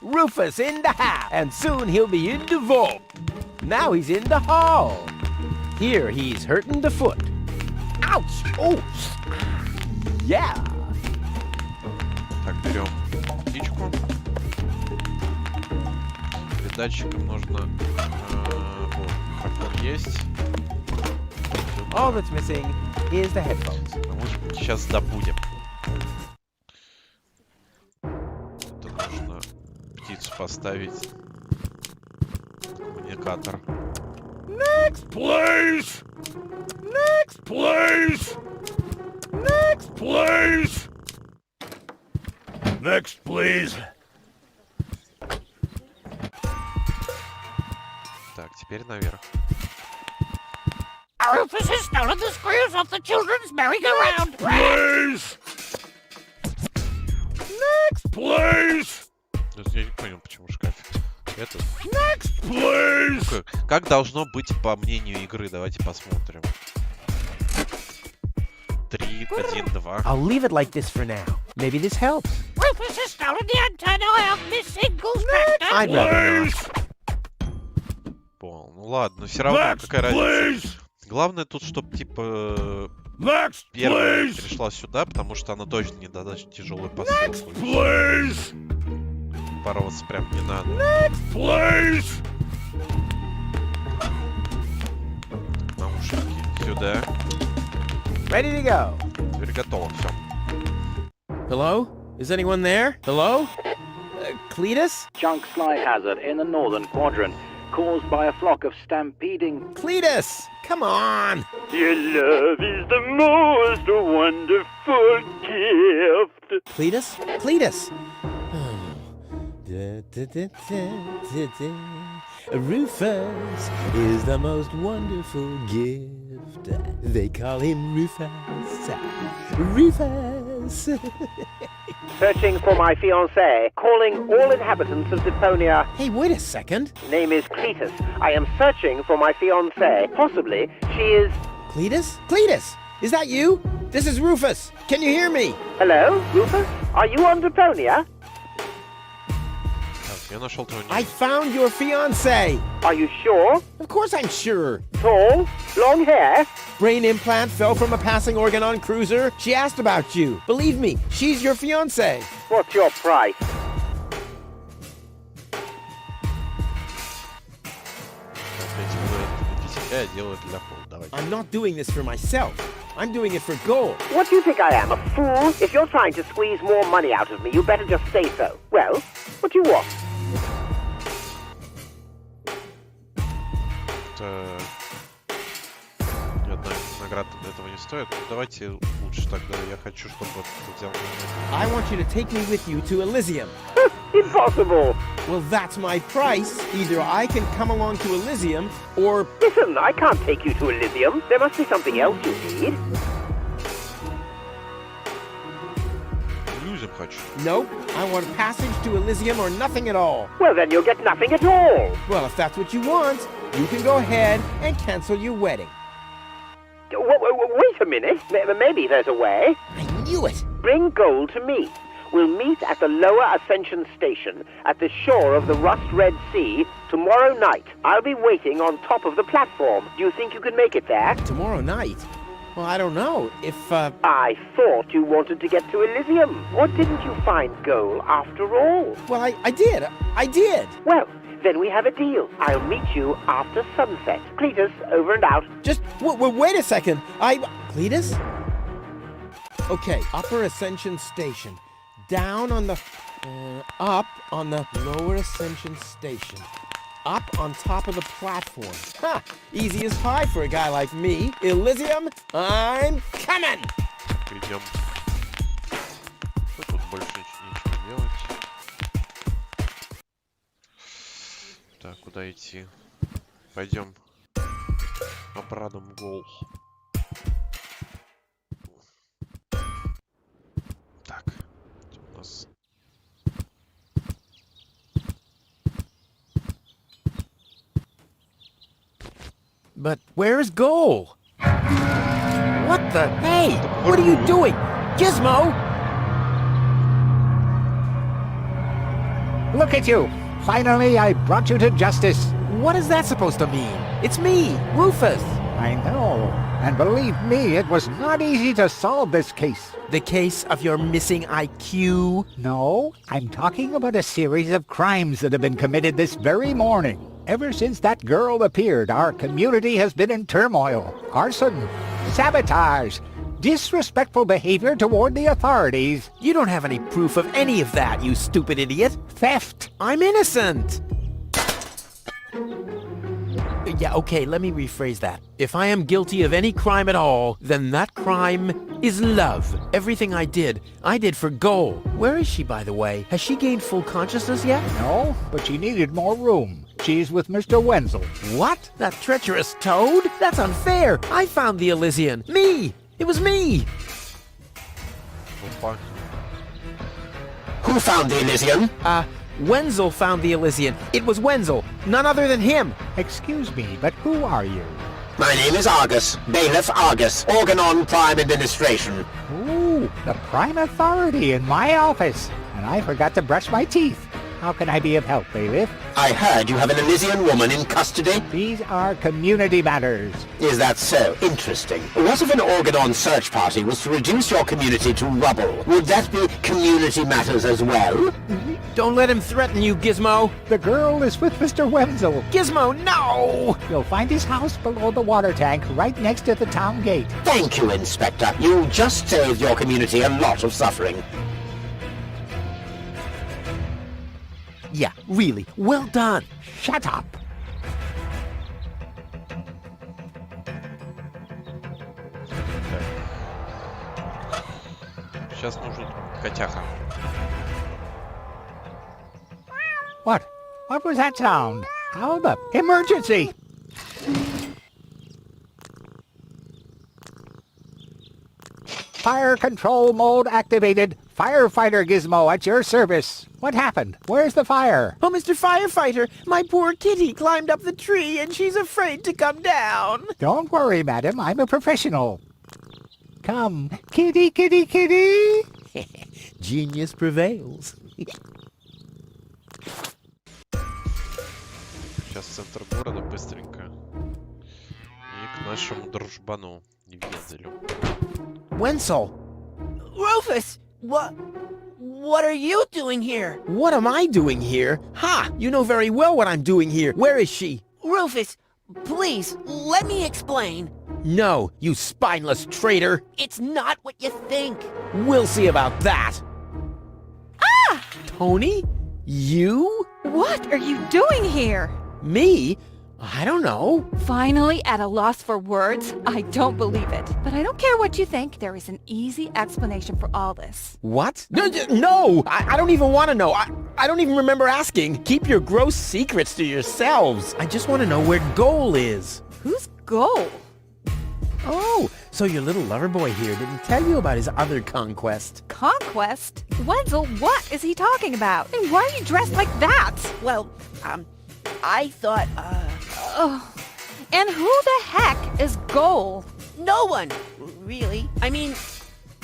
Rufus in the house, and soon he'll be in the vault. Now he's in the hall. Here he's hurting the foot. Ouch! Oh! Yeah! Так, берем птичку. Передатчиком нужно... вот, микрофон есть. All that's missing is the headphones. Мы сейчас добудем. Это нужно птицу поставить. Коммуникатор. Next, please! Next, please! Next, please! Next, please! Так, теперь наверх. Rufus has stolen the screws off the children's merry-go-round. Please! Next, please! Я не понял, почему шкафик. Этот. Next, please! Как должно быть по мнению игры? Давайте посмотрим. 3, 1, 2. I'll leave it like this for now. Maybe this helps. Rufus has stolen the antenna of Miss Single's tractor. I'd rather not. Понял. Ну ладно, но все равно какая разница. Главное тут, чтобы типа первая перешла сюда, потому что она точно не даст тяжелый посыл. Бороться прям не надо. Наушники сюда. Ready to go. Теперь готово, все. Hello? Is anyone there? Hello? Cletus? Chunk slide hazard in the northern quadrant, caused by a flock of stampeding... Cletus! Come on! Your love is the most wonderful gift. Cletus? Cletus! Rufus is the most wonderful gift. They call him Rufus. Rufus! Searching for my fiancée. Calling all inhabitants of Deponia. Hey, wait a second. Name is Cletus. I am searching for my fiancée. Possibly she is... Cletus? Cletus! Is that you? This is Rufus. Can you hear me? Hello, Rufus? Are you on Deponia? Я нашел твою I found your fiancé! Are you sure? Of course I'm sure. Tall? Long hair? Brain implant fell from a passing Organon cruiser. She asked about you. Believe me, she's your fiancé. What's your price? Я делаю для Пол. Давай. I'm not doing this for myself. I'm doing it for gold. What do you think I am, a fool? If you're trying to squeeze more money out of me, you better just say so. Well, what do you want? Ни одна награда этого не стоит. Давайте лучше тогда. Я хочу, чтобы ты взял меня. I want you to take me with you to Elysium. Impossible! Well, that's my price. Either I can come along to Elysium, or... Listen, I can't take you to Elysium. There must be something else you need. Elysium хочу. Nope. I want passage to Elysium or nothing at all. Well, then you'll get nothing at all. Well, if that's what you want, you can go ahead and cancel your wedding. Wait a minute. Maybe there's a way. I knew it. Bring gold to me. We'll meet at the lower Ascension Station at the shore of the Rust Red Sea tomorrow night. I'll be waiting on top of the platform. Do you think you can make it there? Tomorrow night? Well, I don't know. If, I thought you wanted to get to Elysium. What didn't you find gold after all? Well, I did. I did. Well, then we have a deal. I'll meet you after sunset. Cletus, over and out. Just, wait a second. Cletus? Okay, Upper Ascension Station. Down on the... up on the Lower Ascension Station. Up on top of the platform. Ha! Easy as pie for a guy like me. Elysium, I'm coming! Идем. Тут больше ничего делать. Так, куда идти? Пойдем. Обрадуем гол. Так, у нас... But where's Goal? What the... Hey! What are you doing? Gizmo! Look at you! Finally, I brought you to justice. What is that supposed to mean? It's me, Rufus. I know. And believe me, it was not easy to solve this case. The case of your missing IQ? No, I'm talking about a series of crimes that have been committed this very morning. Ever since that girl appeared, our community has been in turmoil. Arson, sabotage, disrespectful behavior toward the authorities. You don't have any proof of any of that, you stupid idiot. Theft. I'm innocent. Yeah, okay, let me rephrase that. If I am guilty of any crime at all, then that crime is love. Everything I did for Goal. Where is she, by the way? Has she gained full consciousness yet? No, but she needed more room. She's with Mr. Wenzel. What? That treacherous toad? That's unfair. I found the Elysian. Me! It was me! Who found the Elysian? Wenzel found the Elysian. It was Wenzel. None other than him. Excuse me, but who are you? My name is Argus. Bailiff Argus. Organon Prime Administration. Ooh, the prime authority in my office. And I forgot to brush my teeth. How can I be of help, Bailiff? I heard you have an Elysian woman in custody. These are community matters. Is that so? Interesting. What if an Organon search party was to reduce your community to rubble? Would that be community matters as well? Don't let him threaten you, Gizmo. The girl is with Mr. Wenzel. Gizmo, no! You'll find his house below the water tank, right next to the town gate. Thank you, Inspector. You just saved your community a lot of suffering. Yeah, really. Well done. Shut up. Сейчас нужен котяха. What? What was that sound? How the... Emergency! Fire control mode activated. Firefighter Gizmo at your service. What happened? Where's the fire? Oh, Mr. Firefighter, my poor kitty climbed up the tree and she's afraid to come down. Don't worry, madam. I'm a professional. Come, kitty, kitty, kitty. Genius prevails. Сейчас в центр города быстренько. И к нашему дружбану, Вензелю. Wenzel! Rufus! What are you doing here? What am I doing here? Ha! You know very well what I'm doing here. Where is she? Rufus, please, let me explain. No, you spineless traitor. It's not what you think. We'll see about that. Ah! Tony? You? What are you doing here? Me? I don't know. Finally at a loss for words? I don't believe it. But I don't care what you think. There is an easy explanation for all this. What? No! I don't even want to know. I don't even remember asking. Keep your gross secrets to yourselves. I just want to know where Goal is. Who's Goal? Oh, so your little lover boy here didn't tell you about his other conquest. Conquest? Wenzel, what is he talking about? And why are you dressed like that? Well, I thought, Oh, and who the heck is Goal? no one, really. I mean,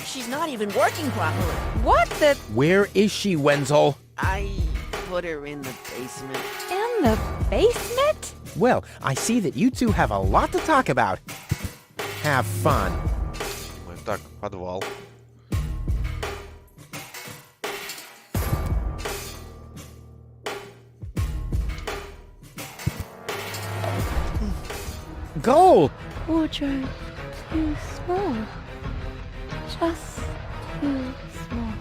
she's not even working properly. What the... Where is she, Wenzel? I put her in the basement. In the basement? Well, I see that you two have a lot to talk about. Have fun. Так, подвал. Goal! Wardrobe too small. Just too small.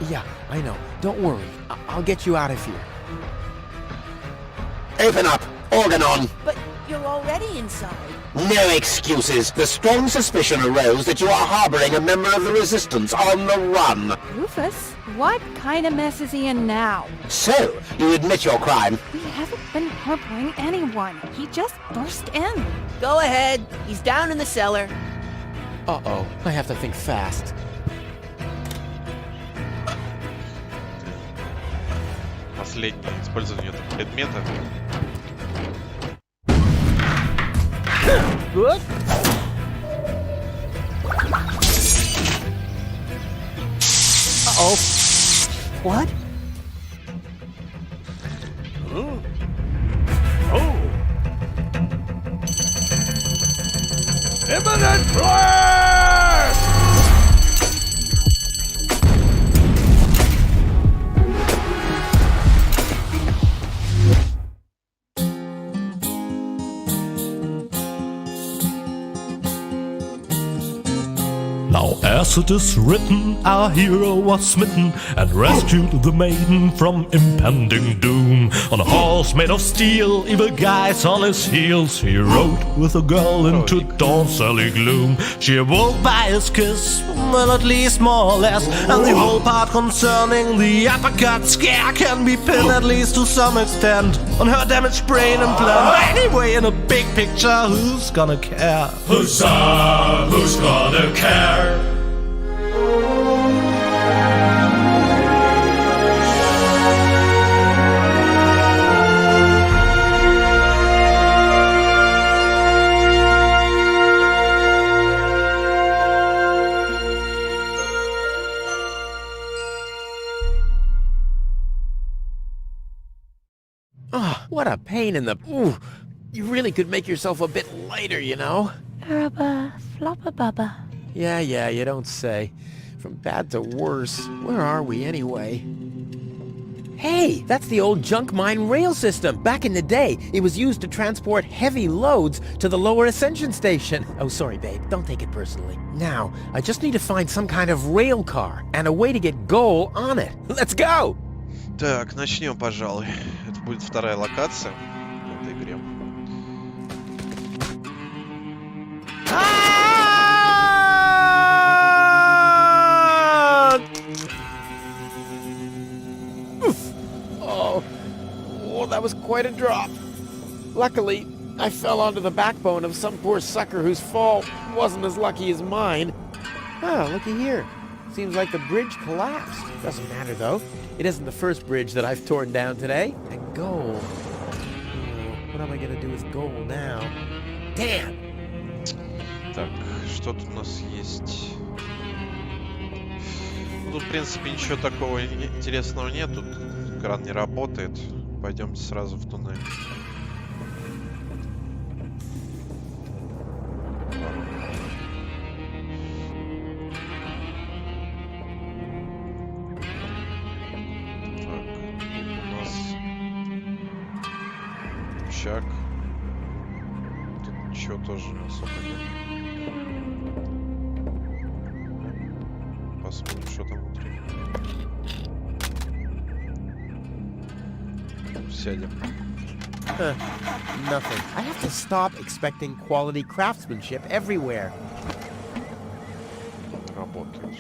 Yeah, I know. Don't worry. I'll get you out of here. Open up! Organon! But you're already inside. No excuses. The strong suspicion arose that you are harboring a member of the Resistance on the run. Rufus, what kind of mess is he in now? So, you admit your crime. We haven't been harboring anyone. He just burst in. Go ahead. He's down in the cellar. Uh-oh. I have to think fast. Последнее использование этого предмета. Good. Uh-oh. What? Oh. Imminent blast! Now as it is written, our hero was smitten and rescued the maiden from impending doom. On a horse made of steel, evil guys on his heels, he rode with a girl into dawn's early gloom. She awoke by his kiss, well at least more or less, and the whole part concerning the uppercut scare can be pinned at least to some extent on her damaged brain and plan. Anyway, in a big picture, who's gonna care? Huzzah, who's gonna care? Oh, what a pain in the... Ooh, you really could make yourself a bit lighter, you know? Rubber, flopper, bubba. Yeah, you don't say. From bad to worse. Where are we, anyway? Hey, that's the old junk mine rail system. Back in the day, it was used to transport heavy loads to the lower ascension station. Oh, sorry, babe. Don't take it personally. Now, I just need to find some kind of rail car and a way to get Goal on it. Let's go! Так, начнем, пожалуй. Это будет вторая локация в этой игре. Oh, that was quite a drop. Luckily, I fell onto the backbone of some poor sucker whose fall wasn't as lucky as mine. Oh, looky here. Seems like the bridge collapsed. Doesn't matter, though. It isn't the first bridge that I've torn down today. And Goal. Oh, what am I gonna do with Goal now? Damn! Так, что тут у нас есть? Ну, тут, в принципе, ничего такого интересного нет. Тут кран не работает. Пойдемте сразу в туннель. очаг. Тут ничего тоже особо нет. Посмотрим, что там внутри. Сядем. Nothing. I have to stop expecting quality craftsmanship everywhere. Работает.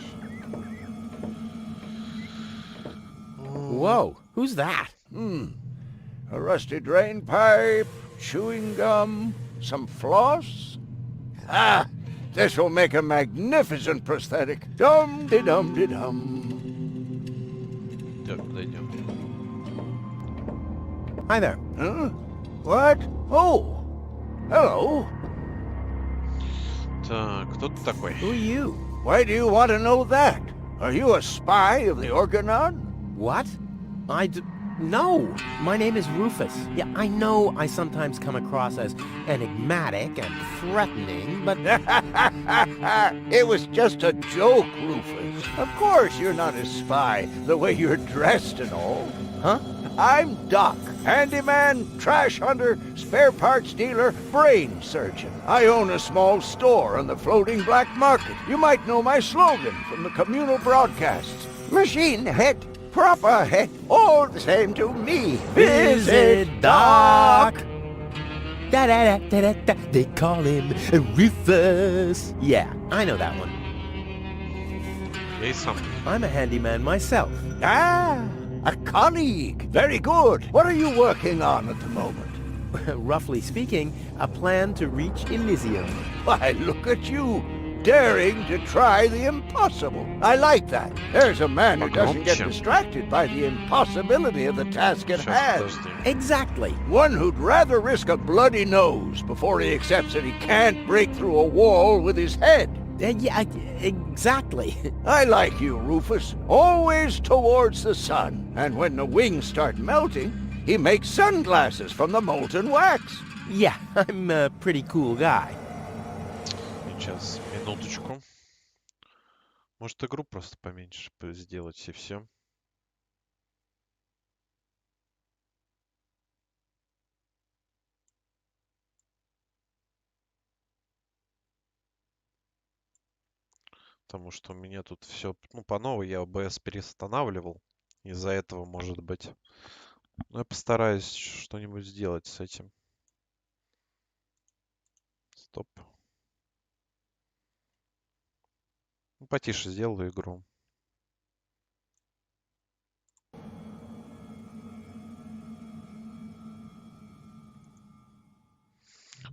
Whoa, who's that? A rusty drain pipe, chewing gum, some floss. Ah, this will make a magnificent prosthetic. Dum-de-dum-de-dum. Так, подойдем. Hi there. Huh? What? Oh, hello. Так, кто ты такой? Who are you? Why do you want to know that? Are you a spy of the Organon? What? No, my name is Rufus. Yeah, I know I sometimes come across as enigmatic and threatening, but... It was just a joke, Rufus. Of course you're not a spy, the way you're dressed and all. Huh? I'm Doc, handyman, trash hunter, spare parts dealer, brain surgeon. I own a small store on the floating black market. You might know my slogan from the communal broadcasts. Machine head, proper head, all the same to me. Visit Doc! Da-da-da-da-da-da, they call him Rufus. Yeah, I know that one. Я и сам. I'm a handyman myself. Ah, a colleague. Very good. What are you working on at the moment? Roughly speaking, a plan to reach Elysium. Why, look at you, daring to try the impossible. I like that. There's a man who doesn't get distracted by the impossibility of the task at hand. Exactly. One who'd rather risk a bloody nose before he accepts that he can't break through a wall with his head. Yeah, exactly. I like you, Rufus. Always towards the sun. And when the wings start melting, he makes sunglasses from the molten wax. Yeah, I'm a pretty cool guy. Сейчас, минуточку. Может, игру просто поменьше сделать и все. Потому что у меня тут все, ну, по новой я OBS переустанавливал. Из-за этого, может быть. Но я постараюсь что-нибудь сделать с этим. Стоп. Ну, потише сделаю игру.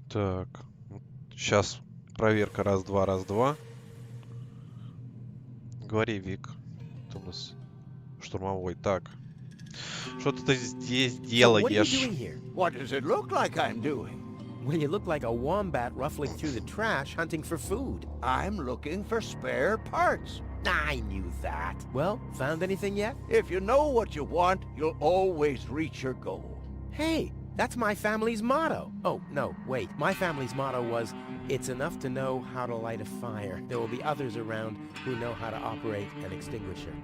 Так. Сейчас проверка раз-два, раз-два. Говори, Вик. Ты у нас штурмовой. Так. Что ты здесь делаешь? What does it look like I'm doing? Well, you look like a wombat ruffling through the trash hunting for food. I'm looking for spare parts. I knew that. Well, found anything yet? If you know what you want, you'll always reach your goal. Hey, that's my family's motto. Oh, no, wait. My family's motto was, it's enough to know how to light a fire. There will be others around who know how to operate an extinguisher.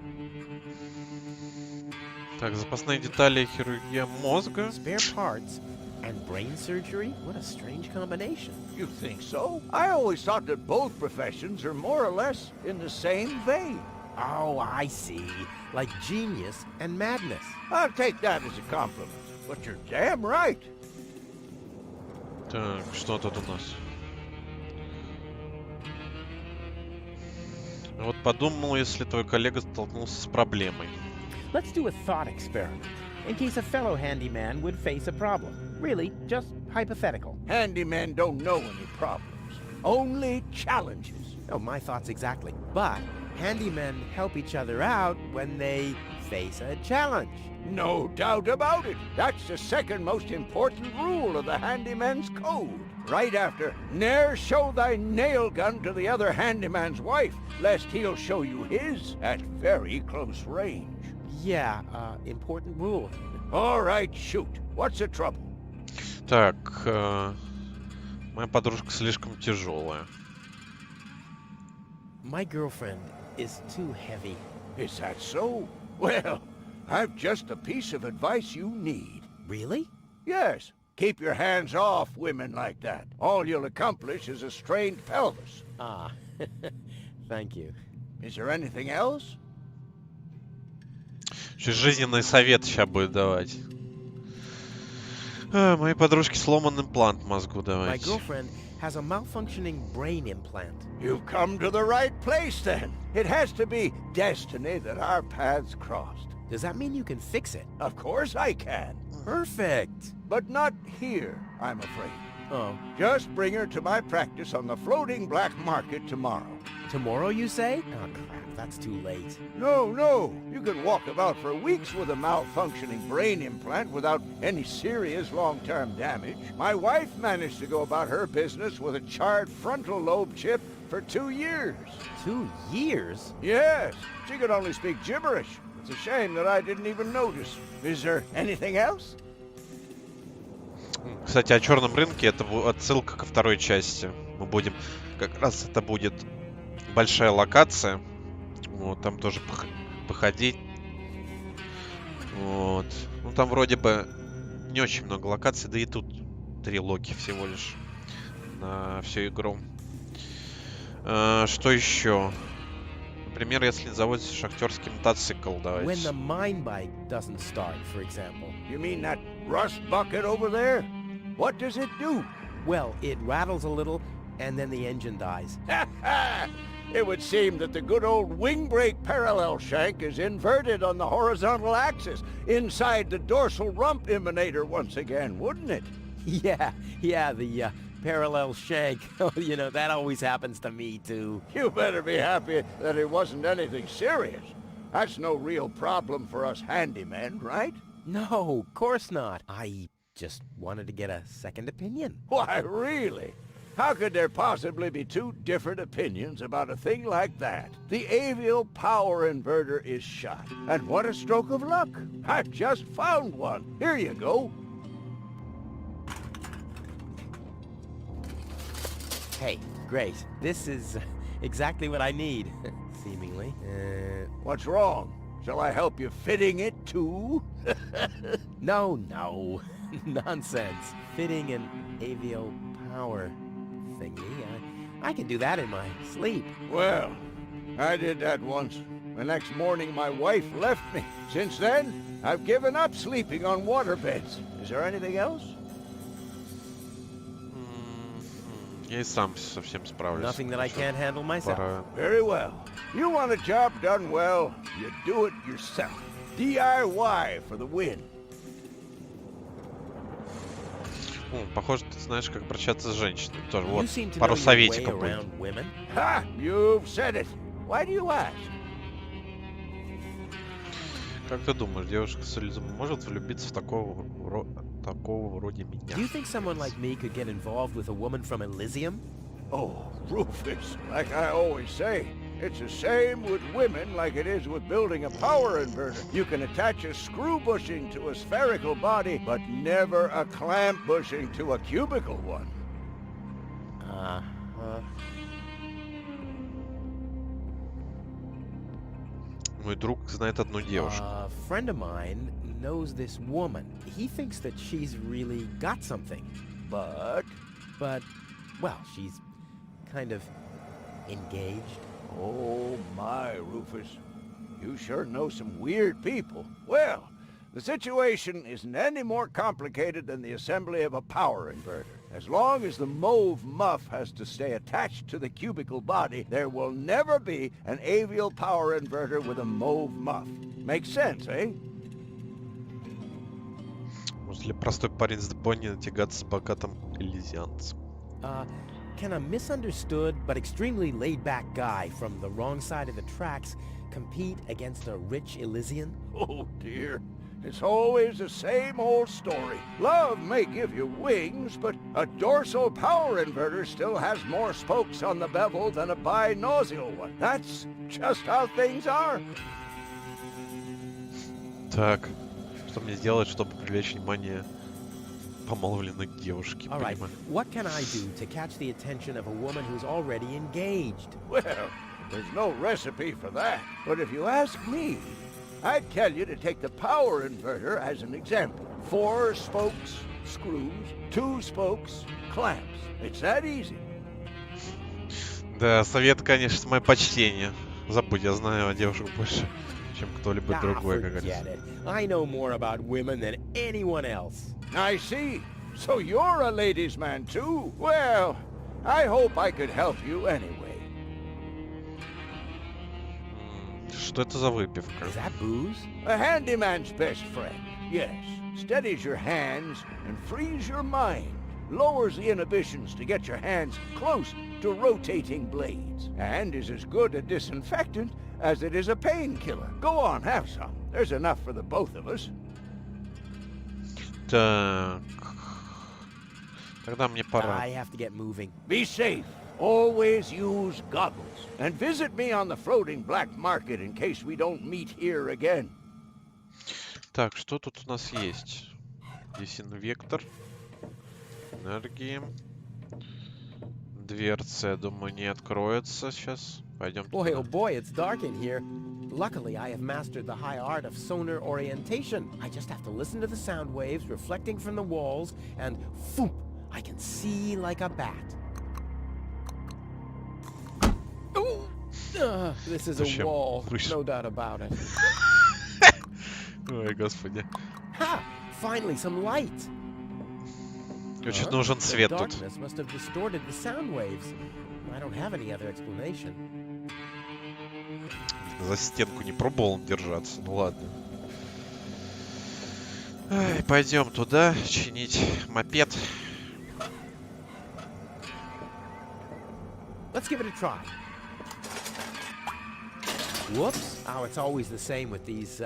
Так, запасные детали, хирургия мозга. Spare parts and brain surgery? What a strange combination. You think so? I always thought that both professions are more or less in the same vein. Oh, I see. Like genius and madness. I'll take that as a compliment. But you're damn right. Так, что тут у нас? Вот подумал, если твой коллега столкнулся с проблемой. Let's do a thought experiment, in case a fellow handyman would face a problem. Really, just hypothetical. Handymen don't know any problems, only challenges. Oh, my thoughts exactly. But handymen help each other out when they face a challenge. No doubt about it. That's the second most important rule of the handyman's code. Right after, ne'er show thy nail gun to the other handyman's wife, lest he'll show you his at very close range. Yeah, important rule. All right, shoot. What's the trouble? Так, моя подружка слишком тяжелая. My girlfriend is too heavy. Is that so? Well, I've just the piece of advice you need. Really? Yes. Keep your hands off women like that. All you'll accomplish is a strained pelvis. Ah, thank you. Is there anything else? Еще жизненный совет сейчас будет давать. Моей подружке сломан имплант в мозгу, My давайте. girlfriend has a malfunctioning brain implant. You've come to the right place, then. It has to be destiny that our paths crossed. Does that mean you can fix it? Of course I can. Perfect. But not here, I'm afraid. Oh. Just bring her to my practice on the floating black market tomorrow. Tomorrow, you say? Oh, crap. That's too late. No. You can walk about for weeks with a malfunctioning brain implant without any serious long-term damage. My wife managed to go about her business with a charred frontal lobe chip for 2 years. 2 years? Yes. She could only speak gibberish. It's a shame that I didn't even notice. Is there anything else? Кстати, о черном рынке это отсылка ко второй части. Мы будем... Как раз это будет большая локация. Вот, там тоже походить. Вот. Ну, там вроде бы не очень много локаций, да и тут 3 локи всего лишь на всю игру. Что еще? Например, если заводится шахтерский мотоцикл, давайте. When the mine bike doesn't start, for example. You mean that rust bucket over there? What does it do? Well, it rattles a little, and then the engine dies. It would seem that the good old wing brake parallel shank is inverted on the horizontal axis inside the dorsal rump emanator once again, wouldn't it? Yeah, the parallel shank. Oh, you know, that always happens to me, too. You better be happy that it wasn't anything serious. That's no real problem for us handymen, right? No, of course not. I just wanted to get a second opinion. Why, really? How could there possibly be 2 different opinions about a thing like that? The avial power inverter is shot. And what a stroke of luck. I've just found one. Here you go. Hey, great. This is exactly what I need, seemingly. What's wrong? Shall I help you fitting it too? No. Nonsense. Fitting an avial power thingy. I can do that in my sleep. Well, I did that once. The next morning my wife left me. Since then, I've given up sleeping on waterbeds. Is there anything else? Я и сам совсем справлюсь. Nothing that I can't handle myself. Very well. You want a job done well, you do it yourself. DIY for the win. Похоже, ты знаешь, как обращаться с женщиной. Тоже вот, You seem to пару know your советиков way будет. around women. Ha! You've said it. Why do you ask? Как ты думаешь, девушка с Элизом может влюбиться в такого вроде меня? Do you think someone like me could get involved with a woman from Elysium? Oh, Rufus, like I always say, it's the same with women like it is with building a power inverter. You can attach a screw bushing to a spherical body, but never a clamp bushing to a cubical one. Мой друг знает одну девушку. A friend of mine knows this woman. He thinks that she's really got something. But, well, she's kind of engaged. Oh, my, Rufus. You sure know some weird people. Well, the situation isn't any more complicated than the assembly of a power inverter. As long as the mauve muff has to stay attached to the cubical body, there will never be an avial power inverter with a mauve muff. Makes sense, eh? Может ли простой парень с Депонии натягаться с богатым элизианцем? Can a misunderstood but extremely laid-back guy from the wrong side of the tracks compete against a rich Elysian? Oh, dear. It's always the same old story. Love may give you wings, but a dorsal power inverter still has more spokes on the bevel than a binomial one. That's just how things are. Так, что мне сделать, чтобы привлечь внимание помолвленной девушки? All right, what can I do to catch the attention of a woman who's already engaged? Well, there's no recipe for that. But if you ask me, I'd tell you to take the power inverter as an example. 4 spokes, screws, 2 spokes, clamps. It's that easy. Да, совет, конечно, мое почтение. Забудь, я знаю о девушках больше, чем кто-либо другой, как Forget говорится. it. I know more about women than anyone else. I see. So you're a ladies' man too? Well, I hope I could help you anyway. Что это за выпивка? Is that booze? A handyman's best friend, yes. Steadies your hands and frees your mind. Lowers the inhibitions to get your hands close to rotating blades. And is as good a disinfectant as it is a painkiller. Go on, have some. There's enough for the both of us. Так. Тогда мне пора. I have to get moving. Be safe. Always use goggles. And visit me on the floating black market in case we don't meet here again. Так, что тут у нас есть? Здесь инвектор. Энергии. Дверца, я думаю, не откроется сейчас. Пойдем Boy, oh туда. boy, it's dark in here. Luckily, I have mastered the high art of sonar orientation. I just have to listen to the sound waves reflecting from the walls, and phoom, I can see like a bat. This is a Зачем? wall, Слышь. no doubt about it. Ой, господи. Ha! Finally, some light. Очень нужен свет The тут. darkness must have distorted the sound waves. I don't have any other explanation. За стенку не пробовал он держаться. Ну ладно. Ай, пойдем туда чинить мопед. Let's give it a try. Whoops. Oh, it's always the same with these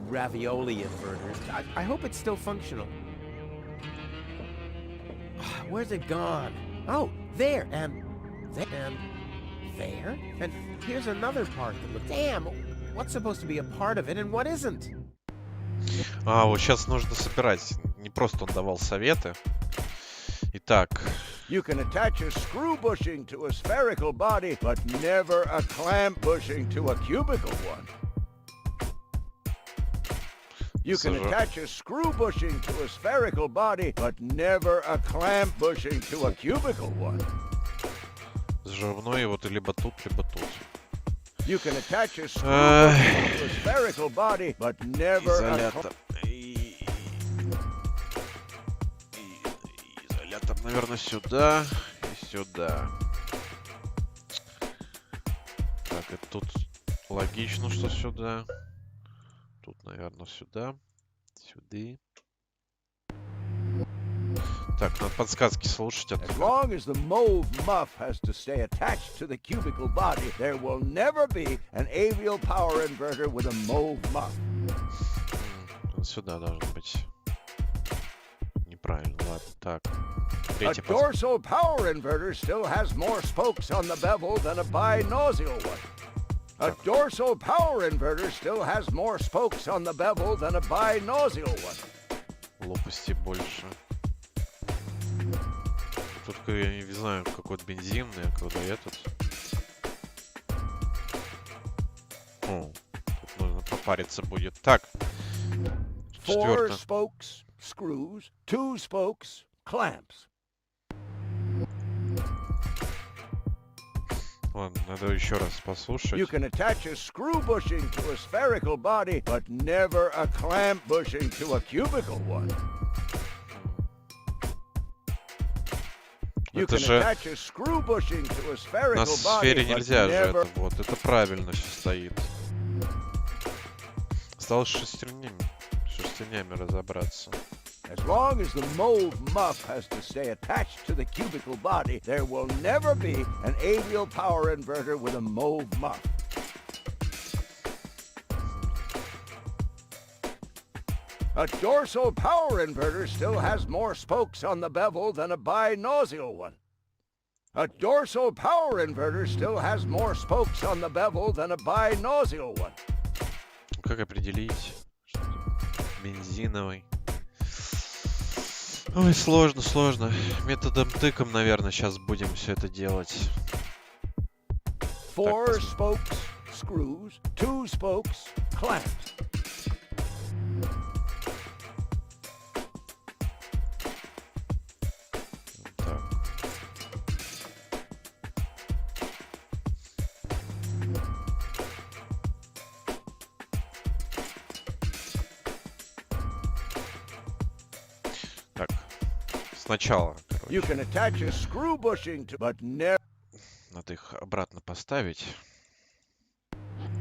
ravioli inverters. I hope it's still functional. Where's it gone? Oh, there, and there, and there. And here's another part that looks... Damn! What's supposed to be a part of it, and what isn't? А, вот сейчас нужно собирать. Не просто он давал советы. Итак. You can attach a screw bushing to a spherical body, but never a clamp bushing to a cubical one. You can attach a screw bushing to a spherical body, but never a clamp bushing to a cubical one. Взрывной вот либо тут, либо тут. You can attach a screw bushing to a spherical body, but never Изолятор. Изолятор, наверное, сюда и сюда. Так, и тут логично, что сюда. Тут, наверное, сюда. Сюда. Так, надо подсказки слушать. As long as the mauve muff has to stay attached to the cubical body, there will never be an avial power inverter with a mauve muff. Сюда должно быть. Неправильно, ладно. Так. A dorsal power inverter still has more spokes on the bevel than a binomial one. A dorsal power inverter still has more spokes on the bevel than a binomial one. Лопасти больше. Тут, я не знаю, какой-то бензинный, а когда этот. О, тут нужно попариться будет. Так. 4 spokes, screws, 2 spokes, clamps. Ладно, надо еще раз послушать. You can attach a screw bushing to a spherical body, but never a clamp bushing to a cubical one. You Это can же attach a screw bushing to a на spherical сфере body, but нельзя же never... это. Вот, это правильно сейчас стоит. Осталось шестернями разобраться. As long as the mauve muff has to stay attached to the cubical body, there will never be an avial power inverter with a mauve muff. A dorsal power inverter still has more spokes on the bevel than a binomial one. A dorsal power inverter still has more spokes on the bevel than a binomial one. Как определить? Бензиновый. Ой, сложно, сложно. Методом тыком, наверное, сейчас будем все это делать. 4 spokes, screws, 2 spokes, clamps. сначала. You can attach a screw bushing to, but never. Надо их обратно поставить.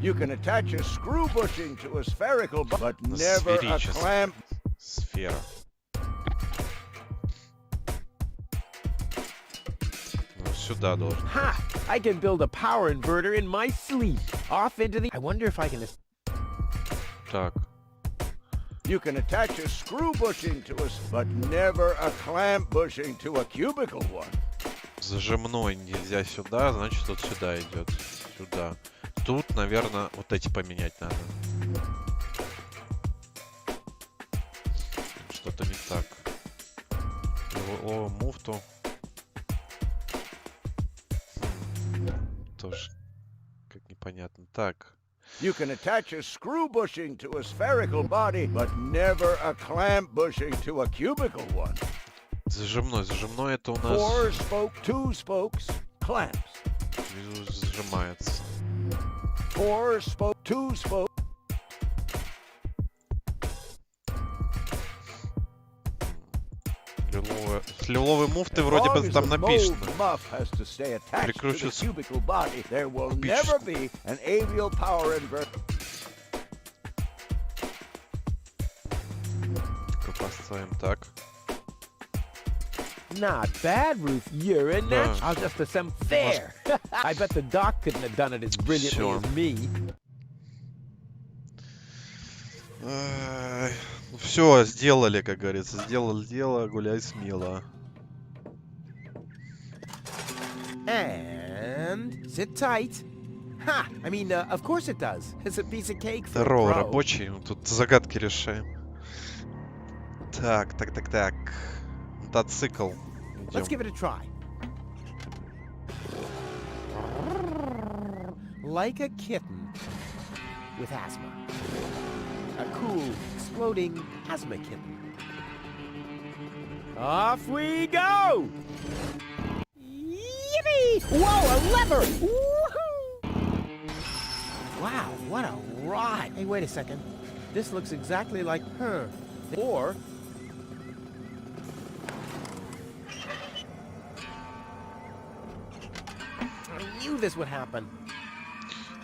You can attach a screw bushing to a spherical, but На never a сферическую clamp. Сфера. Ну, сюда должен. Ha! I can build a power inverter in my sleep. Off into the... I wonder if I can... Так. You can attach a screw bushing to us, but never a clamp bushing to a cubicle one. Зажимной нельзя сюда, значит вот сюда идет. Сюда. Тут, наверное, вот эти поменять надо. Что-то не так. О, муфту. Тоже как непонятно. Так. You can attach a screw bushing to a spherical body, but never a clamp bushing to a cubicle one. Зажимной. Зажимной это у нас... 4-spoke, 2 spokes, clamps. Внизу зажимается. 4-spoke, 2 spokes. Лиловые муфты вроде бы там написано. Прикручивать поставим так. Not bad, Ruth. You're a Да. natural. I'll just assemble. There! I bet the doc couldn't have done it as brilliantly Всё. as me. Все, сделали, как говорится. Сделал дело, гуляй смело. And sit tight. Ha! I mean, of course it does. It's a piece of cake for a Здорово, pro. рабочий. Тут загадки решаем. Так. Мотоцикл. Let's Идем. give it a try. Like a kitten with asthma. A cool, exploding asthma kitten. Off we go! Yippee! Whoa, a lever! Woohoo! Wow, what a ride! Hey, wait a second. This looks exactly like her. Or... I knew this would happen.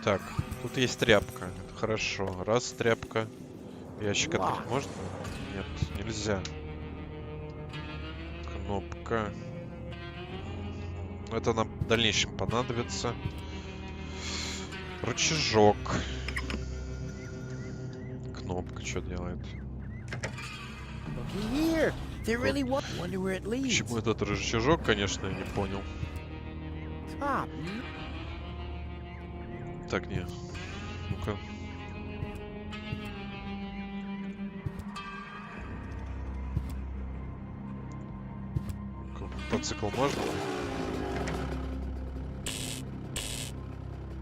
Так, тут есть тряпка. Хорошо. Раз тряпка. Ящик Вау. открыть можно? Нет, нельзя. Кнопка. Это нам в дальнейшем понадобится. Рычажок. Кнопка что делает? Looky here. They really wonder where it leads. Почему этот рычажок, конечно, я не понял. Top. Так, не. Ну-ка. Мотоцикл можно?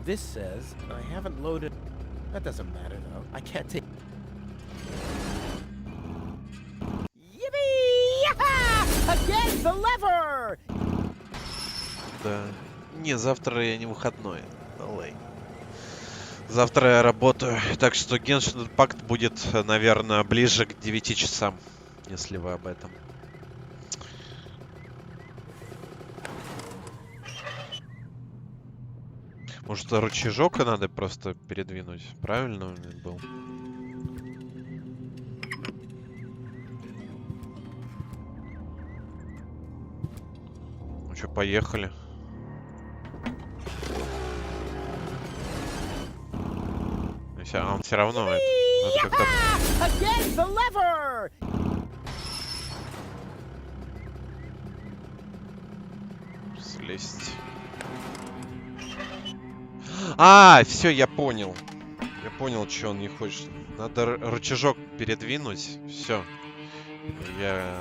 This says I haven't loaded. That doesn't matter though. I can't take. Yippee! Again, the lever! Да. Не, завтра я не выходной. Давай. Завтра я работаю. Так что Genshin Impact будет, наверное, ближе к 9 часам. Если вы об этом. Может, рычажок надо просто передвинуть? Правильно он был? Ну что, поехали. А он все равно это как-то... Again, the lever! Слезть. А, все, я понял. Я понял, что он не хочет. Надо рычажок передвинуть. Все. Я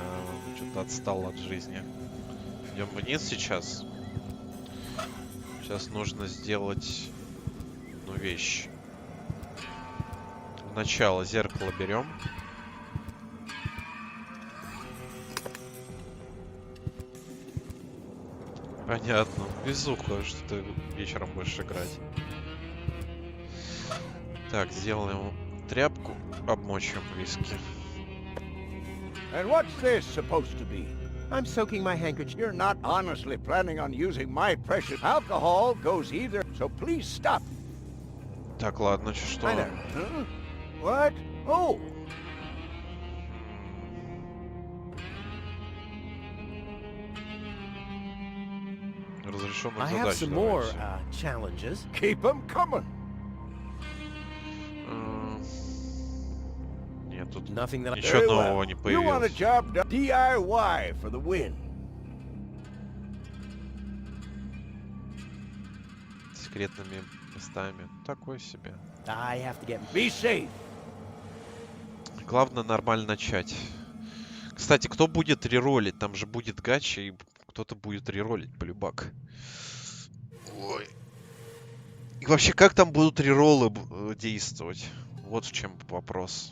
что-то отстал от жизни. Идем вниз сейчас. Сейчас нужно сделать одну вещь. Сначала зеркало берем. Понятно. Везуха, что ты вечером будешь играть. Так, сделаем тряпку, обмочим виски. And what's this supposed to be? I'm soaking my handkerchief. You're not honestly planning on using my precious alcohol goes either, so please stop. Так, ладно, что? Hi there. Huh? What? Oh! Разрешенных I have задач some more давайте. challenges. Keep them coming. Нет, тут Nothing that ничего Very нового well. не You want a появилось. job done? DIY for the win. Секретными местами. Такой себе. I have to get... Be safe. Главное нормально начать. Кстати, кто будет реролить? Там же будет гача, и кто-то будет реролить полюбак. Ой. И вообще, как там будут реролы действовать? Вот в чем вопрос.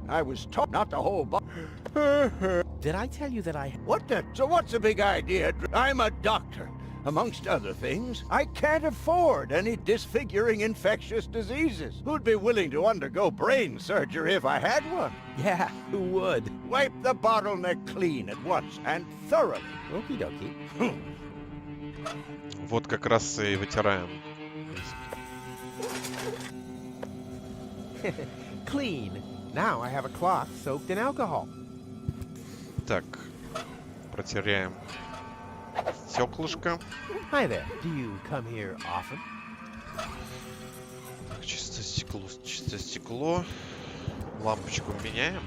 I was taught not to hold back. Did I tell you that I... What the? So what's the big idea? I'm a doctor. Amongst other things, I can't afford any disfiguring infectious diseases. Who'd be willing to undergo brain surgery if I had one? Yeah, who would? Wipe the bottleneck clean at once and thoroughly. Okie dokie. Вот как раз и вытираем. Clean. Now I have a cloth soaked in alcohol. Так, протеряем стеклышко. Hi there. Do you come here often? Так, чисто стекло. Лампочку меняем.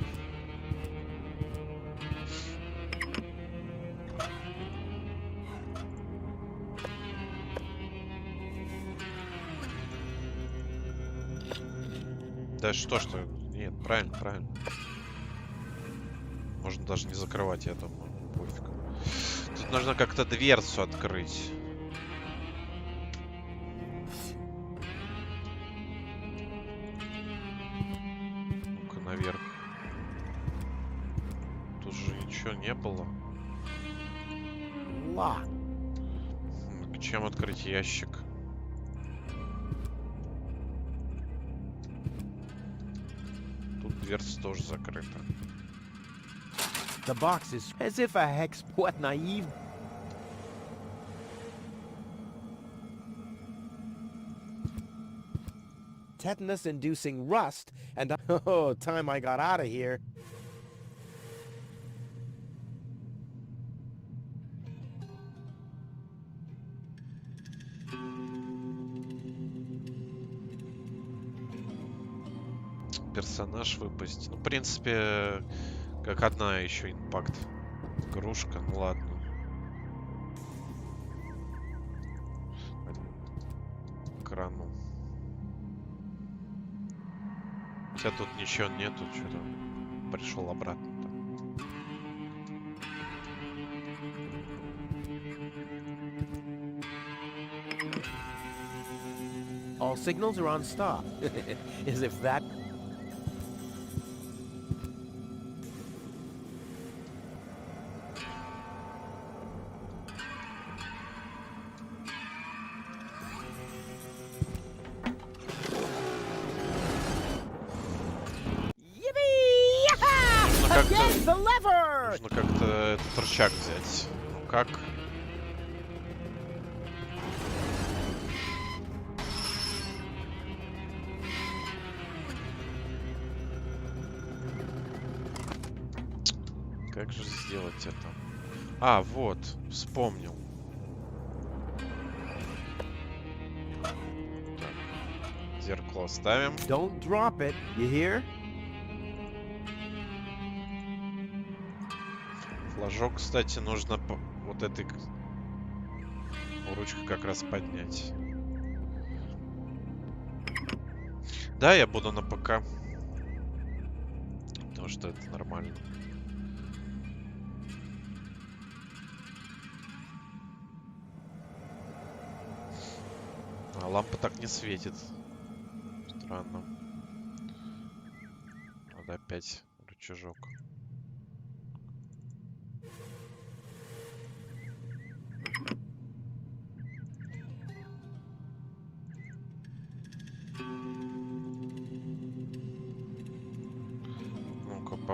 Да что? Нет, правильно. Можно даже не закрывать, я думаю. Пофиг. Тут нужно как-то дверцу открыть. Ну-ка, наверх. Тут же ничего не было. Lock. Чем открыть ящик? Тут дверца тоже закрыта. The box is as if a hex... What naive... Tetanus-inducing rust, and... Oh, time I got out of here. Персонаж выпустить. Ну, в принципе, как одна еще импакт. Игрушка, ну ладно. Экрану. Хотя тут ничего нету, что-то пришел обратно. All signals are on stop. As if that... Нужно как-то этот рычаг взять. Ну как? Как же сделать это? А, вот, вспомнил. Так. Зеркало ставим. Don't drop it, you hear? Флажок, кстати, нужно вот этой ручкой как раз поднять. Да, я буду на ПК. Потому что это нормально. А лампа так не светит. Странно. Надо опять рычажок.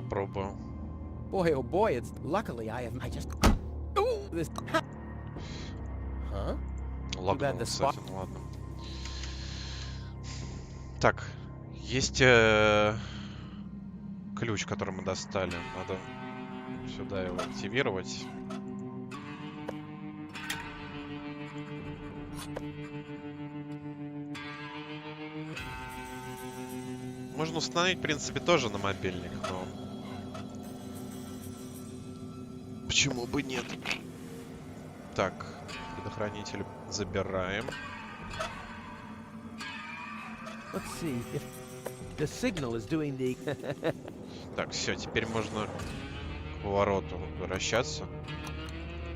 попробую. Boy, oh boy, it's... Luckily, I just... Ooh, this... Huh? Лагнул, the кстати, ну ладно. Так, есть ключ, который мы достали. Надо сюда его активировать. Можно установить, в принципе, тоже на мобильник, но... Почему бы нет? Так, предохранитель забираем. Let's see if the signal is doing the... Так, все, теперь можно к повороту вращаться.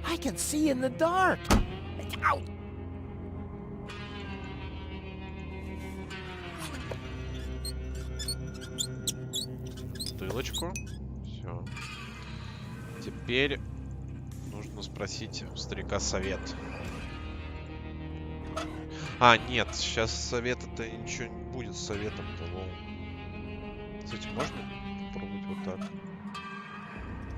I can see in the dark! Ow! Бутылочку. Все. Теперь нужно спросить у старика совет. А, нет, сейчас совета-то ничего не будет с советом-то. Кстати, можно попробовать вот так?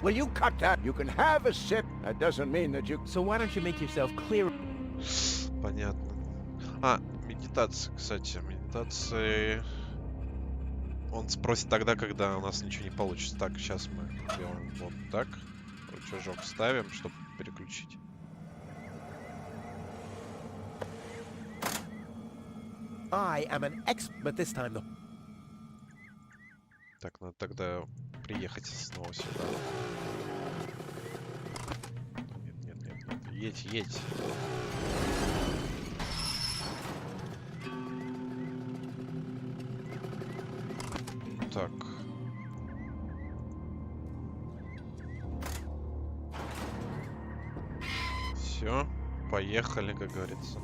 Will you cut that? You can have a sip. That doesn't mean that you... So why don't you make yourself clear? Понятно. А, медитация, кстати. Медитации... Он спросит тогда, когда у нас ничего не получится. Так, сейчас мы делаем вот так. Рычажок ставим, чтобы переключить. I am an but this time though. Так, надо тогда приехать снова сюда. Нет. Едь. Так. Все, поехали, как говорится.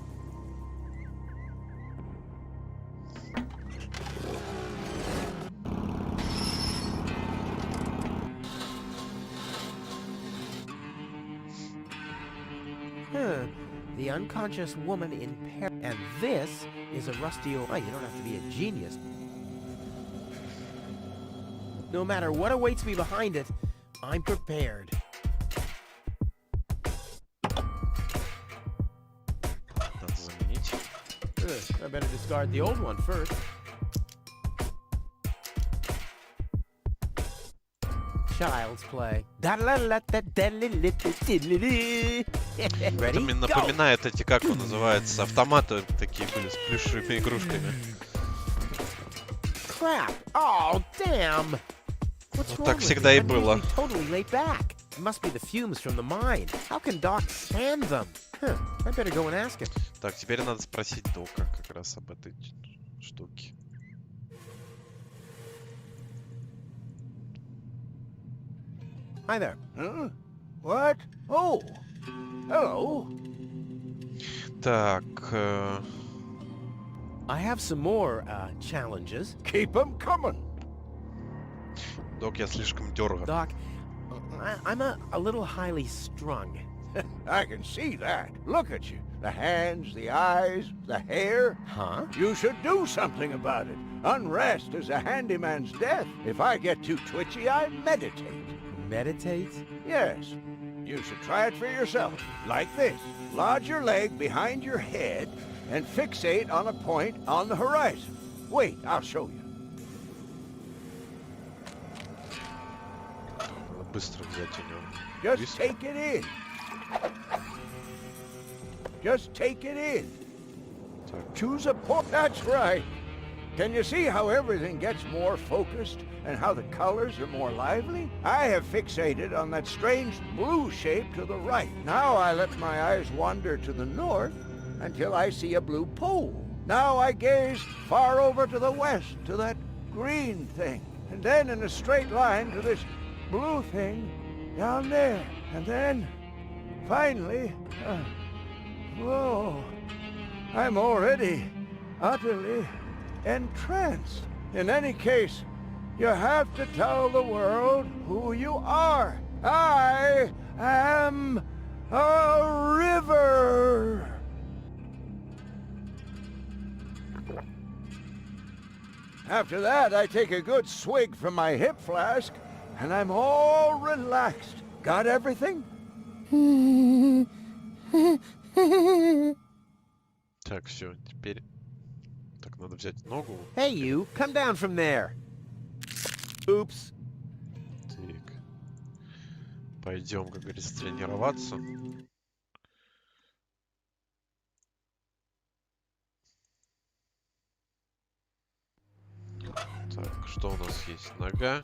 The unconscious woman in Paris. And this is a rusty old... Oh, you don't have to be a genius. No matter what awaits me behind it, I'm prepared. Надо заменить. I better discard the old one first. Child's play. Это мне напоминает эти, как он называется, автоматы такие были с плюшевыми игрушками. Crap! Oh, damn! What's wrong Так with всегда me? и I'm было. usually totally laid back. It must be the fumes from the mine. How can Doc stand them? Huh, I better go and ask him. Так, теперь надо спросить Дока как раз об этой штуке. Hi there. Huh? What? Oh. Hello. Так. I have some more challenges. Keep them coming. Док, я слишком дерган. Doc, I'm a little highly strung. I can see that. Look at you. The hands, the eyes, the hair. Huh? You should do something about it. Unrest is a handyman's death. If I get too twitchy, I meditate. Meditate? Yes. You should try it for yourself. Like this. Lodge your leg behind your head and fixate on a point on the horizon. Wait, I'll show you. Быстро взять у него. Just take it in. Just take it in. Choose a point. That's right. Can you see how everything gets more focused and how the colors are more lively? I have fixated on that strange blue shape to the right. Now I let my eyes wander to the north until I see a blue pole. Now I gaze far over to the west to that green thing. And then in a straight line to this blue thing down there. And then, finally, whoa, I'm already utterly entranced. In any case, you have to tell the world who you are. I am a river. After that, I take a good swig from my hip flask, and I'm all relaxed. Got everything? Так, все, теперь... Так, надо взять ногу. Hey, you, come down from there. Oops. Так. Пойдем, как говорится, тренироваться. Так, что у нас есть? Нога.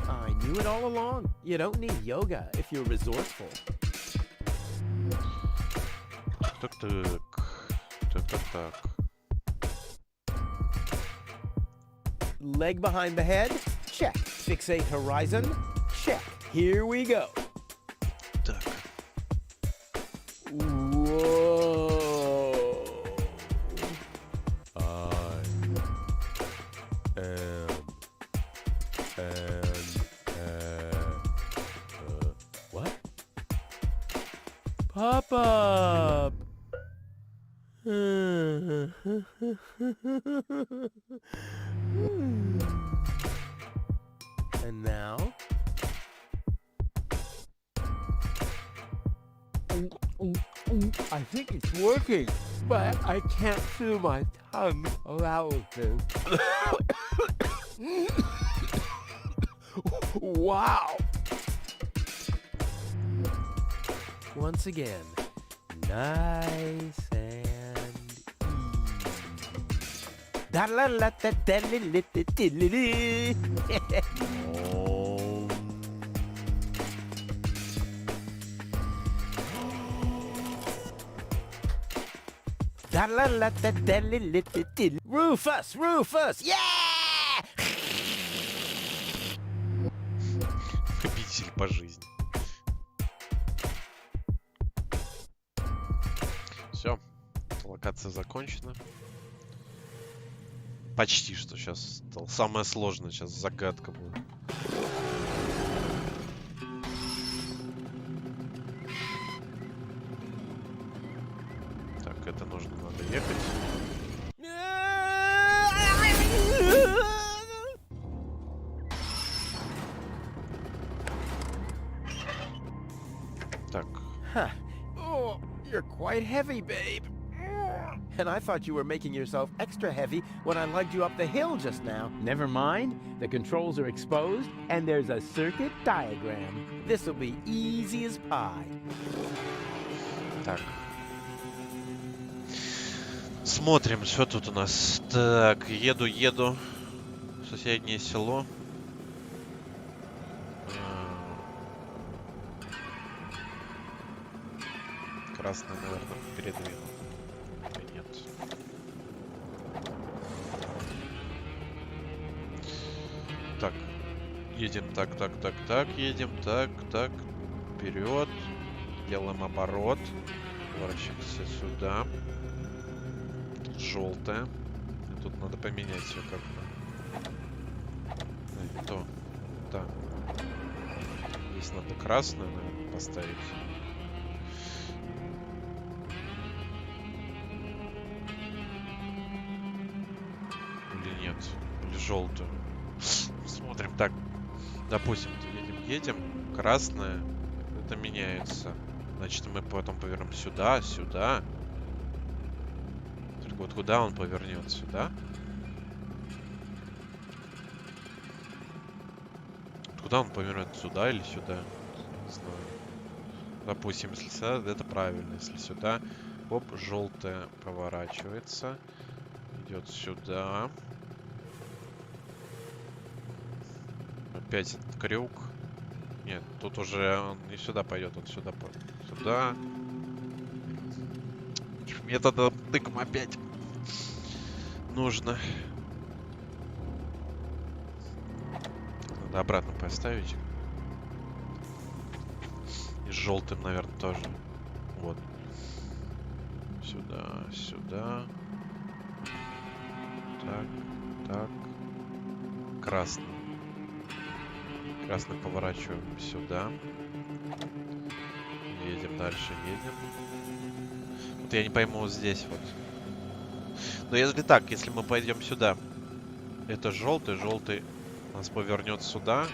I knew it all along. You don't need yoga if you're resourceful. Так. Так. Leg behind the head? Check. Fixate horizon? Check. Here we go. Так. Whoa. What? Pop up. And now? I think it's working, but I can't feel my tongue around this. Wow! Once again, nice and easy. Rufus! Rufus! Yeah! Победитель по жизни. Все. Локация закончена. Почти что. Сейчас самое сложное. Сейчас загадка будет. Так, это нужно, надо ехать. Так. Huh. Oh, you're quite heavy, babe. And I thought you were making yourself extra heavy when I lugged you up the hill just now. Never mind. The controls are exposed, and there's a circuit diagram. This'll be easy as pie. Так. Смотрим, что тут у нас. Так, еду. В соседнее село. Красный, наверное, передвинул. Или нет? Так. Едем так. Едем так. Вперед. Делаем оборот. Поворачиваемся сюда. Желтая. Тут надо поменять все как-то. Не то. Да. Здесь надо красную, наверное, поставить. Или нет? Или желтую? Смотрим. Так. Допустим, едем. Красная. Это меняется. Значит, мы потом повернем сюда. Только вот куда он повернет? Сюда? Куда он повернет? Сюда или сюда? Не знаю. Допустим, если сюда, это правильно. Если сюда, оп, желтая поворачивается. Идет сюда. Опять этот крюк. Нет, тут уже он не сюда пойдет, он сюда пойдет. Сюда. Метода тыком опять нужно. Надо обратно поставить. И с желтым, наверное, тоже. Вот. Сюда. Так. Красный. Красный поворачиваем сюда. Едем дальше, Вот я не пойму вот здесь вот. Но если так, если мы пойдем сюда, Это желтый, желтый нас повернет сюда.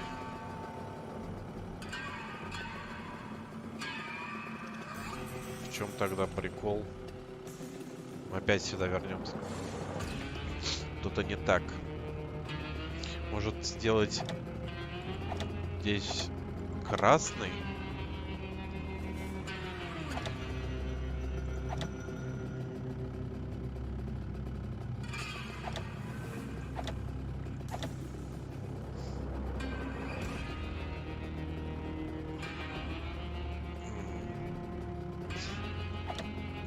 В чем тогда прикол? Мы опять сюда вернемся. Что-то не так. Может сделать здесь красный?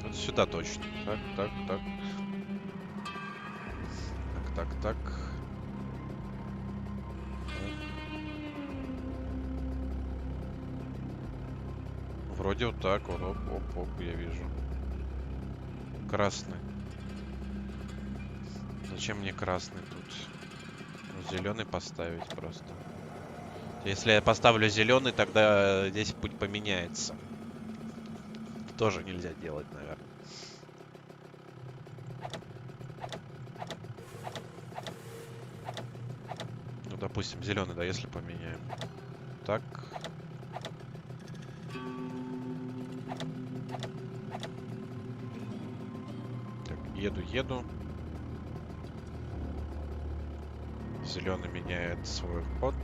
Вот сюда точно. Так, так, так. Так, так, так. Вроде вот так. Оп, оп, оп, я вижу. Красный. Зачем мне красный тут? Зеленый поставить просто. Если я поставлю зеленый, тогда здесь путь поменяется. Тоже нельзя делать, наверное. Ну, допустим, зеленый, да, если поменяем. Так. Так, еду. Зеленый меняет свой ход.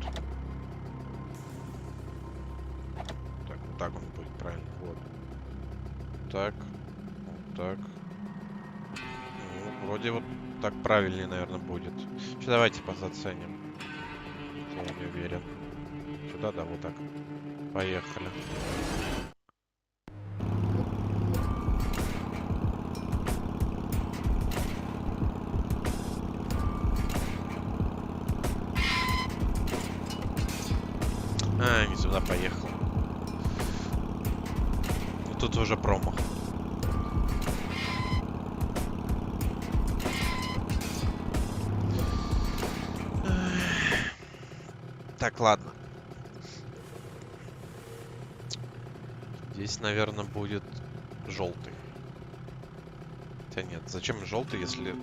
Так, вот так он будет, правильно. Вот. Так. Вот так. Ну, вроде вот так правильнее, наверное, будет. Что, давайте позаценим. Я не уверен. Сюда, да, вот так. Поехали. А, не сюда поехал. Ну, тут уже промах. Так, ладно. Здесь, наверное, будет желтый. Хотя нет, зачем желтый, если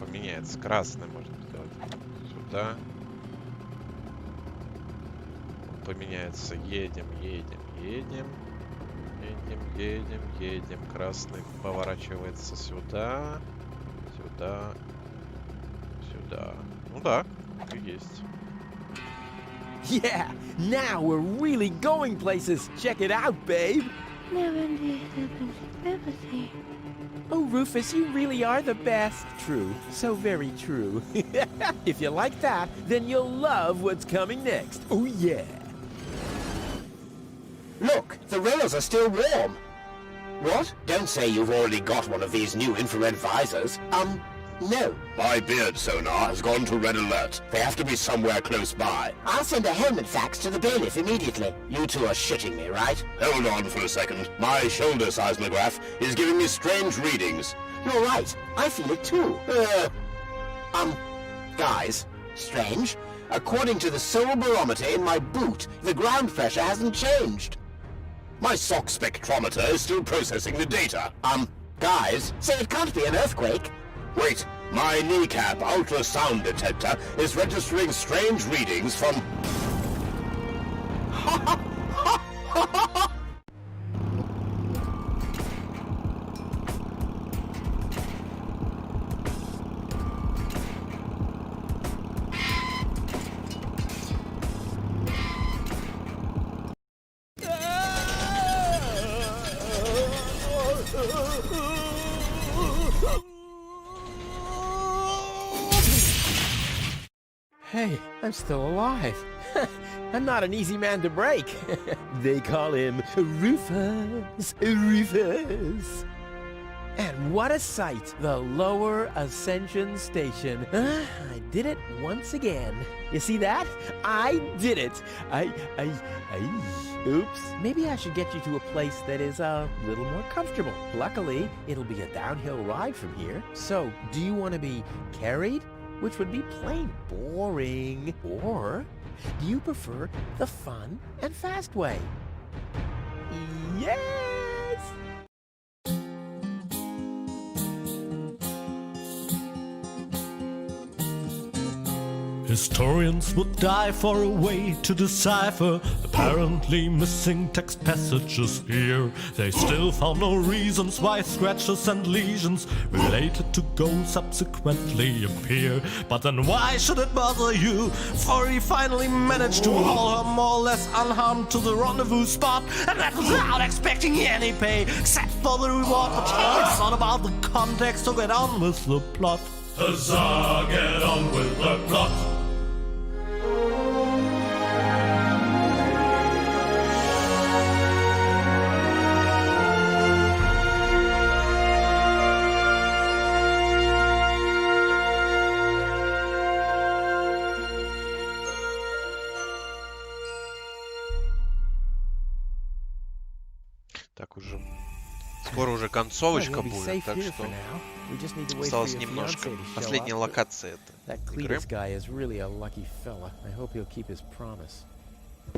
поменяется? Красный можно сделать. Сюда. Он поменяется. Едем. Красный поворачивается сюда. Сюда. Ну да, так и есть. Yeah, now we're really going places. Check it out, babe. Oh, Rufus, you really are the best. True, so very true. If you like that, then you'll love what's coming next. Oh, yeah. Look, the rails are still warm. What? Don't say you've already got one of these new infrared visors. No. My beard sonar has gone to red alert. They have to be somewhere close by. I'll send a helmet fax to the bailiff immediately. You two are shitting me, right? Hold on for a second. My shoulder seismograph is giving me strange readings. You're right. I feel it too. Guys, strange. According to the soul barometer in my boot, the ground pressure hasn't changed. My sock spectrometer is still processing the data. Guys, so it can't be an earthquake. Wait, my kneecap ultrasound detector is registering strange readings from... Hey, I'm still alive. I'm not an easy man to break. They call him Rufus. And what a sight! The Lower Ascension Station. I did it once again. You see that? I did it. Oops. Maybe I should get you to a place that is a little more comfortable. Luckily, it'll be a downhill ride from here. So, do you want to be carried? Which would be plain boring. Or do you prefer the fun and fast way? Yes! Historians would die for a way to decipher apparently missing text passages here. They still found no reasons why scratches and lesions related to ghosts subsequently appear. But then why should it bother you? For he finally managed to haul her more or less unharmed to the rendezvous spot, and that without expecting any pay, except for the reward. But it's not about the context, so get on with the plot. Huzzah, get on with the plot. Так уже. Скоро уже концовочка будет, так что осталось немножко. Последняя локация это игры.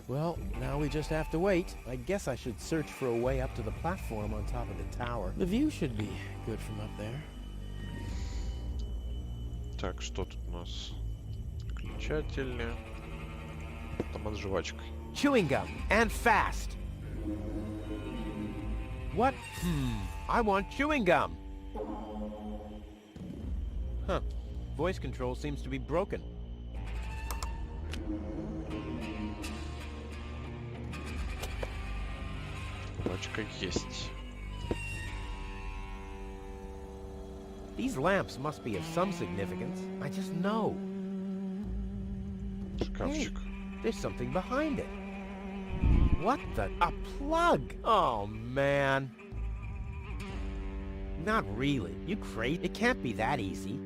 Well, now we just have to wait. I guess I should search for a way up to the platform on top of the tower. The view should be good from up there. Так, что тут у нас? Включатели. Автомат с жвачкой. Chewing gum, and fast. What? I want chewing gum. Huh. Voice control seems to be broken. Жвачка есть. These lamps must be of some significance. I just know. Шкафчик. Hey, there's something behind it. What the? A plug! Oh, man. Not really. You crazy? It can't be that easy.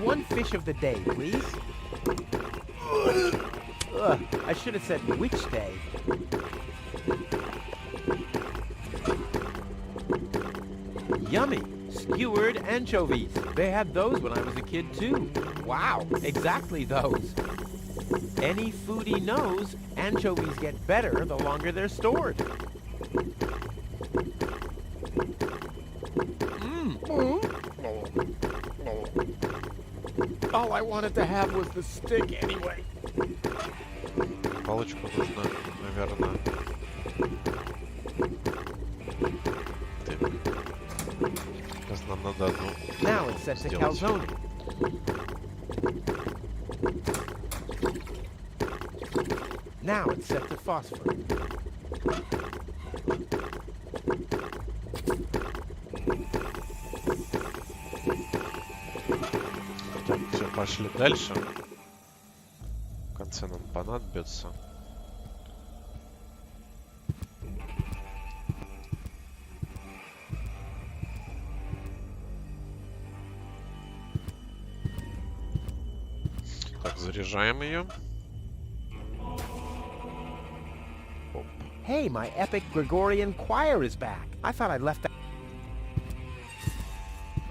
One fish of the day, please. I should have said which day. Yummy! Skewered anchovies. They had those when I was a kid, too. Wow, exactly those. Any foodie knows anchovies get better the longer they're stored. All I wanted to have was the stick anyway. Палочку нужно, наверное. Сейчас нам надо одну. Now it's set to calzone. Now it's set to phosphor. Так, все, пошли дальше. В конце нам понадобится. Так, заряжаем ее. Hey, my epic Gregorian choir is back. I thought I'd left that.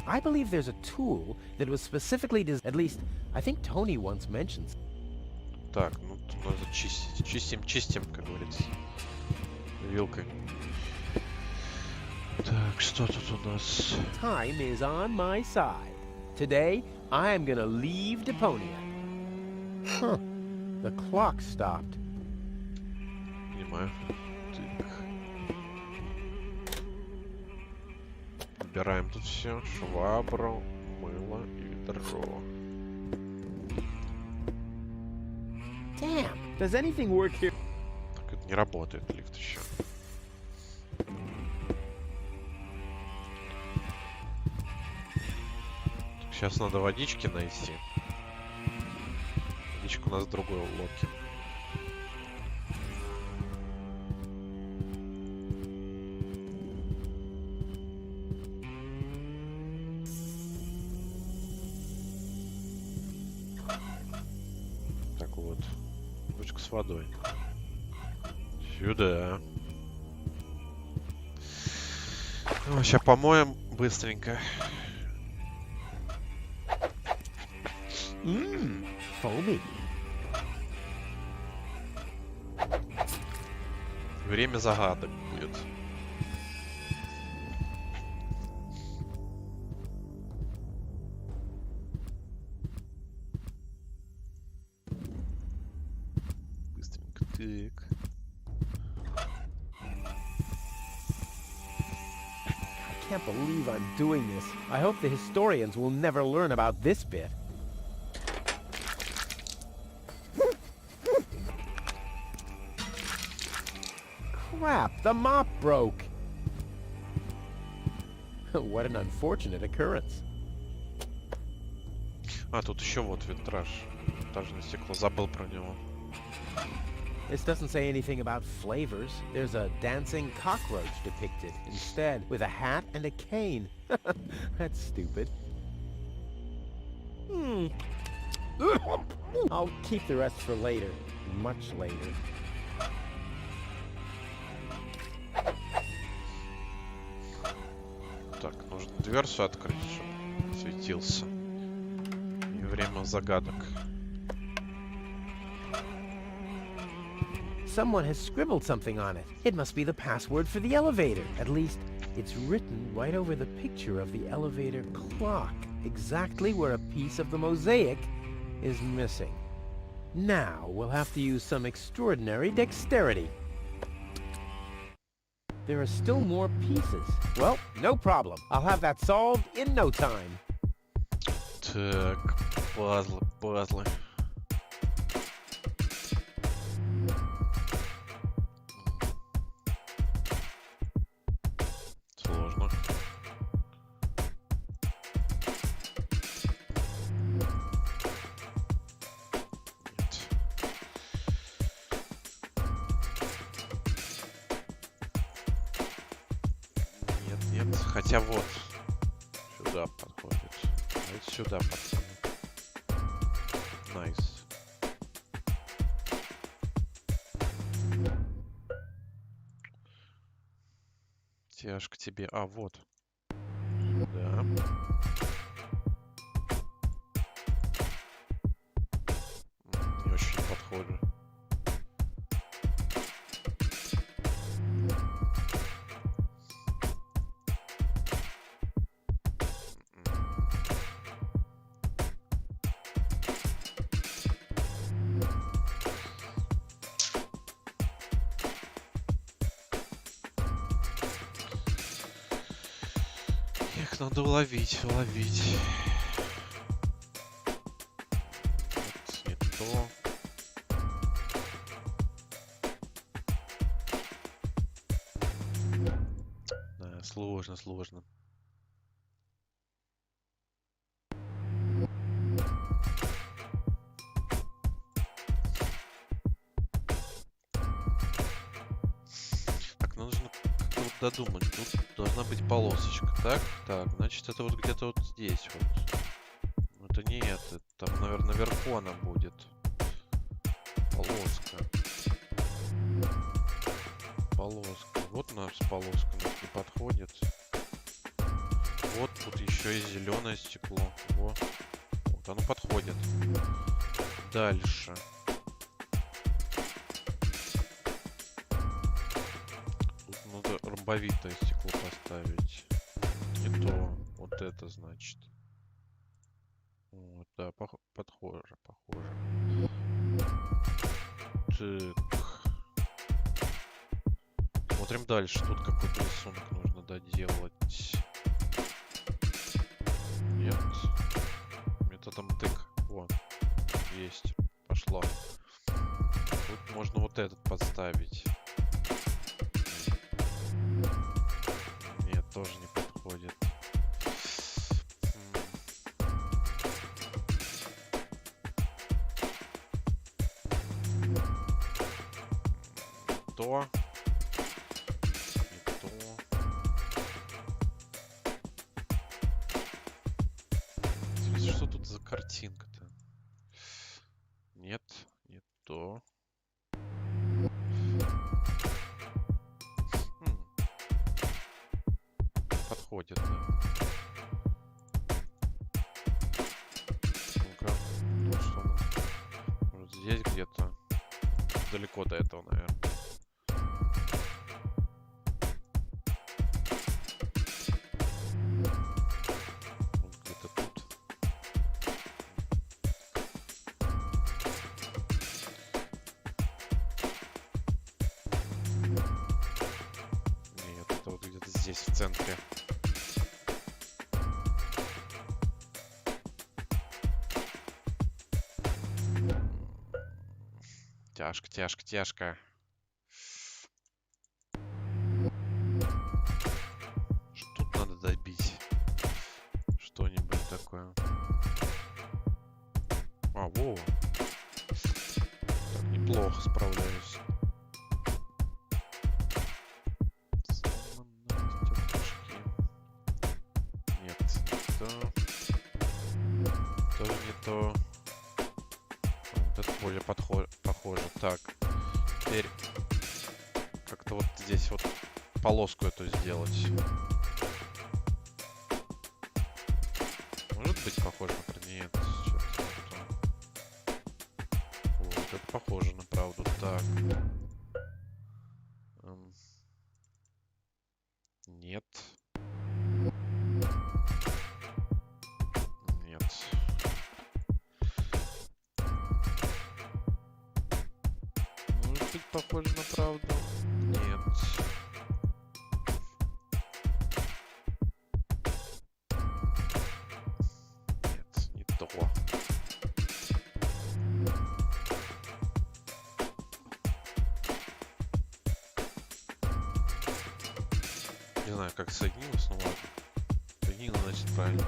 I believe there's a tool that was specifically designed. At least, I think Tony once mentioned. Так, ну тут надо чистить. Чистим, как говорится. Вилкой. Так, что тут у нас? Time is on my side. Today, I am gonna leave Deponia. Huh. The clock stopped. Понимаю. Так. Убираем тут все. Швабру, мыло и ведро. Damn, does anything work here? Так, это не работает лифт еще. Так, сейчас надо водички найти. Водичка у нас в другой лодке. Так вот. Ручка с водой. Сюда. Ну, сейчас помоем быстренько. Foamy. Время загадок будет. Быстренько. Так. I can't believe I'm doing this. I hope the historians will never learn about this bit. Crap, the mop broke. What an unfortunate occurrence. А, тут еще вот витраж. Витражное стекло. Забыл про него. This doesn't say anything about flavors. There's a dancing cockroach depicted instead, with a hat and a cane. That's stupid. I'll keep the rest for later. Much later. Так, нужно дверцу открыть, чтобы светился. И время загадок. Someone has scribbled something on it. It must be the password for the elevator. At least, it's written right over the picture of the elevator clock, exactly where a piece of the mosaic is missing. Now, we'll have to use some extraordinary dexterity. There are still more pieces. Well, no problem. I'll have that solved in no time. Так, пазлы. Сложно. Нет. Хотя вот. Сюда подходит. Вот сюда подходит. Найс. Тяжко тебе. А, вот. Да. Не очень подходит. Их надо уловить. Вот, не то. Да, сложно. Так, нужно как-то вот додумать. Тут должна быть полосочка. Так, значит, это вот где-то вот здесь вот. Но это не это. Там, наверное, наверху она будет. Полоска. Вот у нас полоска не подходит. Вот тут еще и зеленое стекло. Вот оно подходит. Дальше. Тут надо ромбовитое стекло поставить. Не то. Вот это значит. Вот, да, похоже. Так. Смотрим дальше. Тут какой-то рисунок нужно доделать. Нет. Методом тык. Вот. Есть. Пошло. Тут можно вот этот подставить. Нет, тоже не подходит. То. Что тут за картинка-то? Нет, не то. Подходит, да. Ну-ка, тут что у нас? Вот здесь где-то. Далеко до этого, наверное. здесь в центре. Тяжко, тяжко, тяжко. Тут надо добить что-нибудь такое. А, во. Так, неплохо справляюсь. Нет, не то. Тоже не то. Вот это более похоже. Так, теперь как-то вот здесь вот полоску эту сделать. Может быть похоже, например, нет. Вот, это похоже на правду. Так. Нет. Нет. Может быть похоже на правду? Нет. Нет, не то. Не знаю, как соединилось, но ладно. Соединилось, значит, правильно.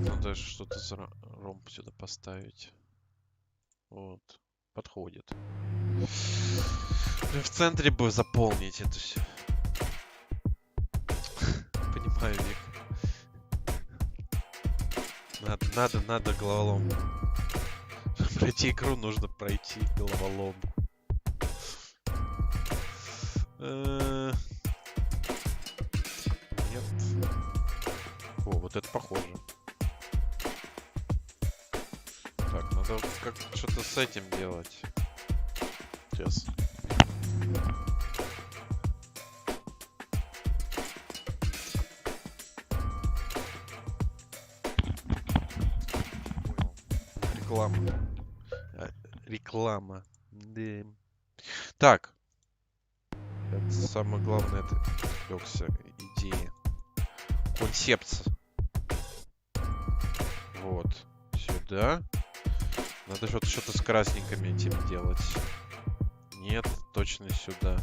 Надо что-то за ромб сюда поставить. Вот. Подходит. В центре бы заполнить это все. Понимаю, Вик. Надо головоломку. Пройти игру нужно пройти головоломку. Нет. О, вот это похоже. Так, надо как что-то с этим делать. Сейчас. Реклама. Реклама. Да. Так. Это самое главное, это отвлекся. Идея. Концепция. Вот. Сюда. Надо что-то с красненькими этим делать. Нет, точно сюда.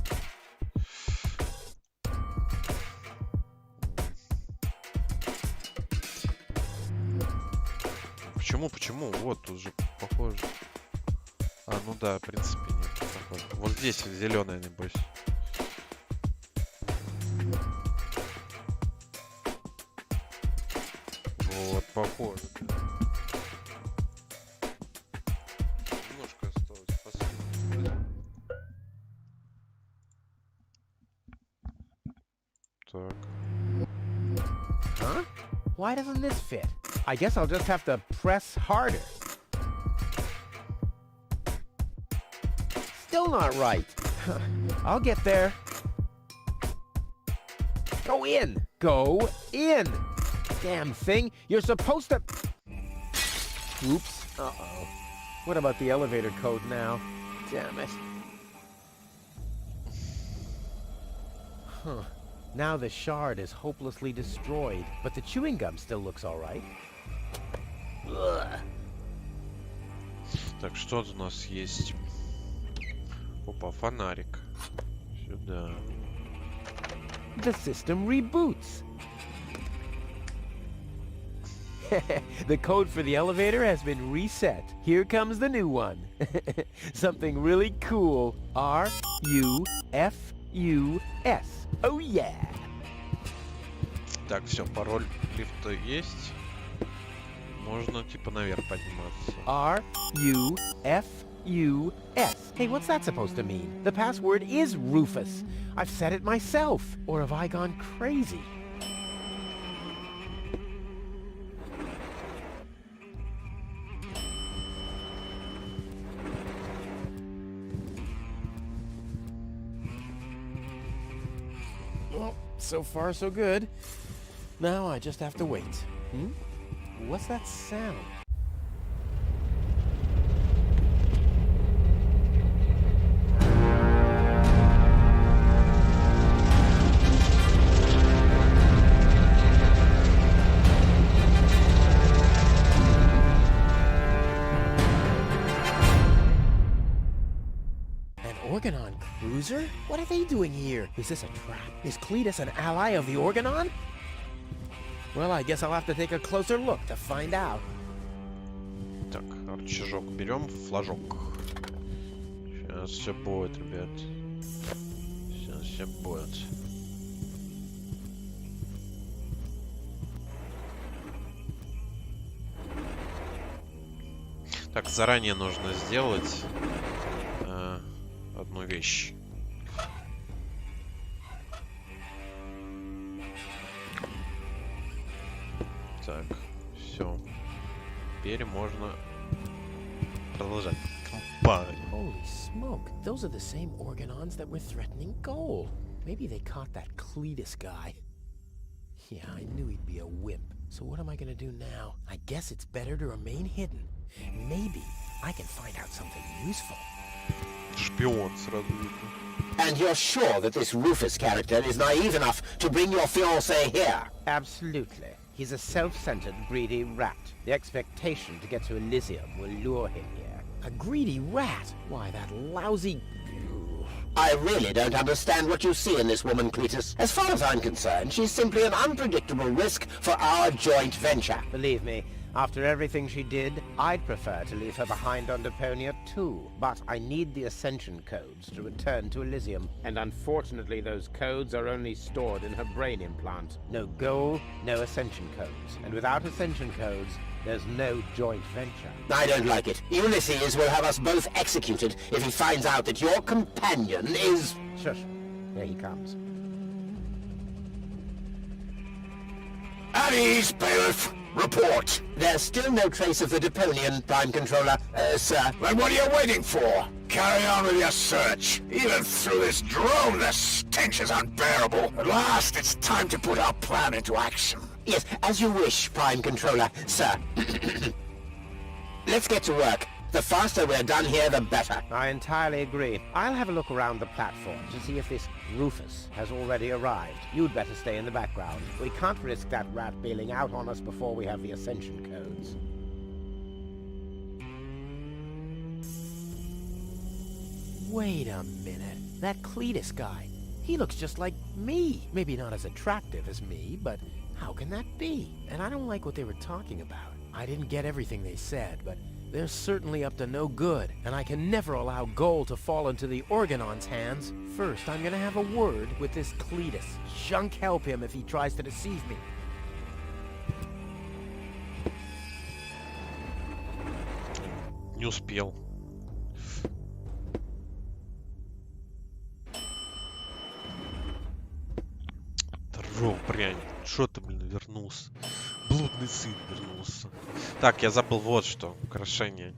Почему? Вот, тут же похоже. А, ну да, в принципе, нет. Похоже. Вот здесь зеленая, небось. Вот, похоже. Немножко осталось. Последний. Так. Huh? Why doesn't this fit? I guess I'll just have to press harder. Still not right. I'll get there. Go in! Go in! Damn thing, you're supposed to... Oops. Uh-oh. What about the elevator code now? Damn it. Huh. Now the shard is hopelessly destroyed, but the chewing gum still looks all right. Так, что у нас есть? Опа, фонарик. Сюда. The system reboots. The code for the elevator has been reset. Here comes the new one. Something really cool. R-U-F-U-S. Oh yeah. Так, все, пароль лифта есть. Можно типа наверх подниматься. R-U-F-U-S. Hey, what's that supposed to mean? The password is Rufus. I've said it myself. Or have I gone crazy? Well, so far so good. Now I just have to wait. What's that sound? Organon cruiser? What are they doing here? Is this a trap? Is Cletus an ally of the Organon? Well, I guess I'll have to take a closer look to find out. Так, рычажок берем, флажок. Сейчас все будет, ребят. Сейчас все будет. Так, заранее нужно сделать одну вещь. Так, все. Теперь можно продолжать кампанию. Holy smoke, those are the same Organons that were threatening Goal. Maybe they caught that Cletus guy. Yeah, I knew he'd be a wimp. So what am I gonna do now? I guess it's better to remain hidden. Maybe I can find out something useful. Шпион сразу видно. And you're sure that this Rufus character is naive enough to bring your fiancé here? Absolutely. He's a self-centered, greedy rat. The expectation to get to Elysium will lure him here. A greedy rat? Why, that lousy... I really don't understand what you see in this woman, Cletus. As far as I'm concerned, she's simply an unpredictable risk for our joint venture. Believe me, after everything she did, I'd prefer to leave her behind on Deponia too. But I need the Ascension codes to return to Elysium. And unfortunately, those codes are only stored in her brain implant. No goal, no Ascension codes. And without Ascension codes, there's no joint venture. I don't like it. Ulysses will have us both executed if he finds out that your companion is... Shush. Here he comes. At ease, bailiff. Report. There's still no trace of the Deponian, Prime Controller, sir. Then what are you waiting for? Carry on with your search. Even through this drone, the stench is unbearable. At last, it's time to put our plan into action. Yes, as you wish, Prime Controller, sir. Let's get to work. The faster we're done here, the better. I entirely agree. I'll have a look around the platform to see if this Rufus has already arrived. You'd better stay in the background. We can't risk that rat bailing out on us before we have the Ascension codes. Wait a minute. That Cletus guy. He looks just like me. Maybe not as attractive as me, but how can that be? And I don't like what they were talking about. I didn't get everything they said, but they're certainly up to no good, and I can never allow Goal to fall into the Organon's hands. First, I'm gonna have a word with this Cletus. Junk help him if he tries to deceive me. Не успел. Здорово, пряник. Шо ты, блин, вернулся? Блудный сын вернулся. Так, я забыл вот что. Украшение.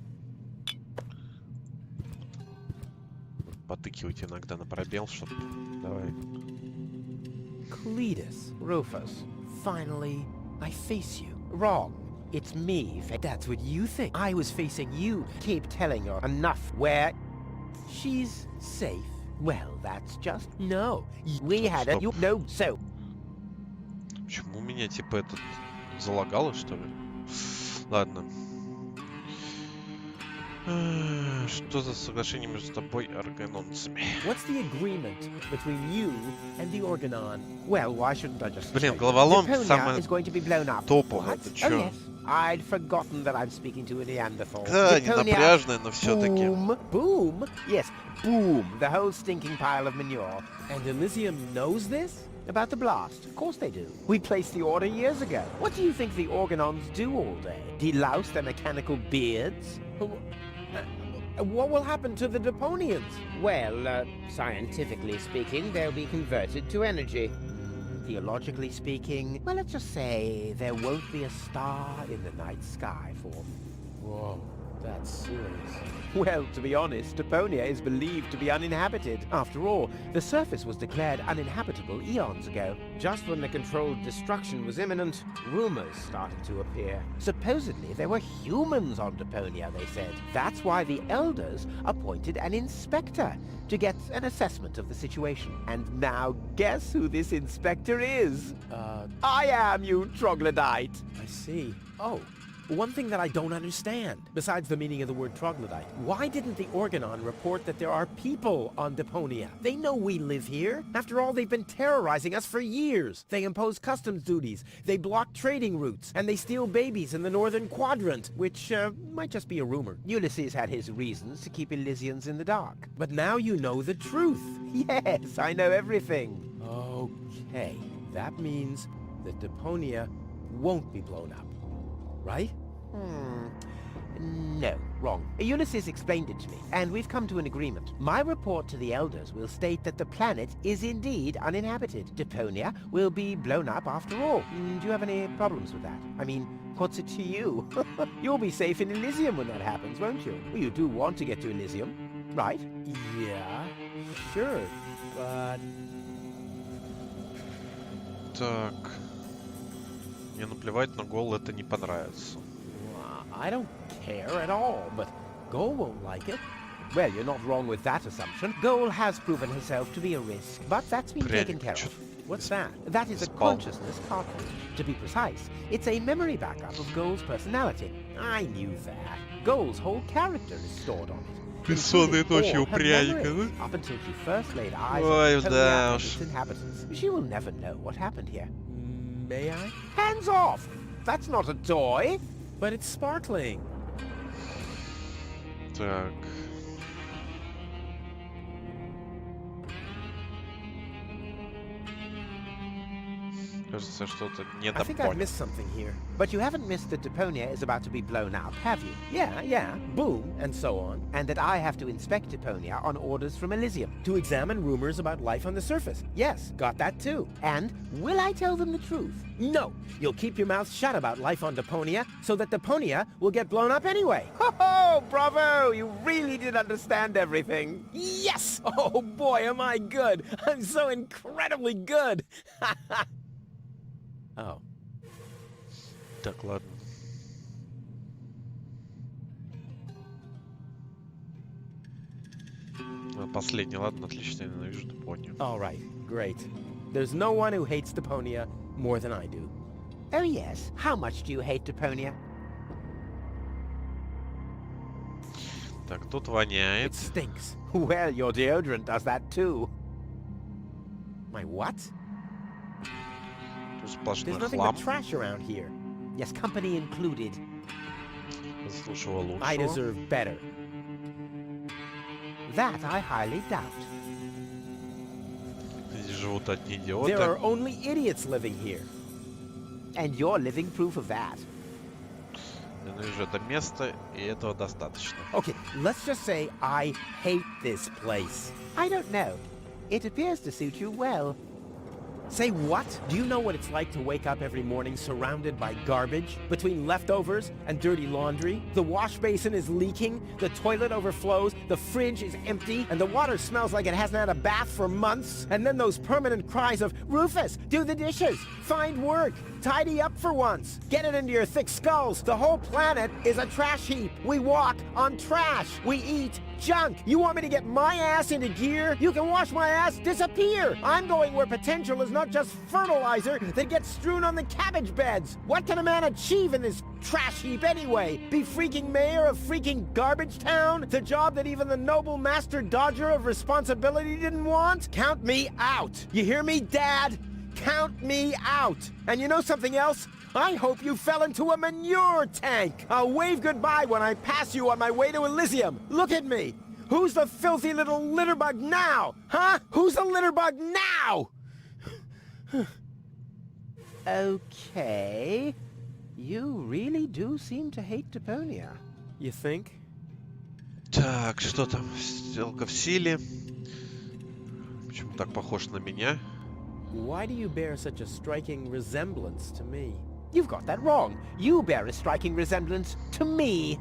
Потыкивать иногда на пробел, чтобы... Давай. Cletus, Rufus, finally, I face you. Wrong. It's me. That's what you think. I was facing you. Keep telling her enough. Where she's safe. Well, that's just... No. We had a... You... No, so... Почему у меня, типа, этот... Залагало, что ли? Ладно. Что за соглашение между тобой и органонцами? What's the agreement between you and the Organon? Well, why shouldn't I just... Блин, головоломка самая is going to be blown up. топовая. Ты чё? Oh, yes. I'd forgotten that I'm speaking to a Neanderthal. Да, ненапряжная, но все-таки. Boom. Boom? Yes, boom. The whole stinking pile of manure. And Elysium knows this? About the blast? Of course they do. We placed the order years ago. What do you think the Organons do all day? Delouse their mechanical beards? What will happen to the Deponians? Well, scientifically speaking, they'll be converted to energy. Theologically speaking, well, let's just say there won't be a star in the night sky for... Whoa, that's serious. Well, to be honest, Deponia is believed to be uninhabited. After all, the surface was declared uninhabitable eons ago. Just when the controlled destruction was imminent, rumors started to appear. Supposedly, there were humans on Deponia, they said. That's why the Elders appointed an inspector to get an assessment of the situation. And now, guess who this inspector is? I am, you troglodyte! I see. Oh. one thing that I don't understand, besides the meaning of the word troglodyte, why didn't the Organon report that there are people on Deponia? They know we live here. After all, they've been terrorizing us for years. They impose customs duties, they block trading routes, and they steal babies in the northern quadrant, which might just be a rumor. Ulysses had his reasons to keep Elysians in the dark. But now you know the truth. Yes, I know everything. Okay, that means that Deponia won't be blown up, right? No, wrong. Ulysses explained it to me, and we've come to an agreement. My report to the elders will state that the planet is indeed uninhabited. Deponia will be blown up after all. Do you have any problems with that? I mean, what's it to you? You'll be safe in Elysium when that happens, won't you? Well, you do want to get to Elysium, right? Yeah, sure, but... Так. Мне наплевать, но Гол это не понравится. I don't care at all, but Goal won't like it. Well, you're not wrong with that assumption. Goal has proven herself to be a risk, but that's been taken care of. What's that? That is a consciousness cartridge. To be precise, it's a memory backup of Goal's personality. I knew that. Goal's whole character is stored on it. Бессонные ночи у пряника, да? Up until she first laid eyes Ой, on да Deponia and уж. its inhabitants. She will never know what happened here. May I? Hands off! That's not a toy! But it's sparkling. Так. Кажется, что-то не I think I've допонял. missed something here. But you haven't missed that Deponia is about to be blown up, have you? Yeah, boom, and so on. And that I have to inspect Deponia on orders from Elysium. To examine rumors about life on the surface. Yes, got that too. And will I tell them the truth? No, you'll keep your mouth shut about life on Deponia, so that Deponia will get blown up anyway. Oh, bravo! You really did understand everything. Yes! Oh boy, am I good! I'm so incredibly good! Oh. Так, ладно. Последний, ладно, отлично, я ненавижу Депонию. All right, great. There's no one who hates Deponia more than I do. Oh yes, how much do you hate Deponia? Так, тут воняет. It stinks. Well, your deodorant does that too. My what? Тут сплошной There's nothing хлам. but trash around here. Yes, company included. Заслуживал лучшего. I deserve better. That I highly doubt. Здесь живут одни There are идиоты. only idiots living here. And you're living proof of that. Ненавижу это место, и этого достаточно. Okay, let's just say I hate this place. I don't know. It appears to suit you well. Say what? Do you know what it's like to wake up every morning surrounded by garbage? Between leftovers and dirty laundry? The wash basin is leaking, the toilet overflows, the fridge is empty, and the water smells like it hasn't had a bath for months. And then those permanent cries of, Rufus, do the dishes, find work, tidy up for once, get it into your thick skulls. The whole planet is a trash heap. We walk on trash. We eat junk. You want me to get my ass into gear? You can watch my ass disappear. I'm going where potential is not just fertilizer that gets strewn on the cabbage beds. What can a man achieve in this trash heap anyway? Be freaking mayor of freaking garbage town? The job that even the noble master dodger of responsibility didn't want? Count me out. You hear me, Dad? Count me out. And you know something else? I hope you fell into a manure tank. I'll wave goodbye when I pass you on my way to Elysium. Look at me. Who's the filthy little litterbug now? Huh? Who's the litterbug now? Okay. You really do seem to hate Deponia. You think? Так, что там? Сделка в силе. Почему так похож на меня? Why do you bear such a striking resemblance to me? You've got that wrong. You bear a striking resemblance to me.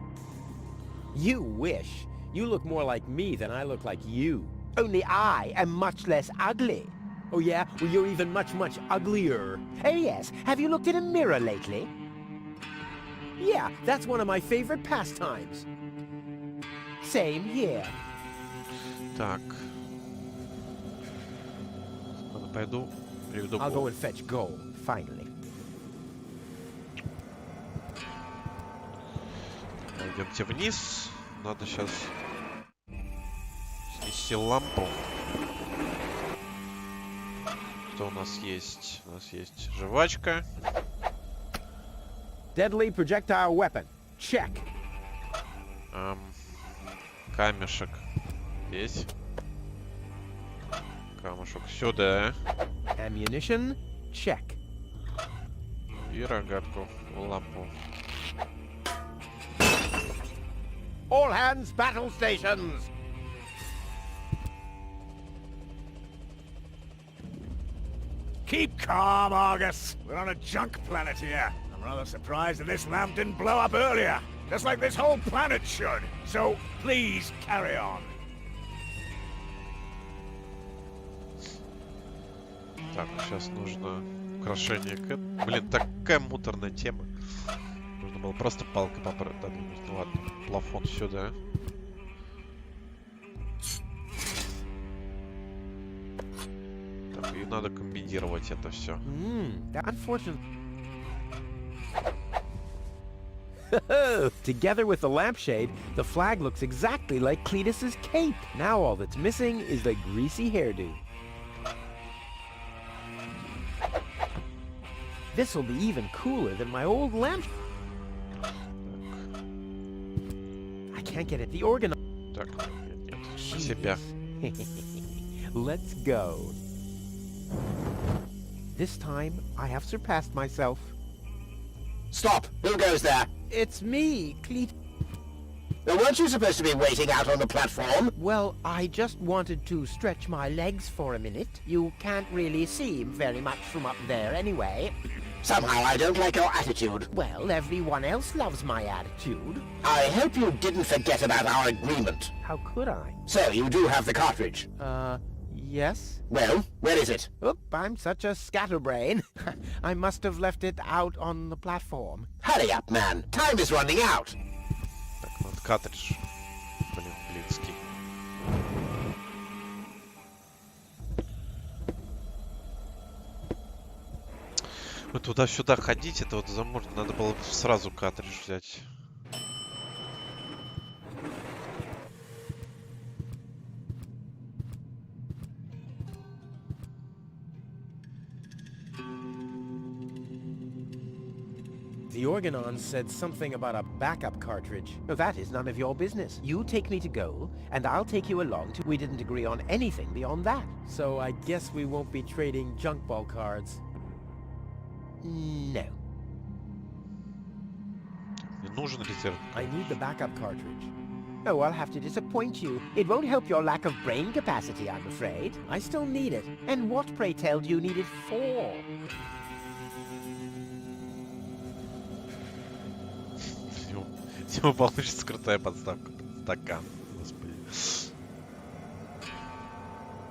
You wish. You look more like me than I look like you. Only I am much less ugly. Oh yeah? Well, you're even much uglier. Oh yes. Have you looked in a mirror lately? Yeah, that's one of my favorite pastimes. Same here. Так. Ладно, пойду, приведу I'll go Гол. and fetch gold, finally. Идемте вниз. Надо сейчас снести лампу. Что у нас есть? У нас есть жвачка. Deadly projectile weapon. Check. Камешек. Здесь. Камушек сюда. Ammunition. Check. И рогатку в лампу. All hands battle stations! Keep calm, Argus. We're on a junk planet here. I'm rather surprised that this lamp didn't blow up earlier. Just like this whole planet should. So, please, carry on. Так, сейчас нужно украшение. Блин, такая муторная тема. Нужно было просто палкой подвинуть. Ну ладно, плафон сюда. Так, и надо комбинировать это все. Together with the lampshade, the flag looks exactly like Cletus's cape. Now all that's missing is the greasy hairdo. This'll be even cooler than my old lamp. I can't get at the organ. Так, нет, на себя. Let's go. This time, I have surpassed myself. Stop! Who goes there? It's me, Cletus. Now, weren't you supposed to be waiting out on the platform? Well, I just wanted to stretch my legs for a minute. You can't really see very much from up there anyway. Somehow I don't like your attitude. Well, everyone else loves my attitude. I hope you didn't forget about our agreement. How could I? So, you do have the cartridge? Yes? Well, where is it? Oop, I'm such a scatterbrain. I must have left it out on the platform. Hurry up, man. Time is running out. Так, вот картридж. Блин, блинский. Вот туда-сюда ходить, это вот заморно. Надо было сразу картридж взять. The Organon said something about a backup cartridge. No, that is none of your business. You take me to goal, and I'll take you along to... We didn't agree on anything beyond that. So I guess we won't be trading junk ball cards. No. I need the backup cartridge. Oh, I'll have to disappoint you. It won't help your lack of brain capacity, I'm afraid. I still need it. And what, pray tell, do you need it for? Всего получится крутая подставка под стакан. Господи.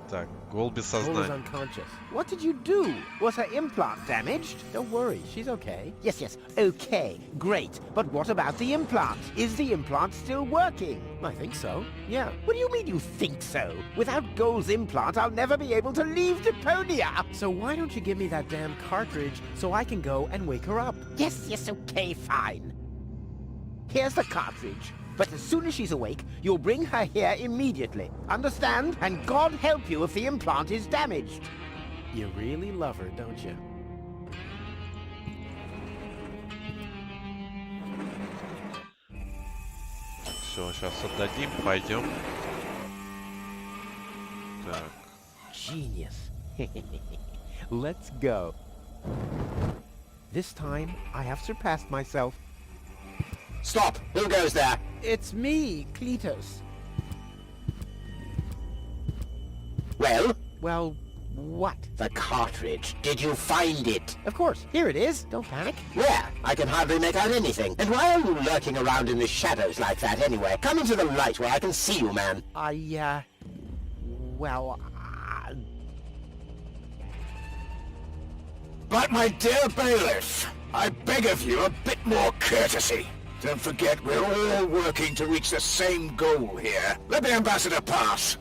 Так, гол без сознания. Unconscious. What did you do? Was her implant damaged? Don't worry, she's okay. Yes, okay, great. But what about the implant? Is the implant still working? I think so, yeah. What do you mean you think so? Without Goal's implant, I'll never be able to leave Deponia! So why don't you give me that damn cartridge so I can go and wake her up? Yes, okay, fine. Here's the cartridge. But as soon as she's awake, you'll bring her here immediately. Understand? And God help you if the implant is damaged. You really love her, don't you? Все, сейчас отдадим, пойдем. Так. Genius. Let's go. This time, I have surpassed myself. Stop! Who goes there? It's me, Cletus. Well? Well, what? The cartridge. Did you find it? Of course. Here it is. Don't panic. Where? I can hardly make out anything. And why are you lurking around in the shadows like that anyway? Come into the light where I can see you, man. But my dear bailiff, I beg of you a bit more courtesy. Don't forget we're all working to reach the same goal here. Let the ambassador pass.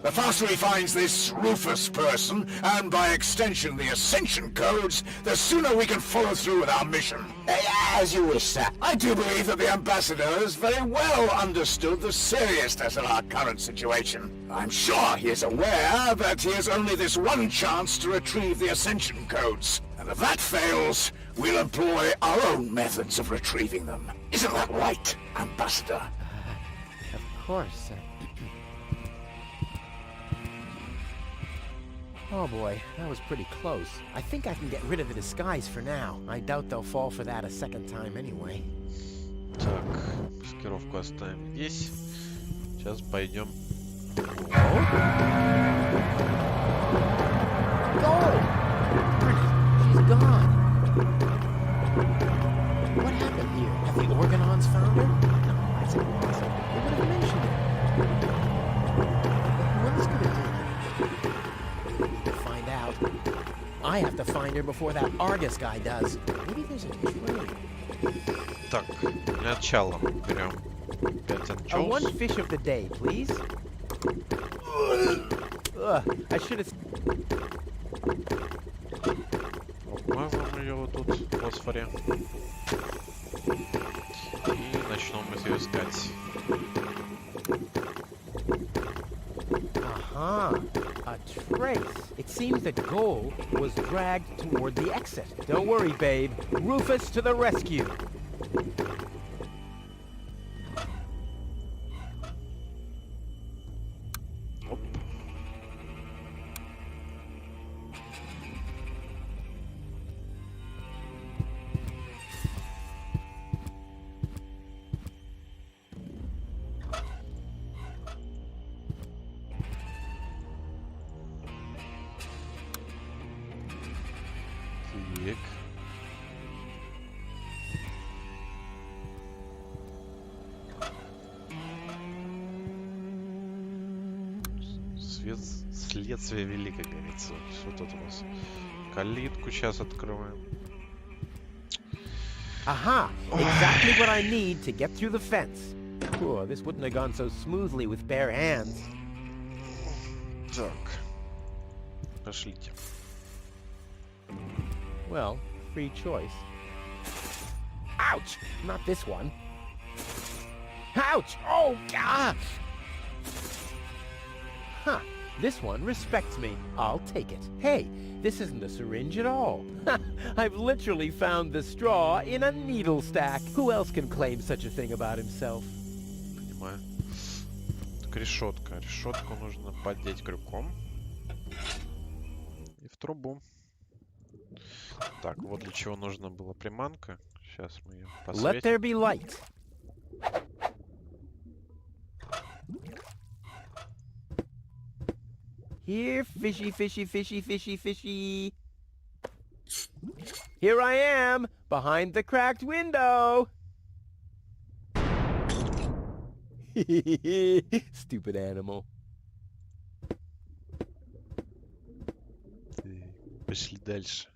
The faster he finds this Rufus person, and by extension the Ascension codes, the sooner we can follow through with our mission. As you wish, sir. I do believe that the Ambassador has very well understood the seriousness of our current situation. I'm sure he is aware that he has only this one chance to retrieve the Ascension codes. And if that fails, we'll employ our own methods of retrieving them. Isn't that right, Ambassador? Of course. Oh boy, that was pretty close. I think I can get rid of the disguise for now. I doubt they'll fall for that a second time anyway. Так, маскировку оставим здесь. Сейчас пойдем. She's gone. What happened here? Have the Organons found her? No, that's impossible. They would have mentioned it. Who else could have done it? We need to find out. I have to find her before that Argus guy does. Maybe there's a train. Так, для начала берем 5 анчоус. One fish of the day, please. I should have... Обмазываем ее вот тут в фосфоре. И начнем ее искать. Aha! A trace. It seems the goal was dragged toward the exit. Don't worry, babe. Rufus to the rescue. Так. Следствие вели, как говорится. Что тут у нас? Калитку сейчас открываем. Aha! Exactly what I need to get through the fence. Oh, this wouldn't have gone so smoothly with bare hands. Так. Пошлите. Well, free choice. Ouch! Not this one. Ouch! Oh, gosh! Huh. This one respects me. I'll take it. Hey, this isn't a syringe at all. I've literally found the straw in a needle stack. Who else can claim such a thing about himself? Понимаю. Так, решетка. Решетку нужно поддеть крюком. И в трубу. Так, вот для чего нужна была приманка. Сейчас мы ее посветим. Let there be light. Here, fishy, fishy, fishy, fishy, fishy. Here I am, behind the cracked window. Stupid animal. Пошли дальше.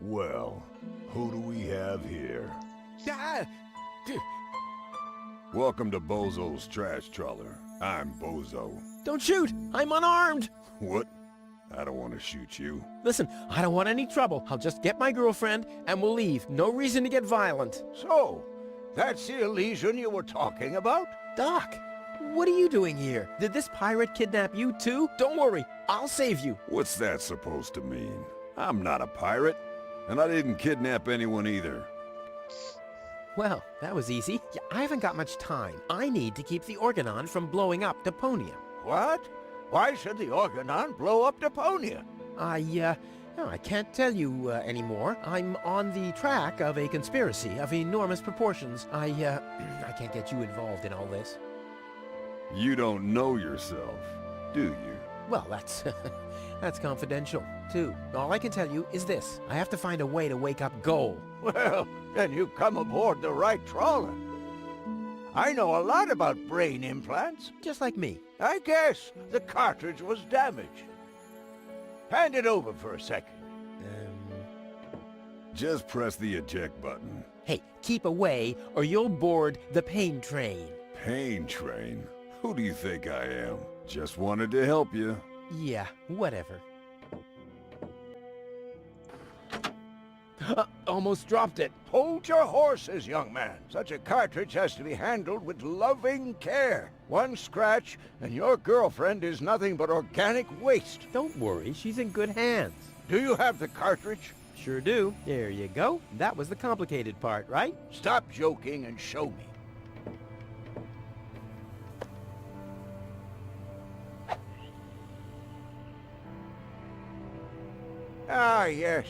Well, who do we have here? Ah, Welcome to Bozo's Trash Trawler. I'm Bozo. don't shoot! I'm unarmed! What? I don't want to shoot you. Listen, I don't want any trouble. I'll just get my girlfriend and we'll leave. No reason to get violent. So, that's the Elysian you were talking about? Doc, what are you doing here? Did this pirate kidnap you too? Don't worry, I'll save you. What's that supposed to mean? I'm not a pirate, and I didn't kidnap anyone either. Well, that was easy. Yeah, I haven't got much time. I need to keep the Organon from blowing up Deponia. What? Why should the Organon blow up Deponia? No, I can't tell you anymore. I'm on the track of a conspiracy of enormous proportions. I can't get you involved in all this. You don't know yourself, do you? Well, that's that's confidential, too. All I can tell you is this. I have to find a way to wake up Goal. Well, then you've come aboard the right trawler. I know a lot about brain implants. Just like me. I guess the cartridge was damaged. Hand it over for a second. Just press the eject button. Hey, keep away or you'll board the pain train. Pain train? Who do you think I am? Just wanted to help you. Yeah, whatever. Almost dropped it. Hold your horses, young man. Such a cartridge has to be handled with loving care. One scratch, and your girlfriend is nothing but organic waste. Don't worry, she's in good hands. Do you have the cartridge? Sure do. There you go. That was the complicated part, right? Stop joking and show me. Ah, yes.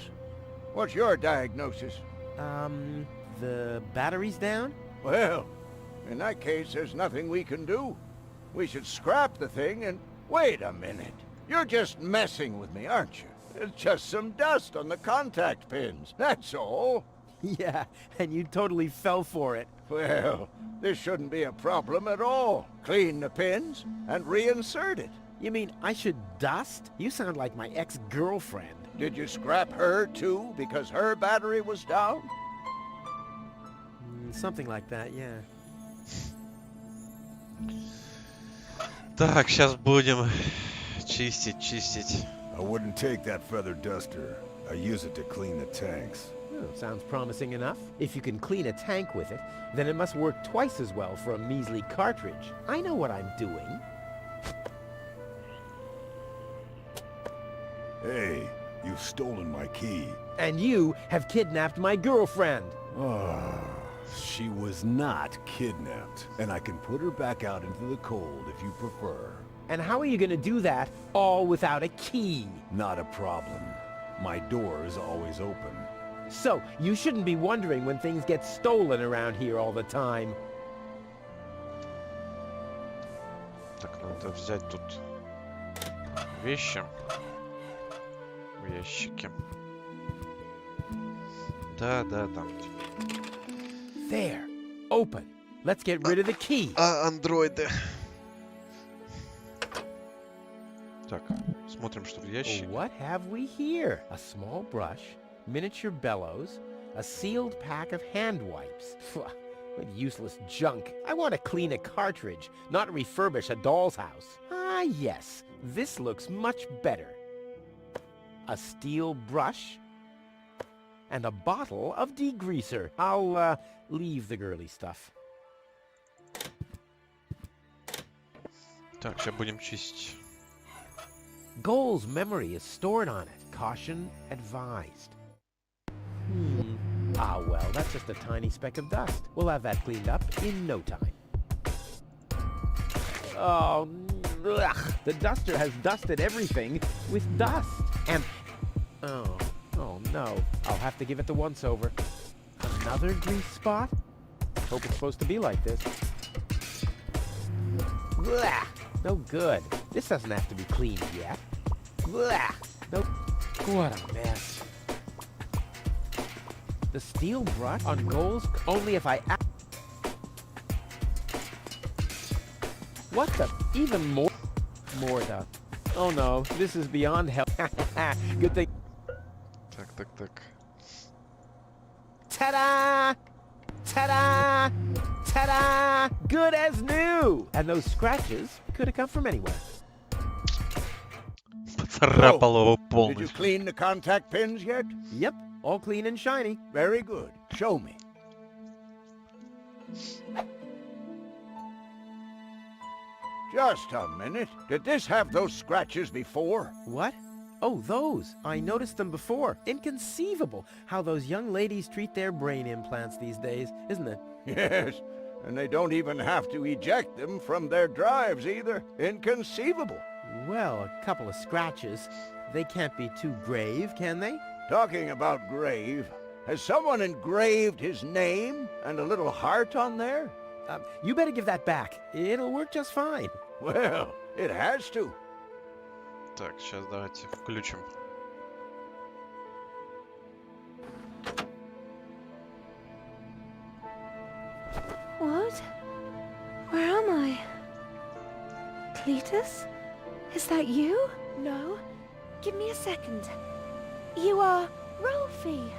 What's your diagnosis? The battery's down? Well, in that case, there's nothing we can do. We should scrap the thing and... Wait a minute. You're just messing with me, aren't you? It's just some dust on the contact pins, that's all. Yeah, and you totally fell for it. Well, this shouldn't be a problem at all. Clean the pins and reinsert it. You mean I should dust? You sound like my ex-girlfriend. Did you scrap her, too, because her battery was down? Something like that, yeah. Так, сейчас будем чистить. I wouldn't take that feather duster. I use it to clean the tanks. Oh, sounds promising enough. If you can clean a tank with it, then it must work twice as well for a measly cartridge. I know what I'm doing. Hey, you've stolen my key. And you have kidnapped my girlfriend. Oh, she was not kidnapped. And I can put her back out into the cold if you prefer. And how are you going to do that all without a key? Not a problem. My door is always open. So, you shouldn't be wondering when things get stolen around here all the time. Так, надо взять тут вещи в ящике. Да, там. There. Open. Let's get rid of the key. Андроиды. Так, смотрим, что в ящике. What have we here? A small brush, miniature bellows, a sealed pack of hand wipes. What useless junk. I want to clean a cartridge, not refurbish a doll's house. Ah, yes. This looks much better. A steel brush and a bottle of degreaser. I'll, leave the girly stuff. Так, сейчас будем чистить. Goal's memory is stored on it. Caution advised. Ah, well, that's just a tiny speck of dust. We'll have that cleaned up in no time. Oh, ugh. The duster has dusted everything with dust. And, oh no. I'll have to give it the once-over. Another grease spot? Hope it's supposed to be like this. Blah! No good. This doesn't have to be cleaned yet. Blah! Nope. What a mess. The steel brush on Goals only if I... What the... Even more... More dust. Oh no, this is beyond help. Good thing... Так. Ta-da! Ta-da! Ta-da! Good as new! And those scratches could have come from anywhere. Поцарапал его Did you полностью. clean the contact pins yet? Yep, all clean and shiny. Very good. Show me. Just a minute. Did this have those scratches before? What? Oh, those. I noticed them before. Inconceivable how those young ladies treat their brain implants these days, isn't it? Yes, and they don't even have to eject them from their drives either. Inconceivable. Well, a couple of scratches. They can't be too grave, can they? Talking about grave, has someone engraved his name and a little heart on there? You better give that back. It'll work just fine. Well, it has to. Так, сейчас давайте включим. What? Where am I? Cletus? Is that you? No. Give me a second. You are Rolfie.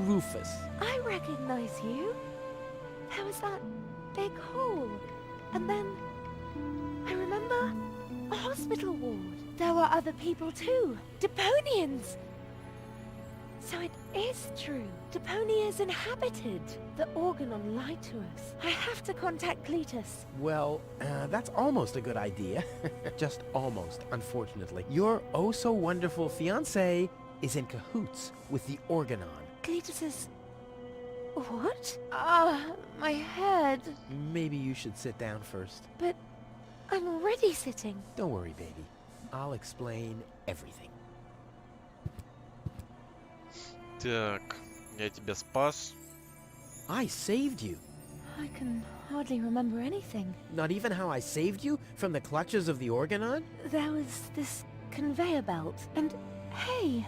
Rufus. I recognize you. There was that big hole. And then I remember a hospital ward. There were other people too. Deponians. So it is true. Deponia is inhabited. The Organon lied to us. I have to contact Cletus. Well, that's almost a good idea. Just almost, unfortunately. Your oh-so-wonderful fiancé is in cahoots with the Organon. Cletus is... What? My head. Maybe you should sit down first. But I'm already sitting. Don't worry, baby. I'll explain everything. Так, я тебя спас. I saved you. I can hardly remember anything. Not even how I saved you from the clutches of the Organon? There was this conveyor belt, and hey,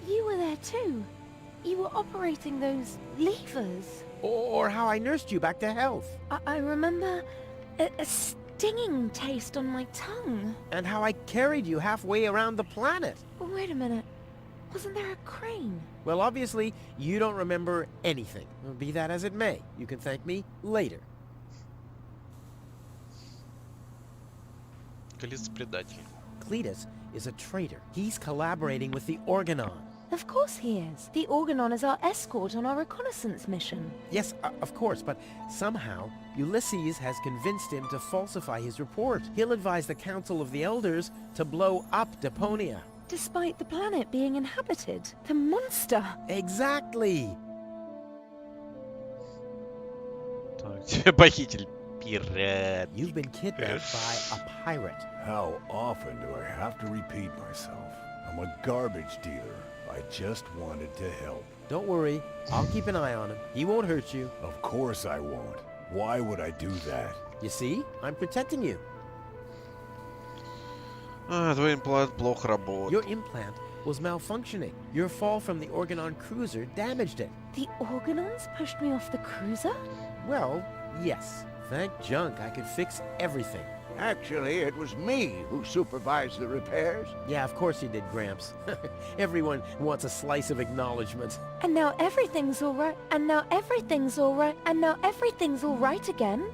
you were there too. You were operating those levers. Or how I nursed you back to health. I remember a stinging taste on my tongue. And how I carried you halfway around the planet. Wait a minute. Wasn't there a crane? Well, obviously, you don't remember anything. Be that as it may, you can thank me later. Cletus предатель. Cletus is a traitor. He's collaborating with the Organon. Of course he is. The Organon is our escort on our reconnaissance mission. Yes, of course, but somehow Ulysses has convinced him to falsify his report. He'll advise the Council of the Elders to blow up Deponia. Despite the planet being inhabited. The monster. Exactly. Так, тебе похитили. Пират. You've been kidnapped by a pirate. How often do I have to repeat myself? I'm a garbage dealer. I just wanted to help. Don't worry. I'll keep an eye on him. He won't hurt you. Of course I won't. Why would I do that? You see? I'm protecting you. Твой имплант плохо работает. Your implant was malfunctioning. Your fall from the Organon cruiser damaged it. The Organons pushed me off the cruiser? Well, yes. Thank junk I could fix everything. Actually, it was me who supervised the repairs. Yeah, of course you did, Gramps. Everyone wants a slice of acknowledgement. And now everything's all right. And now everything's all right. And now everything's all right again.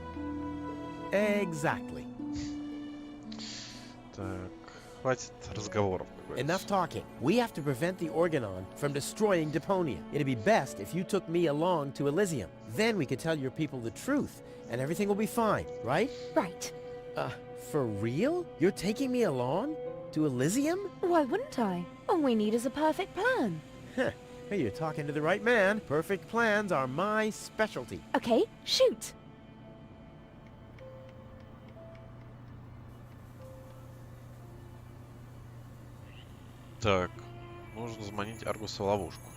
Exactly. Так, хватит разговоров. Enough talking. We have to prevent the Organon from destroying Deponia. It'd be best if you took me along to Elysium. Then we could tell your people the truth, and everything will be fine, right? Right. For real? You're taking me along? To Elysium? Why wouldn't I? All we need is a perfect plan. Huh. Hey, you're talking to the right man. Perfect plans are my specialty. Okay, shoot. Так, нужно заманить Аргуса в ловушку.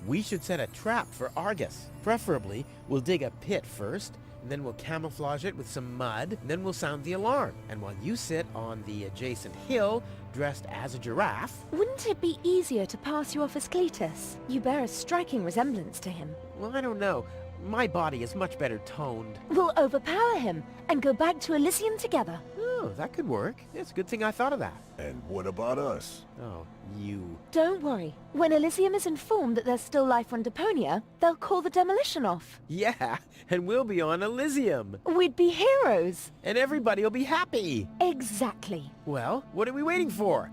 We should set a trap for Argus. Preferably, we'll dig a pit first, and then we'll camouflage it with some mud, and then we'll sound the alarm. And while you sit on the adjacent hill, dressed as a giraffe... Wouldn't it be easier to pass you off as Cletus? You bear a striking resemblance to him. Well, I don't know. My body is much better toned. We'll overpower him and go back to Elysium together. Oh, that could work. It's a good thing I thought of that. And what about us? Oh, you... Don't worry. When Elysium is informed that there's still life on Deponia, they'll call the demolition off. Yeah, and we'll be on Elysium. We'd be heroes. And everybody will be happy. Exactly. Well, what are we waiting for?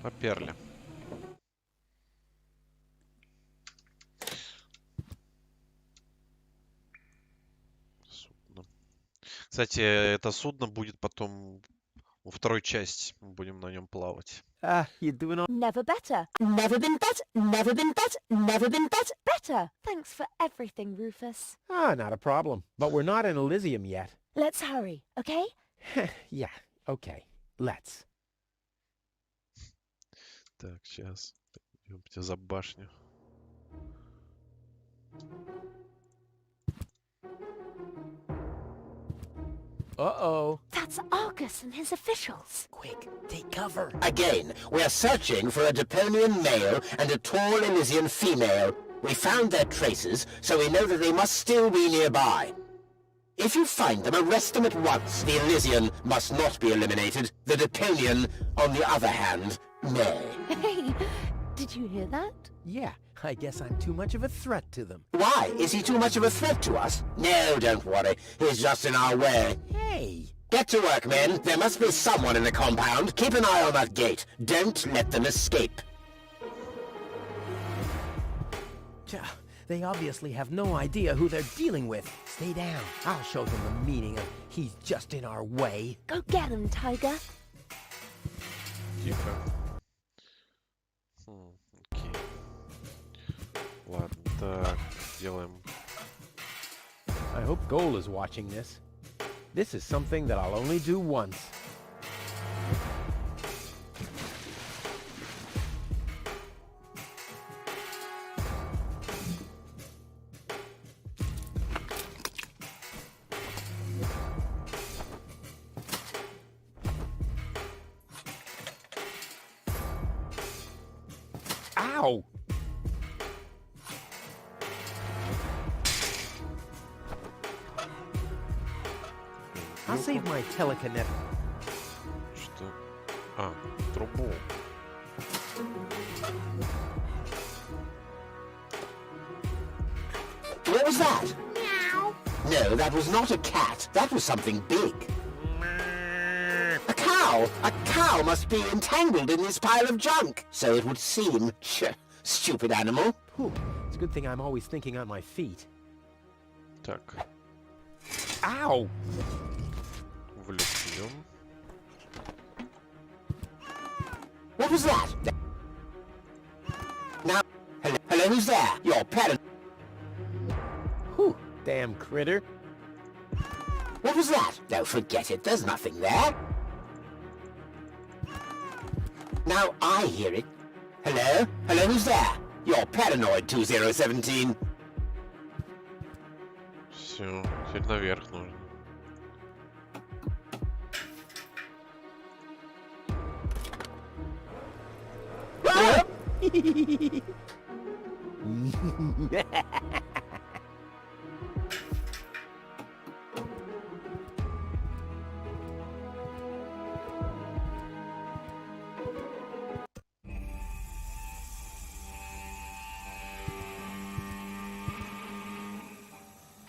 Поперли. Кстати, это судно будет потом во второй части. Мы будем на нем плавать. You doing all... Never better. Never been better. Never been better. Never been better. Better. Thanks for everything, Rufus. Not a problem. But we're not in Elysium yet. Let's hurry, okay? Yeah, okay. Let's. Так, сейчас. Идемте за башню. Uh-oh. That's Argus and his officials. Quick, take cover. Again, we are searching for a Deponian male and a tall Elysian female. We found their traces, so we know that they must still be nearby. If you find them, arrest them at once. The Elysian must not be eliminated. The Deponian, on the other hand, Nay. Hey, did you hear that? Yeah, I guess I'm too much of a threat to them. Why? Is he too much of a threat to us? No, don't worry. He's just in our way. Hey! Get to work, men. There must be someone in the compound. Keep an eye on that gate. Don't let them escape. They obviously have no idea who they're dealing with. Stay down. I'll show them the meaning of he's just in our way. Go get him, Tiger. Тихо. Окей. Ладно, так, делаем. I hope Goal is watching this. This is something that I'll only do once. Ow! I'll save my telekinetic. Что? А, трубу. What was that? Meow. No, that was not a cat. That was something big. A cow! A cow must be entangled in this pile of junk. So it would seem. Stupid animal. Whew. It's a good thing I'm always thinking on my feet. Так. Ow! Влетим. What was that? Now, hello, who's there? Your parent. Whew, damn critter. What was that? No, forget it. There's nothing there. Now I hear it. Hello? Hello, who's there? You're paranoid, 2017. Все, теперь наверх нужно.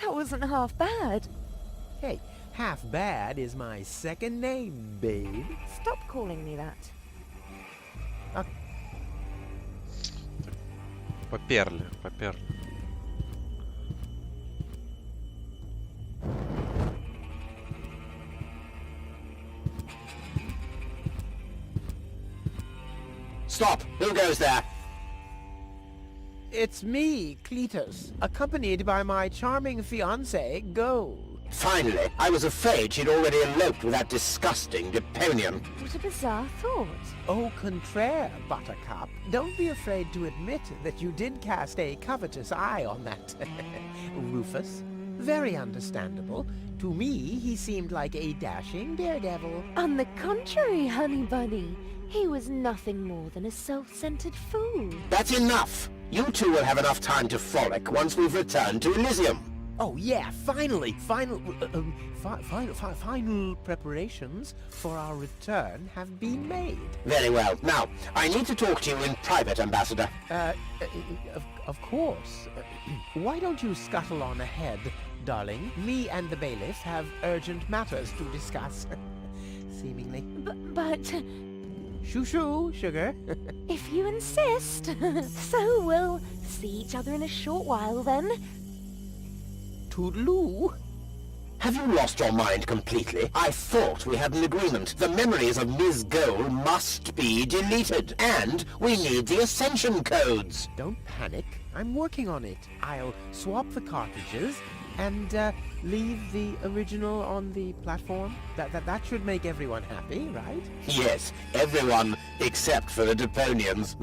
That wasn't half bad. Hey, half bad is my second name, babe. Stop calling me that. Поперли, поперли. Stop! Who goes there? It's me, Cletus, accompanied by my charming fiancée, Goal. Finally, I was afraid she'd already eloped with that disgusting Deponian. What a bizarre thought. Au contraire, Buttercup. Don't be afraid to admit that you did cast a covetous eye on that Rufus. Very understandable. To me, he seemed like a dashing daredevil. On the contrary, honey bunny. He was nothing more than a self-centered fool. That's enough! You two will have enough time to frolic once we've returned to Elysium. Oh yeah, finally! Final preparations for our return have been made. Very well. Now, I need to talk to you in private, Ambassador. Of course. Why don't you scuttle on ahead, darling? Me and the bailiff have urgent matters to discuss. Seemingly. But... Shoo-shoo, sugar. If you insist. So we'll see each other in a short while then. Toodaloo. Have you lost your mind completely? I thought we had an agreement. The memories of Ms. Goal must be deleted. And we need the Ascension codes. Don't panic. I'm working on it. I'll swap the cartridges and leave the original on the platform. That should make everyone happy, right? Yes, everyone except for the Deponians.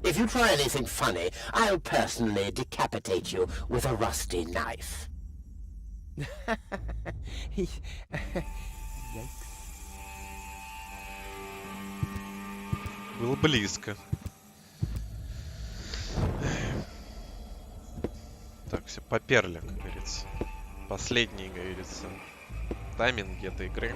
If you try anything funny, I'll personally decapitate you with a rusty knife. Yikes. Было близко. Так, все поперли, как говорится. Последние, говорится, тайминги этой игры.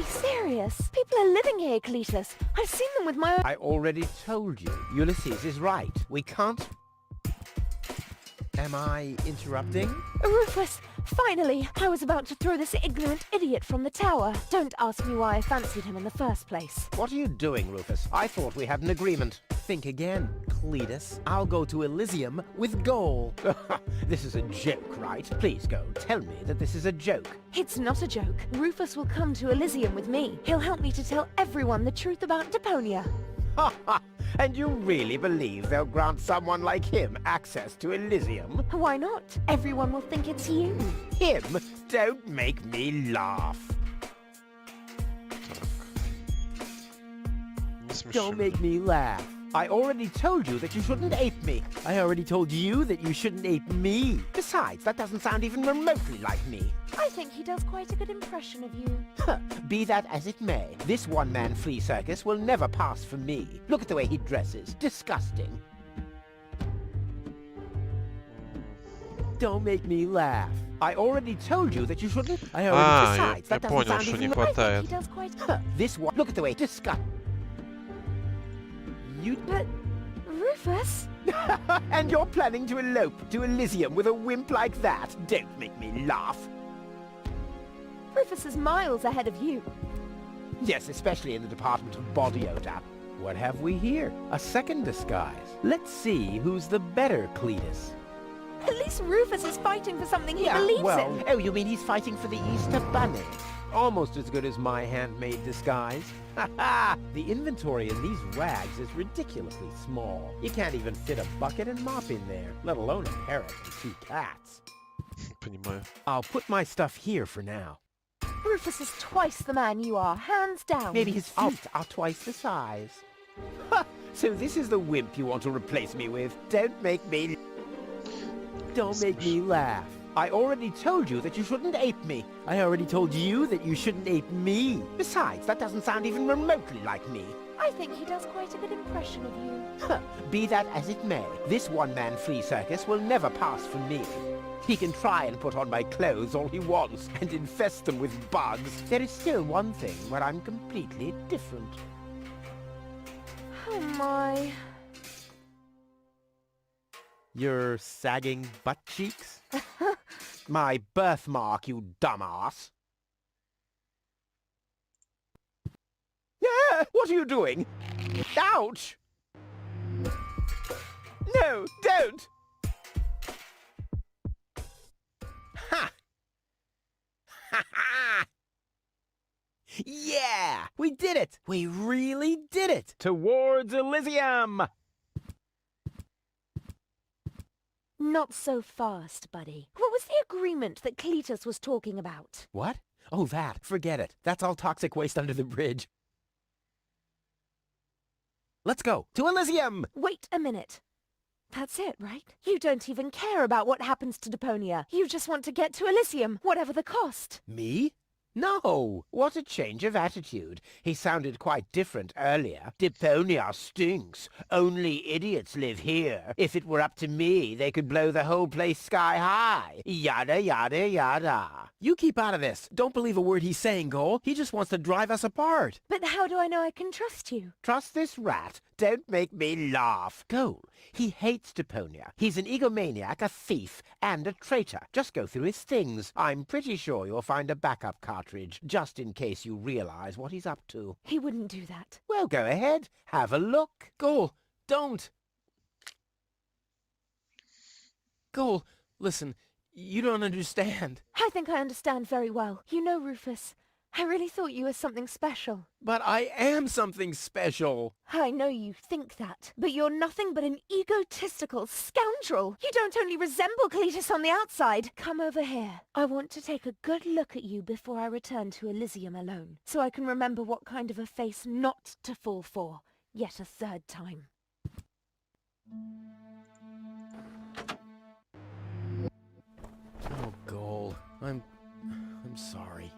serious? People are living here, Cletus. I've seen them with my own... I already told you. Ulysses is right. We can't... Am I interrupting? Rufus, finally! I was about to throw this ignorant idiot from the tower. Don't ask me why I fancied him in the first place. What are you doing, Rufus? I thought we had an agreement. Think again, Cletus. I'll go to Elysium with Goal. This is a joke, right? Please go. Tell me that this is a joke. It's not a joke. Rufus will come to Elysium with me. He'll help me to tell everyone the truth about Deponia. Ha ha! And you really believe they'll grant someone like him access to Elysium? Why not? Everyone will think it's you. Him? Don't make me laugh. Don't make me laugh. I already told you that you shouldn't ape me. I already told you that you shouldn't ape me. Besides, that doesn't sound even remotely like me. I think he does quite a good impression of you. Be that as it may, this one-man flea circus will never pass for me. Look at the way he dresses. Disgusting. Don't make me laugh. I already told you that you shouldn't... Besides, that doesn't sound even... I think he does quite... This one... Look at the way... Disgusting. But... Rufus? And you're planning to elope to Elysium with a wimp like that? Don't make me laugh. Rufus is miles ahead of you. Yes, especially in the department of body odor. What have we here? A second disguise. Let's see who's the better Cletus. At least Rufus is fighting for something he believes in. Oh, you mean he's fighting for the Easter Bunny? Almost as good as my handmade disguise. Ha ha! The inventory in these rags is ridiculously small. You can't even fit a bucket and mop in there, let alone a parrot and 2 cats. I'll put my stuff here for now. Rufus is twice the man you are, hands down. Maybe his feet are twice the size. Ha! So this is the wimp you want to replace me with? Don't make me laugh. I already told you that you shouldn't ape me. I already told you that you shouldn't ape me. Besides, that doesn't sound even remotely like me. I think he does quite a good impression of you. Be that as it may, this one-man flea circus will never pass for me. He can try and put on my clothes all he wants and infest them with bugs. There is still one thing where I'm completely different. Oh my... Your sagging butt cheeks? My birthmark, you dumbass. Yeah, what are you doing? Ouch! No, don't! Ha! Ha ha! Yeah! We did it! We really did it! Towards Elysium! Not so fast, buddy. What was the agreement that Cletus was talking about? What? Oh, that. Forget it. That's all toxic waste under the bridge. Let's go. To Elysium! Wait a minute. That's it, right? You don't even care about what happens to Deponia. You just want to get to Elysium, whatever the cost. Me? No! What a change of attitude. He sounded quite different earlier. Deponia stinks. Only idiots live here. If it were up to me, they could blow the whole place sky high. Yada, yada, yada. You keep out of this. Don't believe a word he's saying, Gol. He just wants to drive us apart. But how do I know I can trust you? Trust this rat? Don't make me laugh. Gol, he hates Deponia. He's an egomaniac, a thief, and a traitor. Just go through his things. I'm pretty sure you'll find a backup cartridge, just in case you realize what he's up to. He wouldn't do that. Well, go ahead. Have a look. Gol, don't. Gol, listen, you don't understand. I think I understand very well. You know, Rufus, I really thought you were something special. But I am something special. I know you think that, but you're nothing but an egotistical scoundrel. You don't only resemble Cletus on the outside. Come over here. I want to take a good look at you before I return to Elysium alone, so I can remember what kind of a face not to fall for, yet a third time. Oh, Gol, I'm sorry.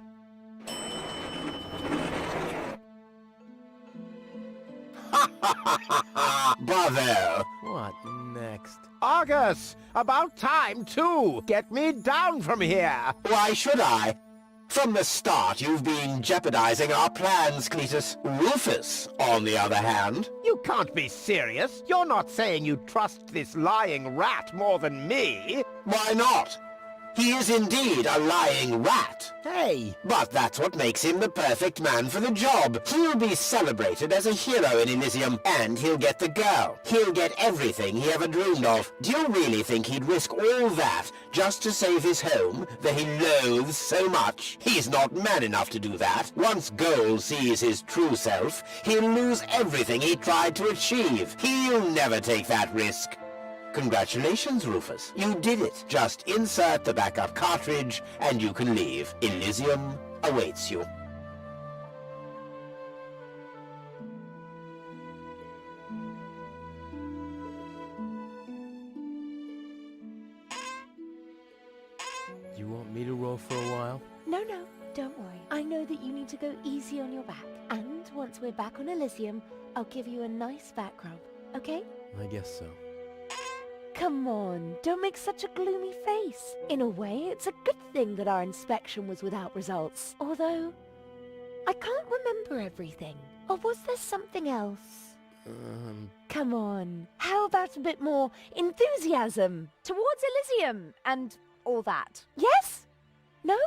Bravo! What next? Argus! About time, too! Get me down from here! Why should I? From the start, you've been jeopardizing our plans, Cletus. Rufus, on the other hand... You can't be serious. You're not saying you trust this lying rat more than me. Why not? He is indeed a lying rat. Hey! But that's what makes him the perfect man for the job. He'll be celebrated as a hero in Elysium, and he'll get the girl. He'll get everything he ever dreamed of. Do you really think he'd risk all that just to save his home that he loathes so much? He's not man enough to do that. Once Goal sees his true self, he'll lose everything he tried to achieve. He'll never take that risk. Congratulations, Rufus. You did it. Just insert the backup cartridge and you can leave. Elysium awaits you. You want me to row for a while? No, don't worry. I know that you need to go easy on your back. And once we're back on Elysium, I'll give you a nice back rub, okay? I guess so. Come on, don't make such a gloomy face. In a way, it's a good thing that our inspection was without results. Although, I can't remember everything. Or was there something else? Come on, how about a bit more enthusiasm towards Elysium and all that? Yes? No?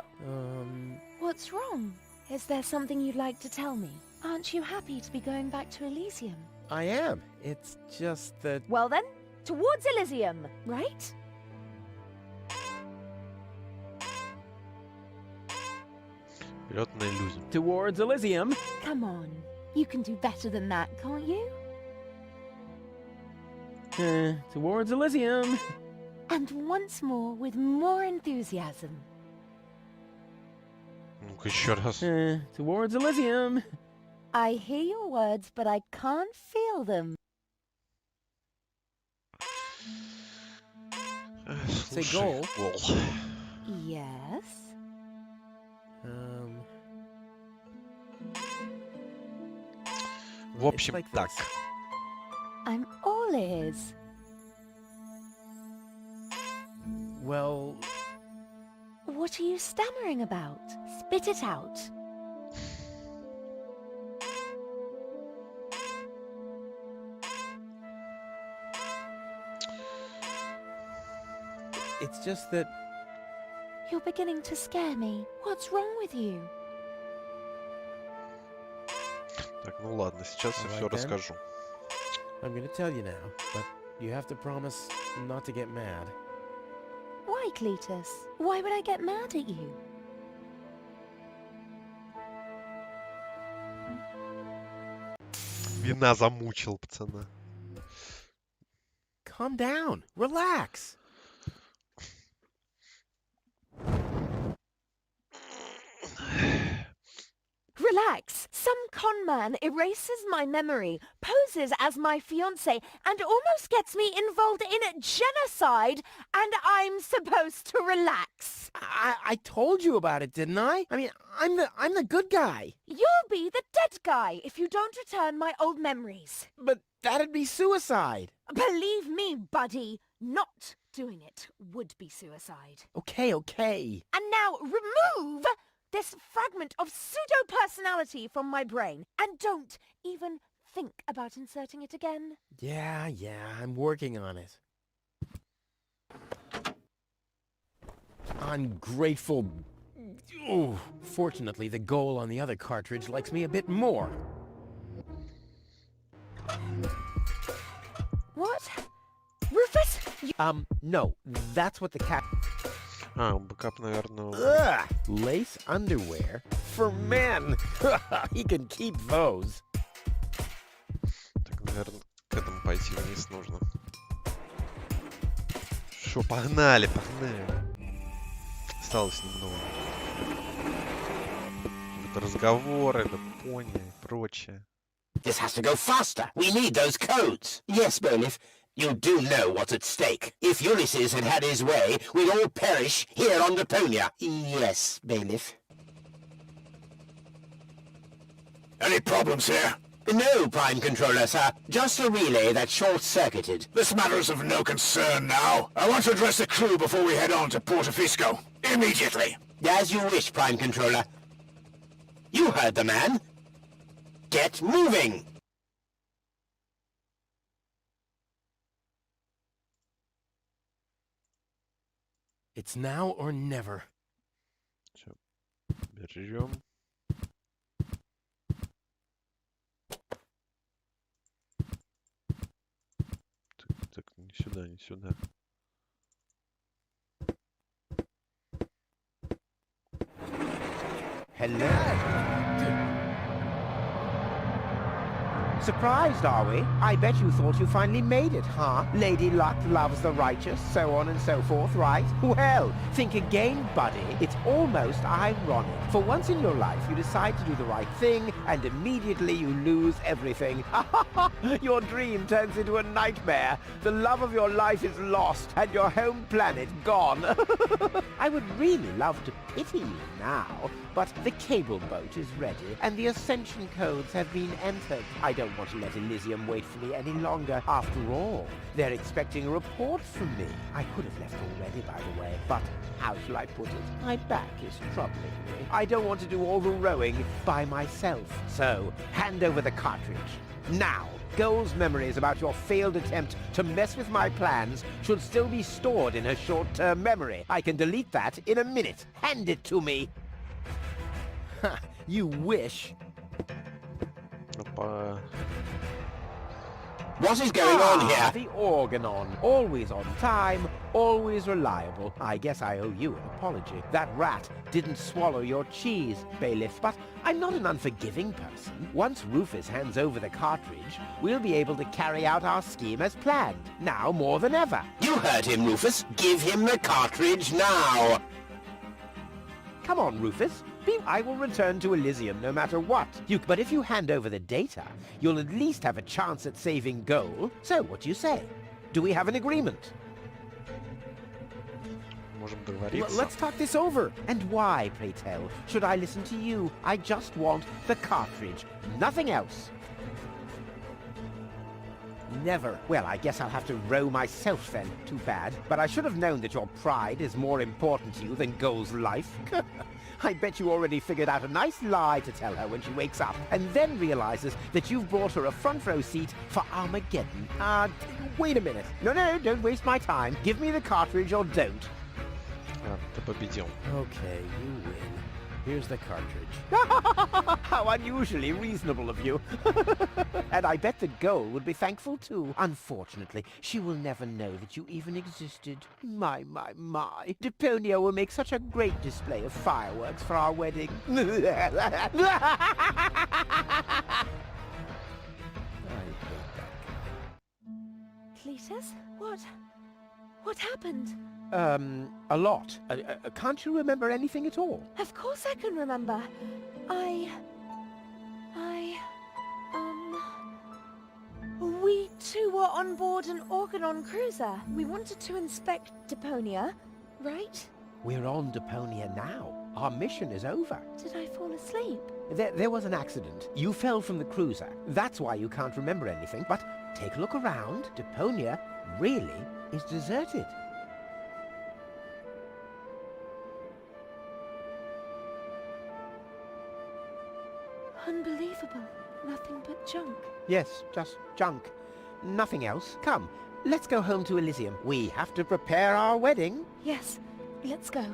What's wrong? Is there something you'd like to tell me? Aren't you happy to be going back to Elysium? I am. It's just that... Well then, towards Elysium, right? Вперед на Elysium. Towards Elysium. Come on, you can do better than that, can't you? Towards Elysium. And once more with more enthusiasm. Ну-ка еще раз. Towards Elysium. I hear your words, but I can't feel them. Say goal. Yes? В общем, like так. I'm all ears. Well... What are you stammering about? Spit it out. It's just that... You're beginning to scare me. What's wrong with you? Так, ну ладно, сейчас я все расскажу. I'm gonna tell you now, but you have to promise not to get mad. Why, Cletus? Why would I get mad at you? Вина замучил пацана. Calm down. Relax. Relax. Some con man erases my memory, poses as my fiancé, and almost gets me involved in genocide, and I'm supposed to relax. I told you about it, didn't I? I mean, I'm the good guy. You'll be the dead guy if you don't return my old memories. But that'd be suicide. Believe me, buddy, not doing it would be suicide. Okay. And now remove this fragment of pseudo-personality from my brain, and don't even think about inserting it again. Yeah, I'm working on it. Ungrateful... Ooh, fortunately, the goal on the other cartridge likes me a bit more. What? Rufus? No, that's what the cat... Бэкап, наверное... Ugh! Lace underwear? For men! He can keep those. Так, наверное, к этому пойти вниз нужно. Шо, погнали. Осталось немного. Это разговоры, Deponia и прочее. This has to go faster. We need those codes. Yes, Bailiff. You do know what's at stake. If Ulysses had had his way, we'd all perish here on Deponia. Yes, Bailiff. Any problems here? No, Prime Controller, sir. Just a relay that's short-circuited. This matter is of no concern now. I want to address the crew before we head on to Portofisco. Immediately. As you wish, Prime Controller. You heard the man. Get moving! It's now or never. Берем. Так, не сюда, не сюда. Hello. Surprised, are we? I bet you thought you finally made it, huh? Lady Luck loves the righteous, so on and so forth, right? Well, think again, buddy. It's almost ironic. For once in your life, you decide to do the right thing, and immediately you lose everything. Your dream turns into a nightmare. The love of your life is lost, and your home planet gone. I would really love to pity you now, but the cable boat is ready, and the ascension codes have been entered. I don't want to let Elysium wait for me any longer. After all, they're expecting a report from me. I could have left already, by the way, but how shall I put it? My back is troubling me. I don't want to do all the rowing by myself. So, hand over the cartridge. Now! Goal's memories about your failed attempt to mess with my plans should still be stored in her short-term memory. I can delete that in a minute. Hand it to me! You wish. Опа. What is going on here? The Organon. Always on time, always reliable. I guess I owe you an apology. That rat didn't swallow your cheese, Bailiff, but I'm not an unforgiving person. Once Rufus hands over the cartridge, we'll be able to carry out our scheme as planned. Now more than ever. You heard him, Rufus. Give him the cartridge now. Come on, Rufus. I will return to Elysium no matter what. But if you hand over the data, you'll at least have a chance at saving Goal. So, what do you say? Do we have an agreement? Можем договориться. Let's talk this over. And why, pray tell, should I listen to you? I just want the cartridge. Nothing else. Never. Well, I guess I'll have to row myself then. Too bad. But I should have known that your pride is more important to you than Goal's life. I bet you already figured out a nice lie to tell her when she wakes up, and then realizes that you've brought her a front row seat for Armageddon. Wait a minute. No, don't waste my time. Give me the cartridge or don't. Ты победил. Okay, you win. Here's the cartridge. How unusually reasonable of you. And I bet that Goal would be thankful too. Unfortunately, she will never know that you even existed. My. Deponia will make such a great display of fireworks for our wedding. Cletus? What happened? A lot. Can't you remember anything at all? Of course I can remember. We two were on board an Organon cruiser. We wanted to inspect Deponia, right? We're on Deponia now. Our mission is over. Did I fall asleep? There was an accident. You fell from the cruiser. That's why you can't remember anything. But take a look around. Deponia really is deserted. Unbelievable. Nothing but junk. Yes, just junk. Nothing else. Come, let's go home to Elysium. We have to prepare our wedding. Yes, let's go.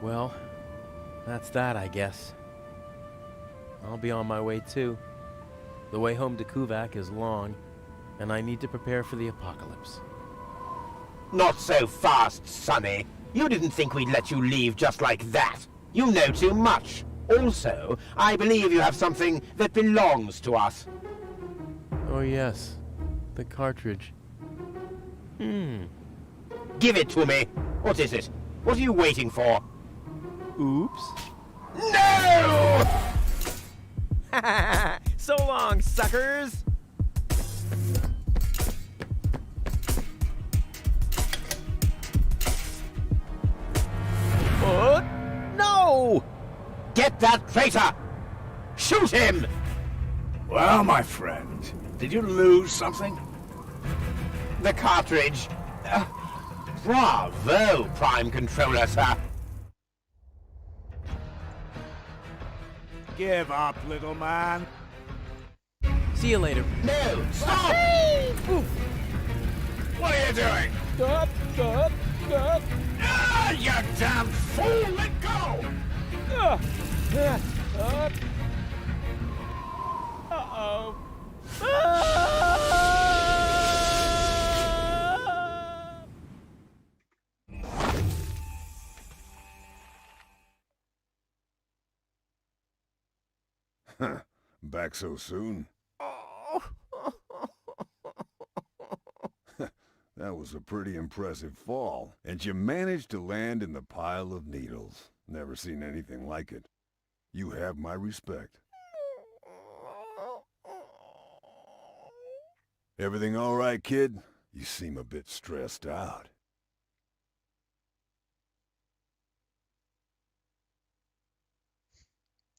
Well, that's that, I guess. I'll be on my way too. The way home to Kuvak is long, and I need to prepare for the apocalypse. Not so fast, Sonny. You didn't think we'd let you leave just like that. You know too much. Also, I believe you have something that belongs to us. Oh yes, the cartridge. Give it to me. What is it? What are you waiting for? Oops. No! So long, suckers! No! Get that traitor! Shoot him! Well, my friend, did you lose something? The cartridge. Bravo, Prime Controller, sir. Give up, little man. See you later. No, stop! What are you doing? Stop, stop, stop. Ah, you damn fool! Let go! Uh-oh. Back so soon? That was a pretty impressive fall, and you managed to land in the pile of needles. Never seen anything like it. You have my respect. Everything all right, kid? You seem a bit stressed out.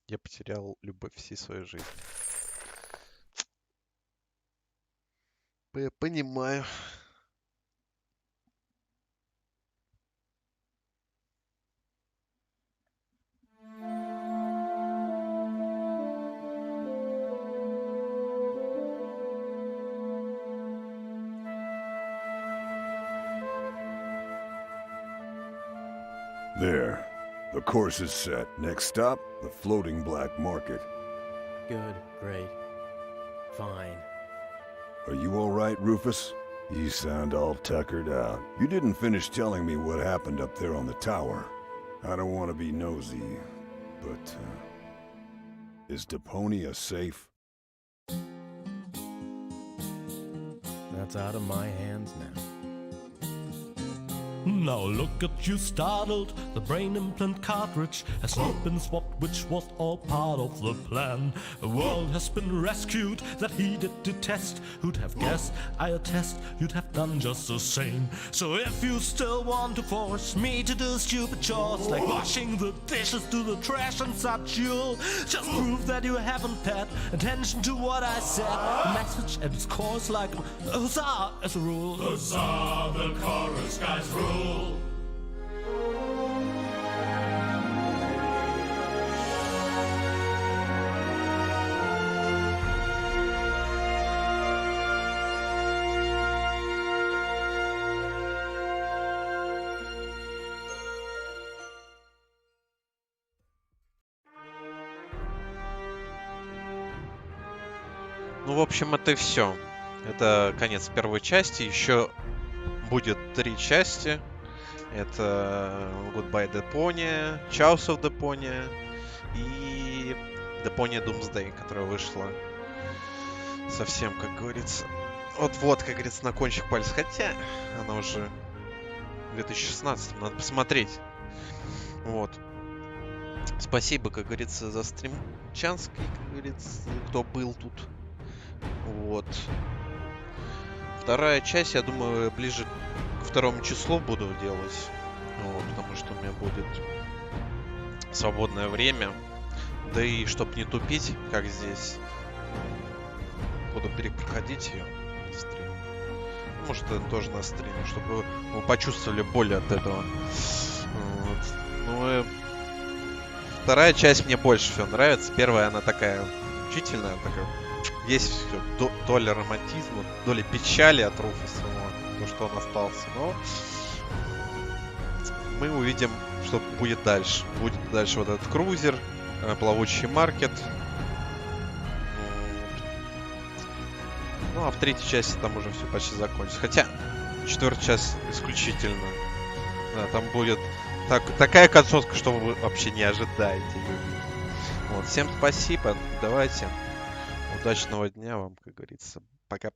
Я потерял любовь всей своей жизни. Я понимаю. There. The course is set. Next stop, the floating black market. Good, great, fine. Are you all right, Rufus? You sound all tuckered out. You didn't finish telling me what happened up there on the tower. I don't want to be nosy, but, is Deponia safe? That's out of my hands now. Now look at you startled, the brain implant cartridge has not been swapped, which was all part of the plan. A world has been rescued that he did detest. Who'd have guessed, I attest, you'd have done just the same. So if you still want to force me to do stupid chores like washing the dishes, do the trash and such, you'll just prove that you haven't paid attention to what I said. The message at its core is like a huzzah as a rule. Huzzah, the chorus guys rule. Ну, в общем, это и все. Это конец первой части. Еще будет 3 части. Это Goodbye Deponia, Chaos of Deponia и Deponia Doomsday, которая вышла совсем, как говорится, вот-вот, как говорится, на кончик пальца. Хотя она уже 2016, надо посмотреть. Вот. Спасибо, как говорится, за стрим Чанский, как говорится, кто был тут. Вот. Вторая часть, я думаю, ближе к 2 числу буду делать. Вот, потому что у меня будет свободное время. Да и чтобы не тупить, как здесь, буду перепроходить ее на стриме. Может, это тоже на стриме, чтобы вы почувствовали боль от этого. Вот. Ну, вторая часть мне больше всего нравится. Первая, она такая учительная, такая. Есть доля романтизма, доля печали от Руфуса, то, что он остался. Но мы увидим, что будет дальше. Будет дальше вот этот крузер, плавучий маркет. Ну, а в 3-й части там уже все почти закончится. Хотя 4-я часть исключительно. Да, там будет такая концовка, что вы вообще не ожидаете. Вот, всем спасибо. Давайте. Удачного дня вам, как говорится. Пока-пока.